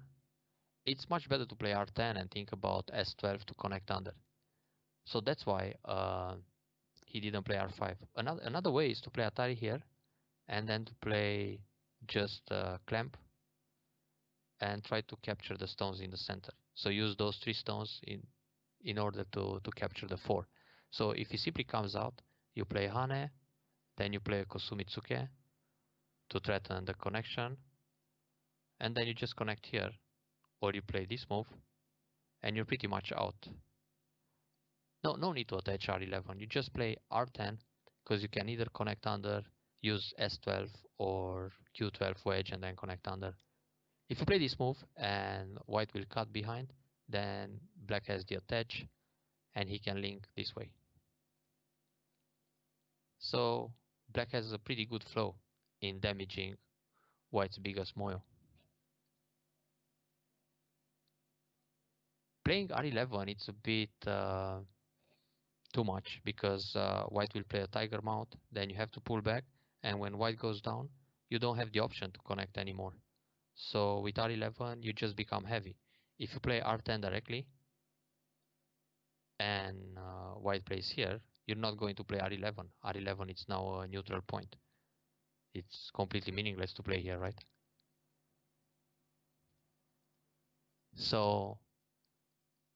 It's much better to play r10 and think about s12 to connect under. So that's why he didn't play r5. Another way is to play Atari here, and then to play just clamp and try to capture the stones in the center. So use those 3 stones in order to capture the 4. So if he simply comes out, you play Hane, then you play Kosumitsuke to threaten the connection, and then you just connect here, or you play this move, and you're pretty much out. No need to attach r11. You just play r10, because you can either connect under, use s12 or q12 wedge, and then connect under. If you play this move and white will cut behind, then black has the attach, and he can link this way. So black has a pretty good flow in damaging white's biggest moyo. Playing r11, it's a bit too much, because white will play a tiger mount, then you have to pull back, and when white goes down, you don't have the option to connect anymore. So with r11, you just become heavy. If you play r10 directly, and white plays here, you're not going to play r11. r11 is now a neutral point. It's completely meaningless to play here, right? So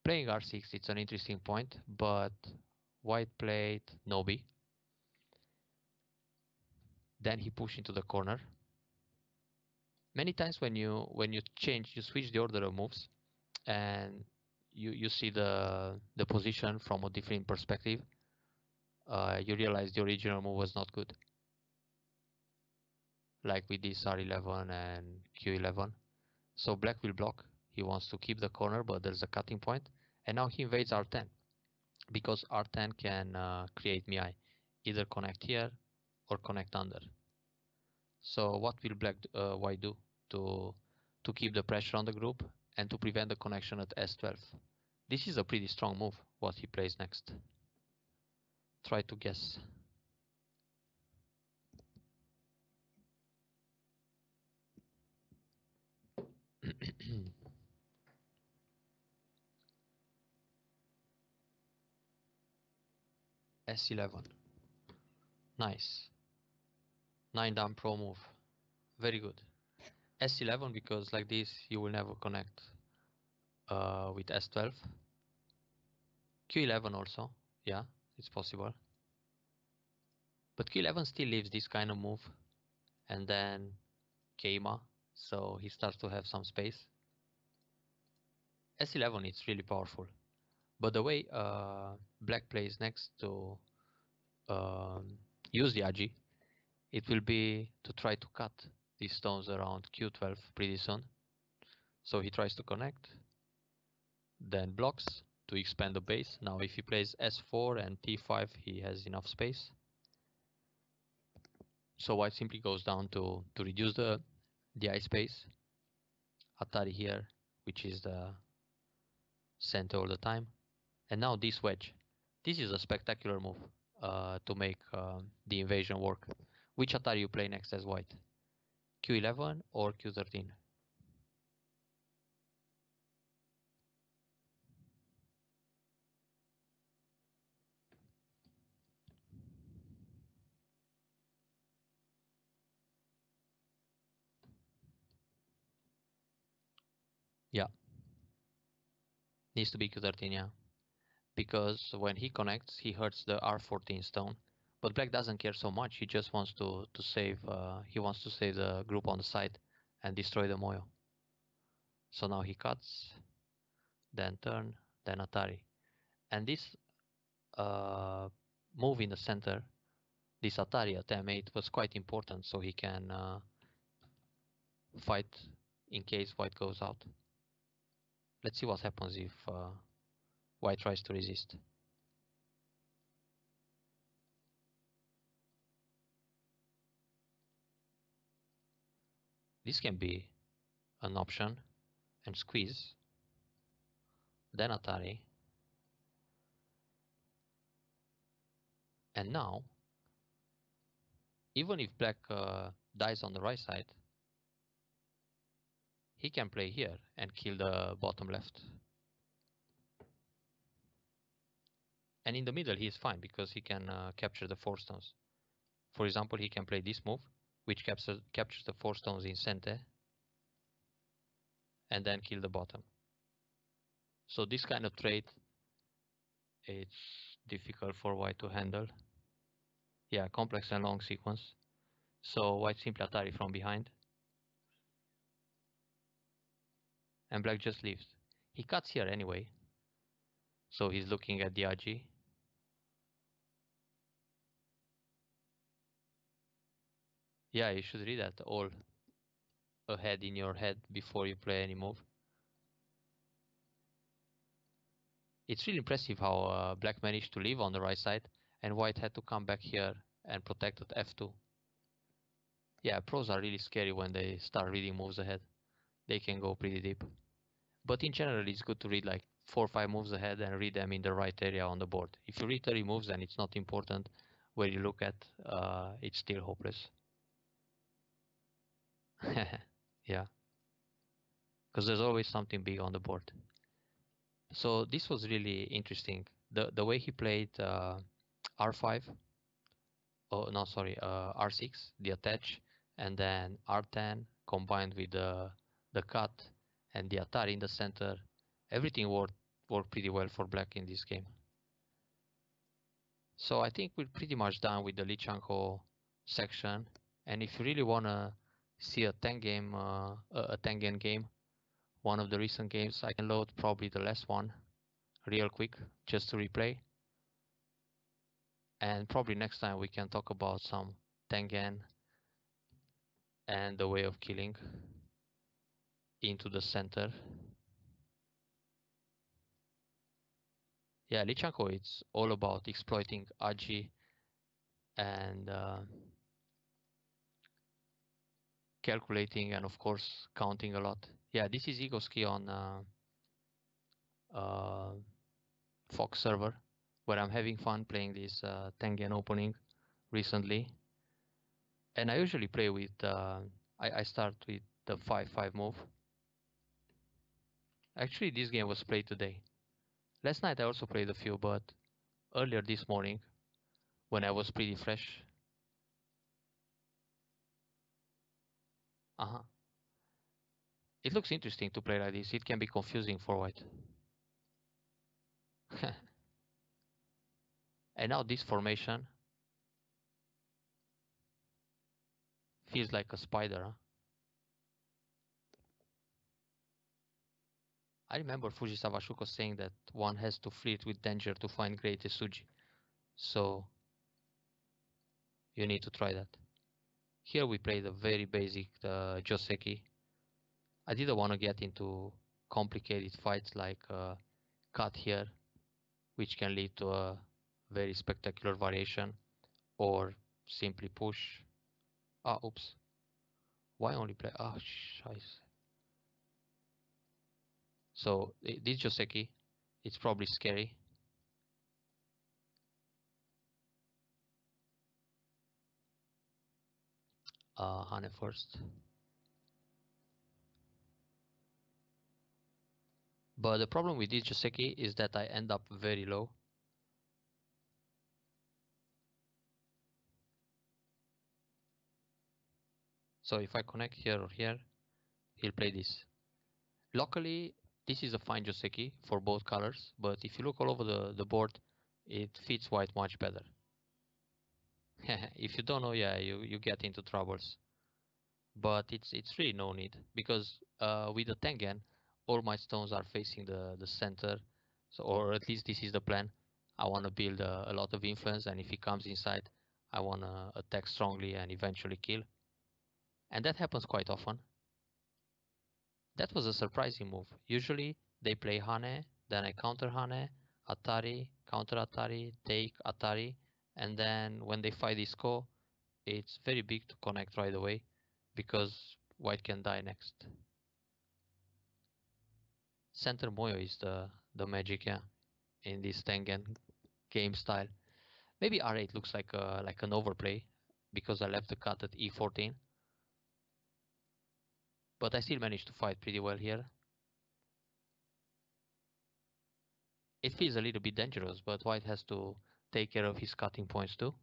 playing r6, it's an interesting point, but white played Nobi. Then he pushed into the corner. Many times when you change, you switch the order of moves, and you see the position from a different perspective. You realize the original move was not good. Like with this r11 and q11. So black will block. He wants to keep the corner, but there's a cutting point. And now he invades r10, because r10 can create Miai. Either connect here or connect under. So what will white do to keep the pressure on the group and to prevent the connection at s12? This is a pretty strong move, what he plays next. Try to guess. S11. Nice. 9 down pro move. Very good. S11, because like this you will never connect with S12. Q11 also. Yeah, it's possible. But Q11 still leaves this kind of move. And then Keima. So he starts to have some space. S11, it's really powerful. But the way black plays next to use the AGA, it will be to try to cut these stones around q12 pretty soon. So he tries to connect, then blocks to expand the base. Now if he plays s4 and t5, he has enough space. So white simply goes down to reduce the eye space. Atari here, which is the center all the time. And now this wedge. This is a spectacular move to make the invasion work. Which Atari you play next as white? Q11 or Q13? Yeah, needs to be Q13, yeah. Because when he connects, he hurts the R14 stone, But black doesn't care so much. He just wants to save. He wants to save the group on the side and destroy the moyo. So now he cuts, then turn, then Atari, and this move in the center, this Atari at M8 was quite important, so he can fight in case white goes out. Let's see what happens if white tries to resist. This can be an option, and squeeze, then Atari, and now even if black dies on the right side, he can play here and kill the bottom left. And in the middle he is fine because he can capture the 4 stones. For example, he can play this move, which captures the 4 stones in center, and then kill the bottom. So this kind of trade, it's difficult for white to handle. Yeah, complex and long sequence. So white simply Atari from behind, and black just leaves. He cuts here anyway, so he's looking at the AGA. Yeah, you should read that all ahead in your head before you play any move. It's really impressive how black managed to leave on the right side, and white had to come back here and protect at f2. Yeah, pros are really scary when they start reading moves ahead. They can go pretty deep. But in general, it's good to read like 4 or 5 moves ahead and read them in the right area on the board. If you read 30 moves and it's not important where you look at, it's still hopeless. Yeah, because there's always something big on the board. So this was really interesting. The way he played r5, oh no, sorry, r6, the attach, and then r10 combined with the cut and the Atari in the center, everything worked pretty well for black in this game. So I think we're pretty much done with the Chang-ho section. And if you really want to see a 10 game, a 10 game, one of the recent games, I can load probably the last one real quick just to replay. And probably next time we can talk about some Tengen and the way of killing into the center. Yeah, Chang-ho, it's all about exploiting AGA and calculating and of course counting a lot. Yeah, this is Egoski on Fox server, where I'm having fun playing this Tengen opening recently. And I usually play with, I start with the 5-5 move. Actually, this game was played today. Last night I also played a few, but earlier this morning, when I was pretty fresh. It looks interesting to play like this. It can be confusing for white. And now this formation feels like a spider. Huh? I remember Fujisawa Shuko saying that one has to flirt with danger to find great Esuji. So you need to try that. Here we played a very basic Joseki. I didn't want to get into complicated fights like cut here, which can lead to a very spectacular variation, or simply push. Oops. Why only play? Scheiße. So this Joseki, it's probably scary. Hane first. But the problem with this Joseki is that I end up very low. So if I connect here or here, he'll play this. Locally, this is a fine Joseki for both colors, but if you look all over the board, it fits white much better. If you don't know, yeah, you get into troubles. But it's really no need, because with the Tengen, all my stones are facing the center. So, or at least this is the plan. I want to build a lot of influence, and if he comes inside, I want to attack strongly and eventually kill. And that happens quite often. That was a surprising move. Usually they play Hane, then I counter Hane, Atari, counter Atari, take Atari, and then when they fight this Ko, it's very big to connect right away, because white can die next. Center Moyo is the magic, yeah, in this Tengen game style. Maybe R8 looks like an overplay, because I left the cut at E14, but I still managed to fight pretty well here. It feels a little bit dangerous, but white has to take care of his cutting points too.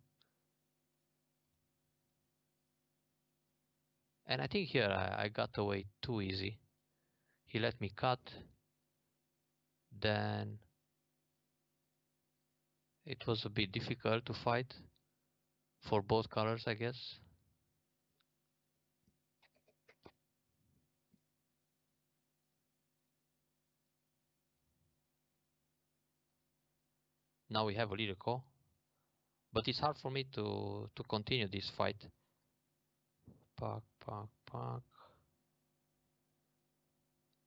And I think here I got away too easy. He let me cut, then it was a bit difficult to fight for both colors, I guess. Now we have a little Ko, but it's hard for me to continue this fight. Pak, pak, pak.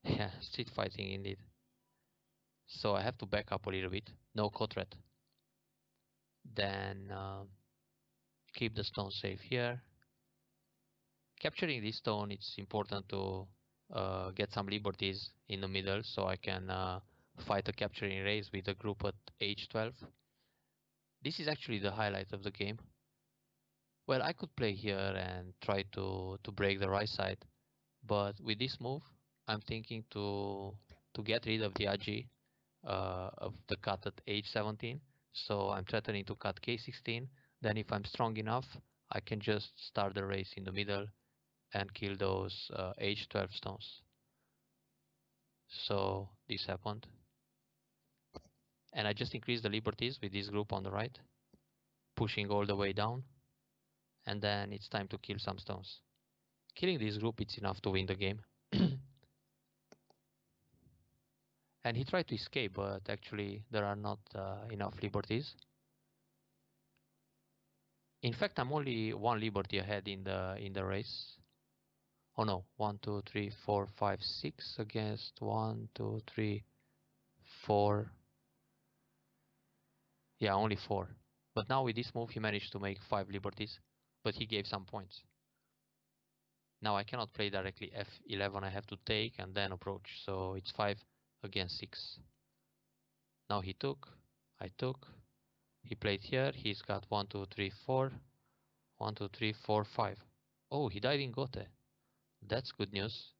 Yeah, street fighting indeed. So I have to back up a little bit. No Ko threat. Then keep the stone safe here. Capturing this stone, it's important to get some liberties in the middle, so I can fight a capturing race with a group at H12. This is actually the highlight of the game. Well, I could play here and try to break the right side, but with this move, I'm thinking to get rid of the AGA of the cut at H17. So I'm threatening to cut K16. Then if I'm strong enough, I can just start the race in the middle and kill those H12 stones. So this happened. And I just increased the liberties with this group on the right, pushing all the way down. And then it's time to kill some stones. Killing this group, it's enough to win the game. And he tried to escape, but actually there are not enough liberties. In fact, I'm only one liberty ahead in the race. Oh no, 1, 2, 3, 4, 5, 6 against 1, 2, 3, 4. Yeah, only 4. But now with this move he managed to make 5 liberties, but he gave some points. Now I cannot play directly F11, I have to take and then approach, so it's 5 against 6. Now he took, I took, he played here, he's got 1, 2, 3, 4, 1, 2, 3, 4, 5. Oh, he died in Gote. That's good news.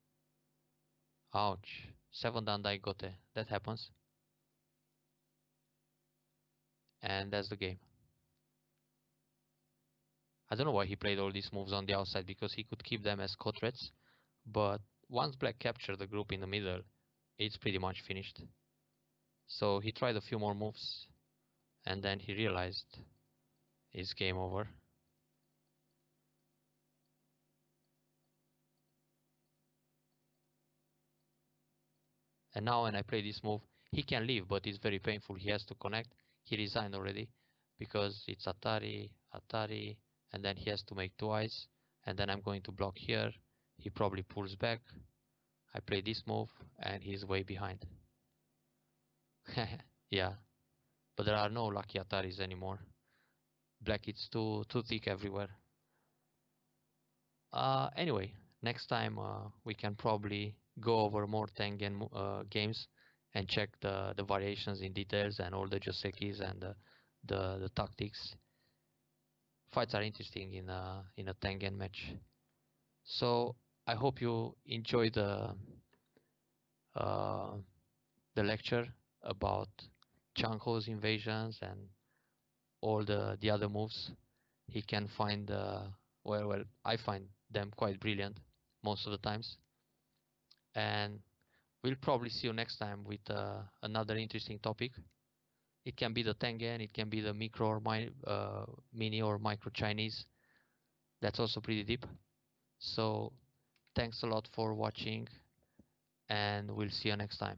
Ouch. 7 down die Gote. That happens. And that's the game. I don't know why he played all these moves on the outside, because he could keep them as co-threats. But once black captured the group in the middle, it's pretty much finished. So he tried a few more moves, and then he realized it's game over. And now when I play this move, he can leave, but it's very painful. He has to connect. He resigned already, because it's Atari, Atari, and then he has to make twice. And then I'm going to block here. He probably pulls back. I play this move, and he's way behind. Yeah, but there are no lucky Ataris anymore. Black, it's too thick everywhere. Anyway, next time we can probably go over more Tengen games and check the variations in details and all the Josekis and the tactics. Fights are interesting in a Tengen match. So I hope you enjoy uh, the lecture about Chang-ho's invasions and all the other moves. He can find well, I find them quite brilliant most of the times. And we'll probably see you next time with another interesting topic. It can be the Tengen, it can be the micro or mini or micro Chinese. That's also pretty deep. So thanks a lot for watching, and we'll see you next time.